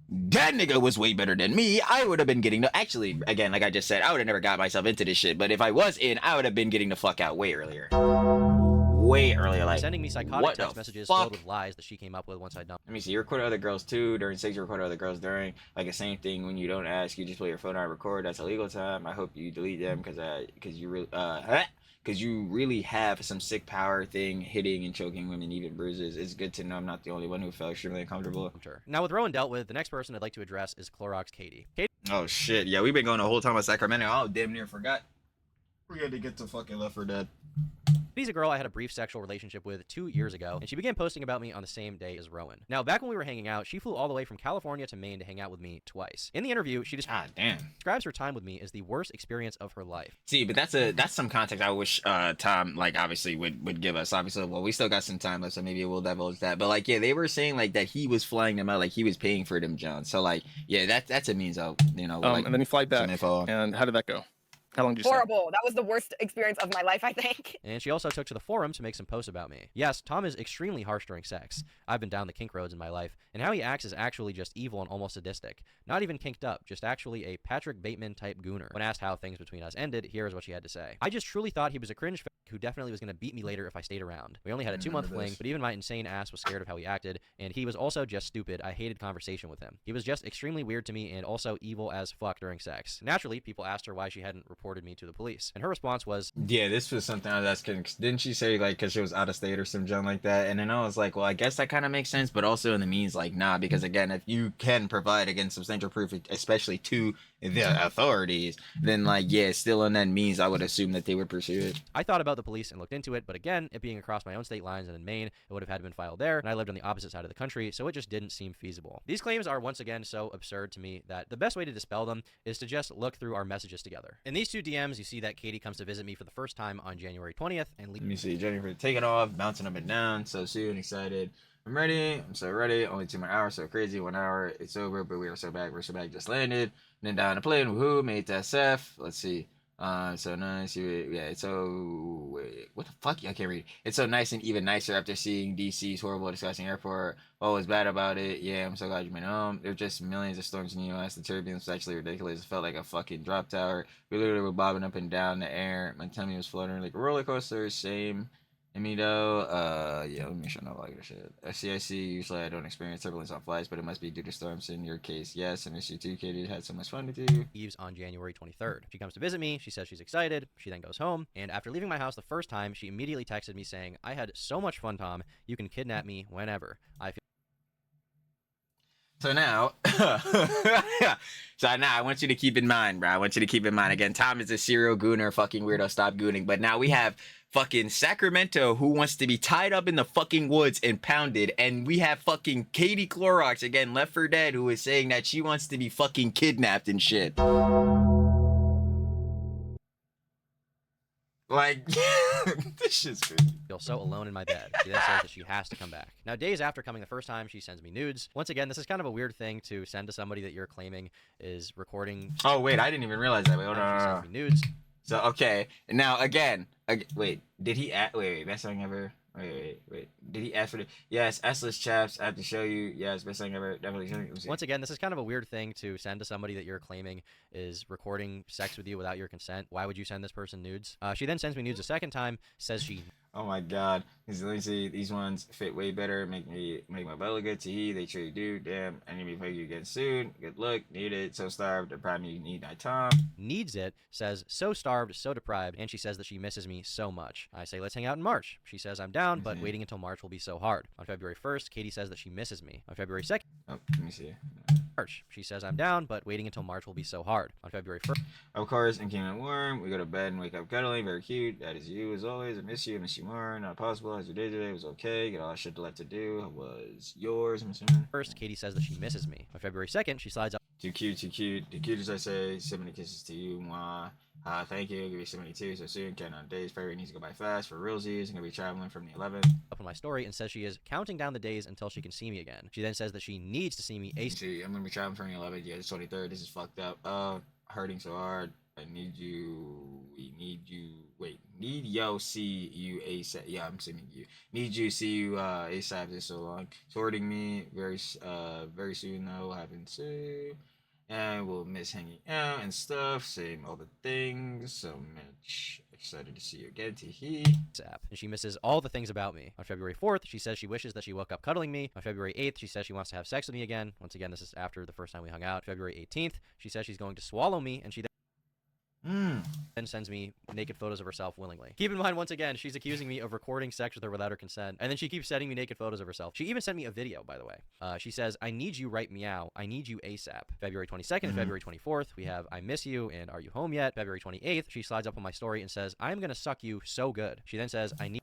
S3: That nigga was way better than me. I would have been getting the... Actually, again, like I just said, I would have never got myself into this shit. But if I was in, I would have been getting the fuck out way earlier. Way earlier, like,
S2: sending me psychotic text messages filled with lies that she came up with once I dumped.
S3: Let me see. You record other girls too during sex. You record other girls during, like, the same thing. When you don't ask, you just play your phone and record. That's illegal time. I hope you delete them because you really have some sick power thing hitting and choking women, even bruises. It's good to know I'm not the only one who felt extremely uncomfortable.
S2: Now, with Rowan dealt with, the next person I'd like to address is Clorox Katie.
S3: Oh shit! Yeah, we've been going the whole time with Sacramento. I damn near forgot. We had to get to fucking Left 4 Dead.
S2: She's a girl I had a brief sexual relationship with 2 years ago, and she began posting about me on the same day as Rowan. Now, back when we were hanging out, she flew all the way from California to Maine to hang out with me twice. In the interview, she describes her time with me as the worst experience of her life.
S3: See, but that's some context I wish Tom, like, obviously would give us. Obviously, well, we still got some time left, so maybe we'll divulge that. But, like, yeah, they were saying, like, that he was flying them out, like, he was paying for them, John. So, like, yeah, that's a means of, like,
S4: and then he fly back. And how did that go? How long did you stay?
S9: Horrible. That was the worst experience of my life, I think.
S2: And she also took to the forum to make some posts about me. Yes, Tom is extremely harsh during sex. I've been down the kink roads in my life, and how he acts is actually just evil and almost sadistic. Not even kinked up, just actually a Patrick Bateman type gooner. When asked how things between us ended, here is what she had to say. I just truly thought he was a cringe fag who definitely was going to beat me later if I stayed around. We only had a 2-month fling, but even my insane ass was scared of how he acted, and he was also just stupid. I hated conversation with him. He was just extremely weird to me and also evil as fuck during sex. Naturally, people asked her why she hadn't reported me to the police, and her response was,
S3: Yeah, this was something I was asking. Didn't she say, like, because she was out of state or some junk like that? And then I was like, well, I guess that kind of makes sense, but also in the means, like, nah, because again, if you can provide, again, substantial proof, especially to the authorities, then, like, yeah, still in that means, I would assume that they would pursue it.
S2: I thought about the police and looked into it, but again, it being across my own state lines and in Maine, it would have had to been filed there, and I lived on the opposite side of the country, so it just didn't seem feasible. These claims are once again so absurd to me that the best way to dispel them is to just look through our messages together. In these two DMs, you see that Katie comes to visit me for the first time on January 20th, and
S3: Let me see, Jennifer taking off, bouncing up and down, so soon, excited. I'm ready. I'm so ready. Only 2 more hours, so crazy. 1 hour, it's over, but we are so back. We're so back. Just landed. And then down the plane. Woohoo! Made that SF. Let's see. So nice. Yeah, it's so. Wait, what the fuck? I can't read. It's so nice and even nicer after seeing DC's horrible, disgusting airport. What was bad about it? Yeah, I'm so glad you made home. There were just millions of storms in the U.S. The turbulence was actually ridiculous. It felt like a fucking drop tower. We literally were bobbing up and down the air. My tummy was floating like a roller coaster. Same. I mean, though, yeah, let me show no like shit. SCIC, usually I don't experience turbulence on flights, but it must be due to storms. In your case, yes, and issue 2, Katie had so much fun with you.
S2: leaves on January 23rd. She comes to visit me, she says she's excited, she then goes home, and after leaving my house the first time, she immediately texted me saying, I had so much fun, Tom, you can kidnap me whenever. I feel
S3: So now, I want you to keep in mind, bro. I want you to keep in mind, again, Tom is a serial gooner, fucking weirdo, stop gooning. But now we have fucking Sacramento who wants to be tied up in the fucking woods and pounded. And we have fucking Katie Clorox, again, Left 4 Dead, who is saying that she wants to be fucking kidnapped and shit. Like, this shit's crazy.
S2: feel so alone in my bed. She then says that she has to come back. Now, days after coming the first time, she sends me nudes. Once again, this is kind of a weird thing to send to somebody that you're claiming is recording.
S3: Oh, wait, I didn't even realize that. Wait, hold on.
S2: She sends me nudes.
S3: So, okay. Now, again, wait, did he wait, best song ever? Wait. Did he ask for the? Yes, S-list chaps. I have to show you. Yes, best song ever. Definitely show you.
S2: Once again, this is kind of a weird thing to send to somebody that you're claiming is recording sex with you without your consent. Why would you send this person nudes? She then sends me nudes a second time, says she...
S3: Oh my god. These ones fit way better. Make my butt look good to he. They truly do. Damn. I need to pay you again soon. Good look. Need it. So starved. Deprived me. Need my Tom.
S2: Needs it. Says so starved, so deprived. And she says that she misses me so much. I say, let's hang out in March. She says I'm down, but waiting until March will be so hard. On February 1st, Katie says that she misses me. On February 2nd...
S3: Oh, let me see.
S2: March. She says I'm down, but waiting until March will be so hard. On February 1st...
S3: Of course, and came out warm. We go to bed and wake up cuddling. Very cute. That is you as always. I miss you. I miss you more. Not possible. As you did today, it was okay. Get all that shit left to do. It was yours, I'm assuming.
S2: First, Katie says that she misses me. On February 2nd, she slides up.
S3: Too cute, too cute. The cutest I say. So many kisses to you. Mwah. Thank you. Give you so many too. So soon. Counting on days. February needs to go by fast. For realsies. I'm gonna be traveling from the 11th.
S2: Up on my story and says she is counting down the days until she can see me again. She then says that she needs to see me ASAP.
S3: See, I'm gonna be traveling from the 11th. Yeah, it's 23rd. This is fucked up. Hurting so hard. I need you. We need you. Wait, need yo see you ASAP. Yeah, I'm sending you. Need you see you ASAP. This so long. Sorting me very soon though. Will happen soon. And we'll miss hanging out and stuff. Same all the things. So much excited to see you again.
S2: And she misses all the things about me. On February 4th, she says she wishes that she woke up cuddling me. On February 8th, she says she wants to have sex with me again. Once again, this is after the first time we hung out. February 18th, she says she's going to swallow me, and she then sends me naked photos of herself willingly. Keep in mind, once again, she's accusing me of recording sex with her without her consent, and then she keeps sending me naked photos of herself. She even sent me a video, by the way. She says, I need you right meow. I need you ASAP. February 22nd and February 24th, we have I miss you and are you home yet? February 28th, she slides up on my story and says, I'm gonna suck you so good. She then says, I need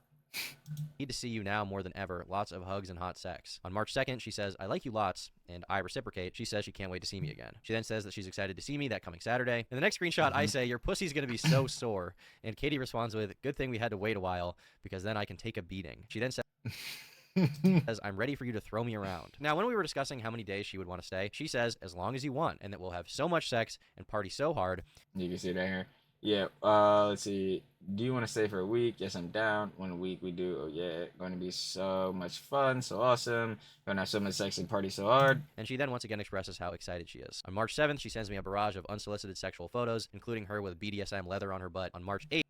S2: to see you now more than ever. Lots of hugs and hot sex. On March 2nd, she says, I like you lots, and I reciprocate. She says she can't wait to see me again. She then says that she's excited to see me that coming Saturday. In the next screenshot, I say, your pussy's gonna be so sore. And Katie responds with, good thing we had to wait a while, because then I can take a beating. She then says, I'm ready for you to throw me around. Now, when we were discussing how many days she would want to stay, she says, as long as you want, and that we'll have so much sex and party so hard.
S3: You can see it right here. Yeah. Let's see. Do you want to stay for a week? Yes, I'm down. 1 week we do. Oh yeah, going to be so much fun, so awesome. Gonna have so much sex and party so hard.
S2: And she then once again expresses how excited she is. On March 7th, she sends me a barrage of unsolicited sexual photos, including her with BDSM leather on her butt. On March 8th,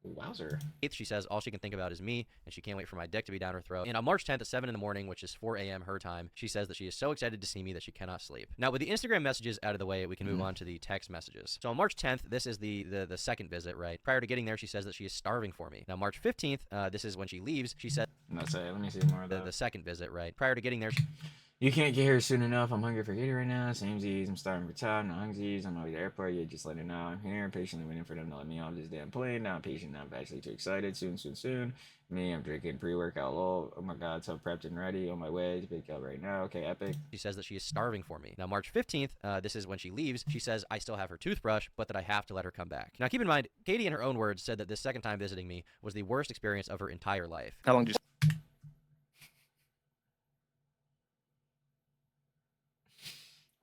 S3: Wowzer.
S2: she says all she can think about is me, and she can't wait for my dick to be down her throat. And on March 10th at 7 in the morning, which is 4 a.m. her time, she says that she is so excited to see me that she cannot sleep. Now, with the Instagram messages out of the way, we can move on to the text messages. So on March 10th, this is the second visit, right? Prior to getting there, she says that she is starving for me. Now, March 15th, this is when she leaves. She said,
S3: No, sorry, let me see more of that.
S2: the second visit, right? Prior to getting there,
S3: You can't get here soon enough. I'm hungry for eating right now. Same Z's. I'm starving for time. No hungsies. I'm at the airport. Yeah, just let it know. I'm here, patiently waiting for them to let me off this damn plane. Now I'm patient. Now I'm actually too excited. Soon. Me, I'm drinking pre-workout. Lol. Oh my god, so prepped and ready. On my way to pick up right now. Okay, epic.
S2: she says that she is starving for me. Now, March 15th, this is when she leaves. She says I still have her toothbrush, but that I have to let her come back. Now, keep in mind, Katie, in her own words, said that this second time visiting me was the worst experience of her entire life.
S4: How long do you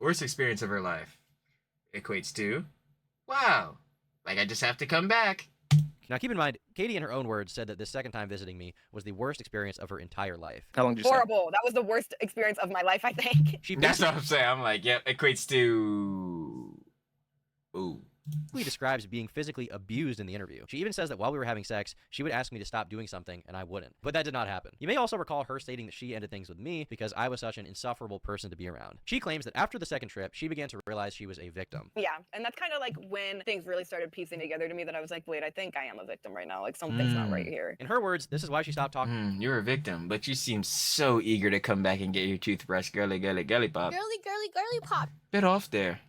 S3: Worst experience of her life equates to, wow, like I just have to come back.
S2: Now, keep in mind, Katie, in her own words, said that this second time visiting me was the worst experience of her entire life.
S4: How long do you say?
S9: Horrible. That was the worst experience of my life, I think.
S2: She
S3: That's what I'm saying. I'm like, yep, equates to, ooh.
S2: basically describes being physically abused in the interview. She even says that while we were having sex, she would ask me to stop doing something, and I wouldn't. But that did not happen. You may also recall her stating that she ended things with me because I was such an insufferable person to be around. She claims that after the second trip, she began to realize she was a victim.
S9: Yeah, and that's kind of like when things really started piecing together to me that I was like, wait, I think I am a victim right now. Like something's not right here.
S2: In her words, this is why she stopped talking.
S3: You're a victim, but you seem so eager to come back and get your toothbrush, girly pop.
S7: Girly pop.
S3: Bit off there.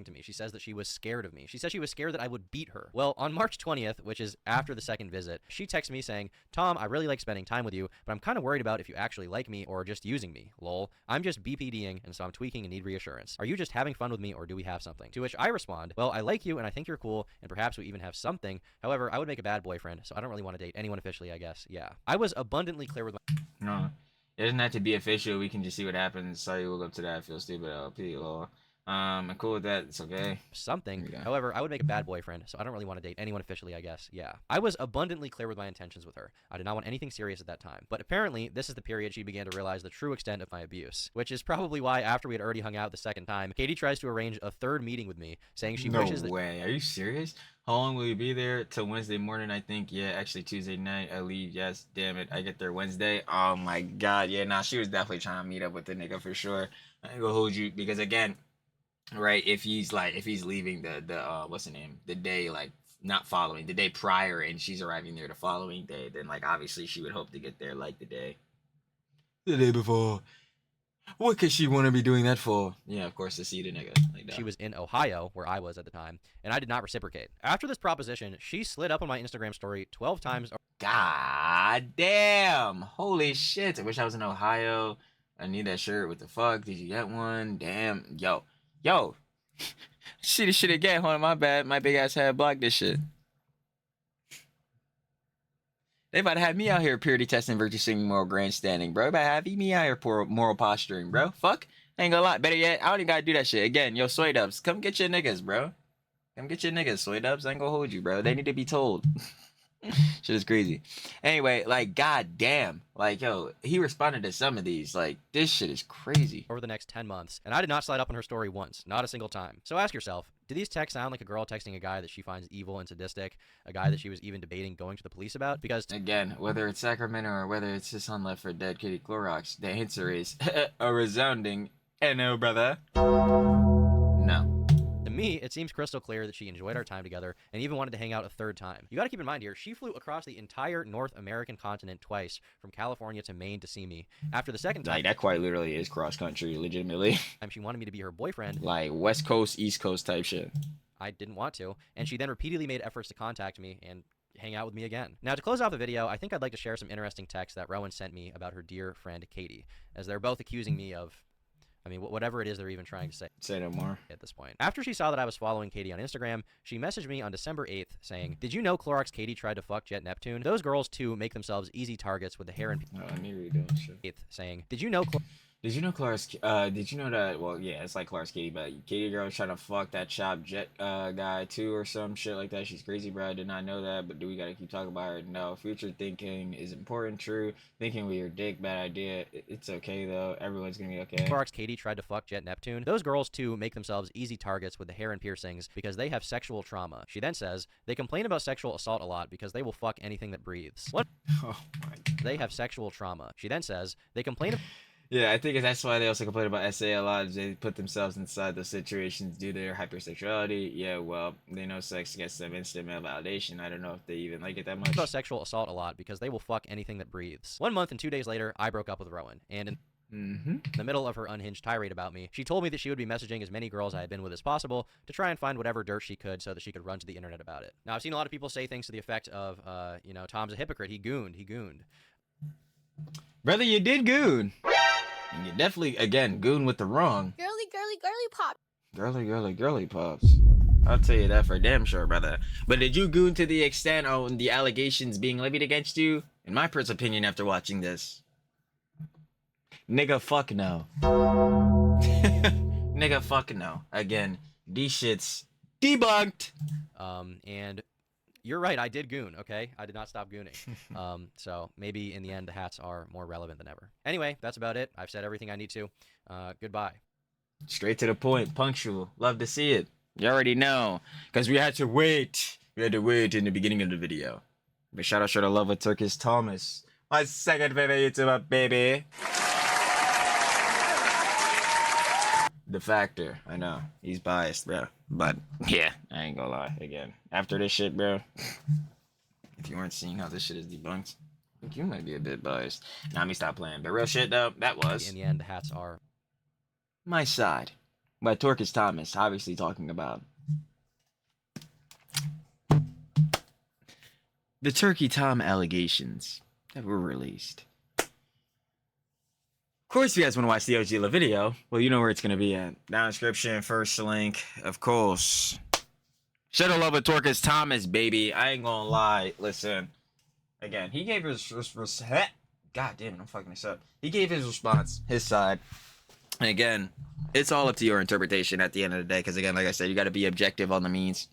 S2: To me. She says that she was scared of me. She said she was scared that I would beat her. Well, on March 20th, which is after the second visit, she texts me saying, Tom, I really like spending time with you, but I'm kind of worried about if you actually like me or just using me. Lol. I'm just BPDing, and so I'm tweaking and need reassurance. Are you just having fun with me or do we have something? To which I respond, well, I like you and I think you're cool and perhaps we even have something. However, I would make a bad boyfriend, so I don't really want to date anyone officially, I guess. Yeah. I was abundantly clear with my...
S3: No. It doesn't have to be official. We can just see what happens. Sorry, we'll go up to that. I feel stupid. LP, lol. I'm cool with that. It's okay.
S2: Something. However, I would make a bad boyfriend, so I don't really want to date anyone officially, I guess. Yeah. I was abundantly clear with my intentions with her. I did not want anything serious at that time. But apparently, this is the period she began to realize the true extent of my abuse, which is probably why after we had already hung out the second time, Katie tries to arrange a third meeting with me, saying she wishes that...
S3: No way. Are you serious? How long will you be there? Till Wednesday morning, I think. Yeah, actually Tuesday night. I leave. Yes, damn it. I get there Wednesday. Oh my god. Yeah, nah, she was definitely trying to meet up with the nigga for sure. I ain't gonna hold you because again, right, if he's leaving the what's the name, the day, like not following the day prior, and she's arriving there the following day, then like obviously she would hope to get there like the day before. What could she want to be doing that for? Yeah, of course, to see the nigga like that.
S2: She was in Ohio, where I was at the time, and I did not reciprocate. After this proposition, she slid up on my Instagram story 12 times.
S3: God damn. Holy shit. I wish I was in Ohio. I need that shirt. What the fuck? Did you get one? Damn. Yo. See this shit again. Hold on, my bad. My big ass head blocked this shit. They about to have me out here purity testing, virtue singing, moral grandstanding, bro. They about to have me out here for moral posturing, bro. Fuck. I ain't gonna lie. Better yet, I don't even gotta do that shit. Again, yo, soy dubs. Come get your niggas, bro. Come get your niggas, soy dubs. I ain't gonna hold you, bro. They need to be told. Shit is crazy. Anyway, like, god damn. Like, yo, he responded to some of these. Like, this shit is crazy.
S2: Over the next 10 months, and I did not slide up on her story once. Not a single time. So ask yourself, do these texts sound like a girl texting a guy that she finds evil and sadistic? A guy that she was even debating going to the police about? Because,
S3: again, whether it's Sacramento or whether it's his son left for dead Kitty Clorox, the answer is a resounding no, brother. No.
S2: to me, it seems crystal clear that she enjoyed our time together and even wanted to hang out a third time. You gotta keep in mind here, she flew across the entire North American continent twice, from California to Maine to see me. After the second time...
S3: Like, that quite literally is cross-country, legitimately.
S2: She wanted me to be her boyfriend.
S3: Like, West Coast, East Coast type shit.
S2: I didn't want to, and she then repeatedly made efforts to contact me and hang out with me again. Now, to close off the video, I think I'd like to share some interesting texts that Rowan sent me about her dear friend Katie, as they're both accusing me of, I mean, whatever it is they're even trying to say.
S3: Say no more.
S2: At this point. After she saw that I was following Katie on Instagram, she messaged me on December 8th saying, "Did you know Clorox Katie tried to fuck Jet Neptune? Those girls, too, make themselves easy targets with the hair and..."
S3: Oh, I need to read that shit.
S2: 8th saying, "Did you know..."
S3: Did you know did you know that, well, yeah, it's like Clark's Katie, but Katie girl was trying to fuck that Chop Jet guy too or some shit like that. She's crazy, bro. I did not know that, but do we gotta keep talking about her? No. Future thinking is important, true. Thinking with your dick, bad idea. It's okay though. Everyone's gonna be okay.
S2: Clark's Katie tried to fuck Jet Neptune. Those girls too make themselves easy targets with the hair and piercings because they have sexual trauma. She then says they complain about sexual assault a lot because they will fuck anything that breathes. What?
S3: Oh my God.
S2: They have sexual trauma. She then says they complain.
S3: Yeah, I think that's why they also complain about SA a lot. They put themselves inside those situations due to their hypersexuality. Yeah, well, they know sex gets them instant male validation. I don't know if they even like it that much.
S2: About sexual assault a lot because they will fuck anything that breathes. 1 month and 2 days later, I broke up with Rowan, and in the middle of her unhinged tirade about me, she told me that she would be messaging as many girls I had been with as possible to try and find whatever dirt she could so that she could run to the internet about it. Now, I've seen a lot of people say things to the effect of, Tom's a hypocrite. He gooned.
S3: Brother, you did goon. And you definitely, again, goon with the wrong.
S7: Girly, girly, girly pop.
S3: Girly pops. I'll tell you that for damn sure, brother. But did you goon to the extent on the allegations being levied against you? In my personal opinion, after watching this, nigga, fuck no. Nigga, fuck no. Again, these shits debunked.
S2: And you're right, I did goon, okay? I did not stop gooning. So maybe in the end, the hats are more relevant than ever. Anyway, that's about it. I've said everything I need to. Goodbye.
S3: Straight to the point, punctual. Love to see it. You already know, because we had to wait. We had to wait in the beginning of the video. But shout out to love with Turkish Thomas. My second favorite YouTuber, baby. The Factor. I know. He's biased, bro. But, yeah, I ain't gonna lie. Again, after this shit, bro, if you weren't seeing how this shit is debunked, I think you might be a bit biased. Now, let me stop playing. But real shit, though, that was...
S2: In the end, the hats are...
S3: My Side by Torcus Thomas, obviously talking about the Turkey Tom allegations that were released. Of course, if you guys want to watch the OG video, well, you know where it's going to be at. Down description, first link, of course. Should have loved with Torcus Thomas, baby. I ain't gonna lie. Listen, again, he gave his God damn it, I'm fucking this up. He gave his response, his side. And again, it's all up to your interpretation at the end of the day. Because again, like I said, you got to be objective on the means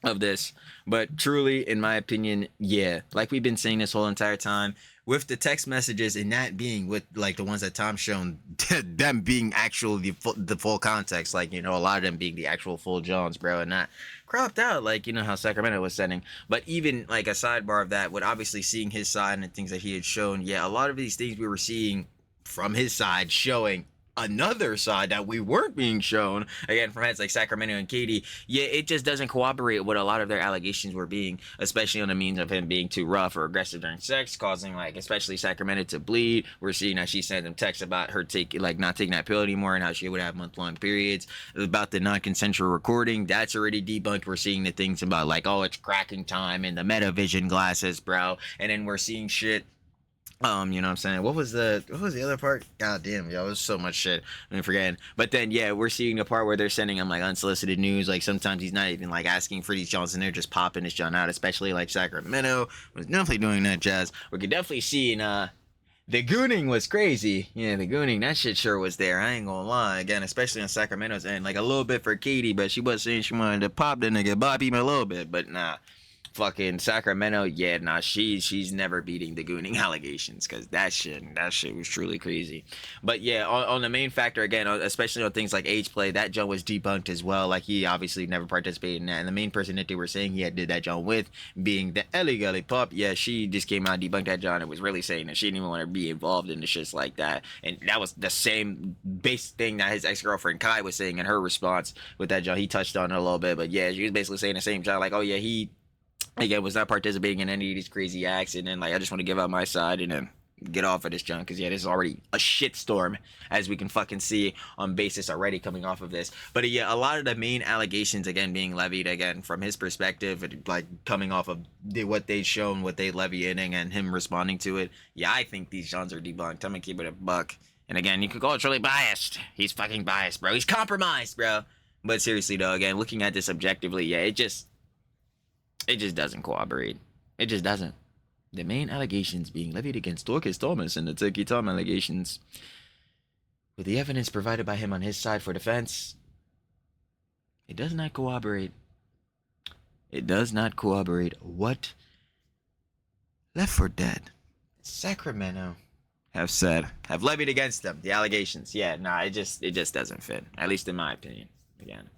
S3: of this. But truly, in my opinion, yeah, like we've been saying this whole entire time, with the text messages and that being with like the ones that Tom's shown, them being actually the full context, like, you know, a lot of them being the actual full Johns, bro, and not cropped out like, you know, how Sacramento was sending. But even like a sidebar of that, with obviously seeing his side and the things that he had shown, yeah, a lot of these things we were seeing from his side showing another side that we weren't being shown, again, from heads like Sacramento and Katie. Yeah, it just doesn't cooperate with a lot of their allegations were being, especially on the means of him being too rough or aggressive during sex, causing, like, especially Sacramento to bleed. We're seeing how she sent them texts about her not taking that pill anymore and how she would have month-long periods. About the non-consensual recording, that's already debunked. We're seeing the things about, like, oh, it's cracking time and the metavision glasses, bro. And then we're seeing shit, you know what I'm saying? What was the other part? God damn, yo, it was so much shit. I'm forgetting. But then, yeah, we're seeing the part where they're sending him, like, unsolicited news. Like, sometimes he's not even, like, asking for these Johns, and they're just popping this John out, especially, like, Sacramento was definitely doing that jazz. We could definitely see in, the gooning was crazy. Yeah, the gooning, that shit sure was there. I ain't gonna lie. Again, especially on Sacramento's end. Like, a little bit for Katie, but she was saying she wanted to pop the nigga, bop him a little bit, but nah. Fucking Sacramento, yeah, nah, she's never beating the gooning allegations, because that shit was truly crazy. But yeah, on the main factor, again, especially on things like age play, that Joe was debunked as well. Like, he obviously never participated in that, and the main person that they were saying he had did that John with, being the Ellie Gully Pup, yeah, she just came out and debunked that John and was really saying that she didn't even want to be involved in the shits like that. And that was the same base thing that his ex-girlfriend Kai was saying in her response with that John. He touched on it a little bit, but yeah, she was basically saying the same John, like, oh yeah, he again was not participating in any of these crazy acts, and then, like, I just want to give out my side and then get off of this junk, because yeah, this is already a shitstorm, as we can fucking see on basis already coming off of this. But yeah, a lot of the main allegations again being levied again from his perspective, like coming off of what they've shown, what they levy in, and him responding to it. Yeah, I think these Johns are debunked. I'm gonna keep it a buck. And again, you could call it really biased. He's fucking biased, bro. He's compromised, bro. But seriously though, again, looking at this objectively, yeah, it just doesn't cooperate. It just doesn't. The main allegations being levied against Dorcas Thomas and the Turkey Tom allegations. with the evidence provided by him on his side for defense, it does not corroborate. It does not corroborate what Left 4 Dead, Sacramento have levied against them. The allegations. Yeah, nah, it just doesn't fit. At least in my opinion. Again.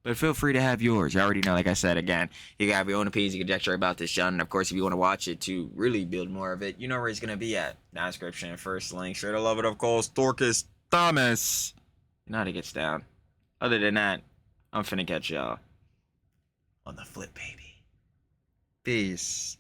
S3: But feel free to have yours. You already know, like I said, again, you can have your own opinions, you can conjecture about this, John. And of course, if you want to watch it to really build more of it, you know where he's going to be at. Down description, first link. Sure to love it, of course. Dorcas Thomas. You know how it gets down. Other than that, I'm finna catch y'all on the flip, baby. Peace.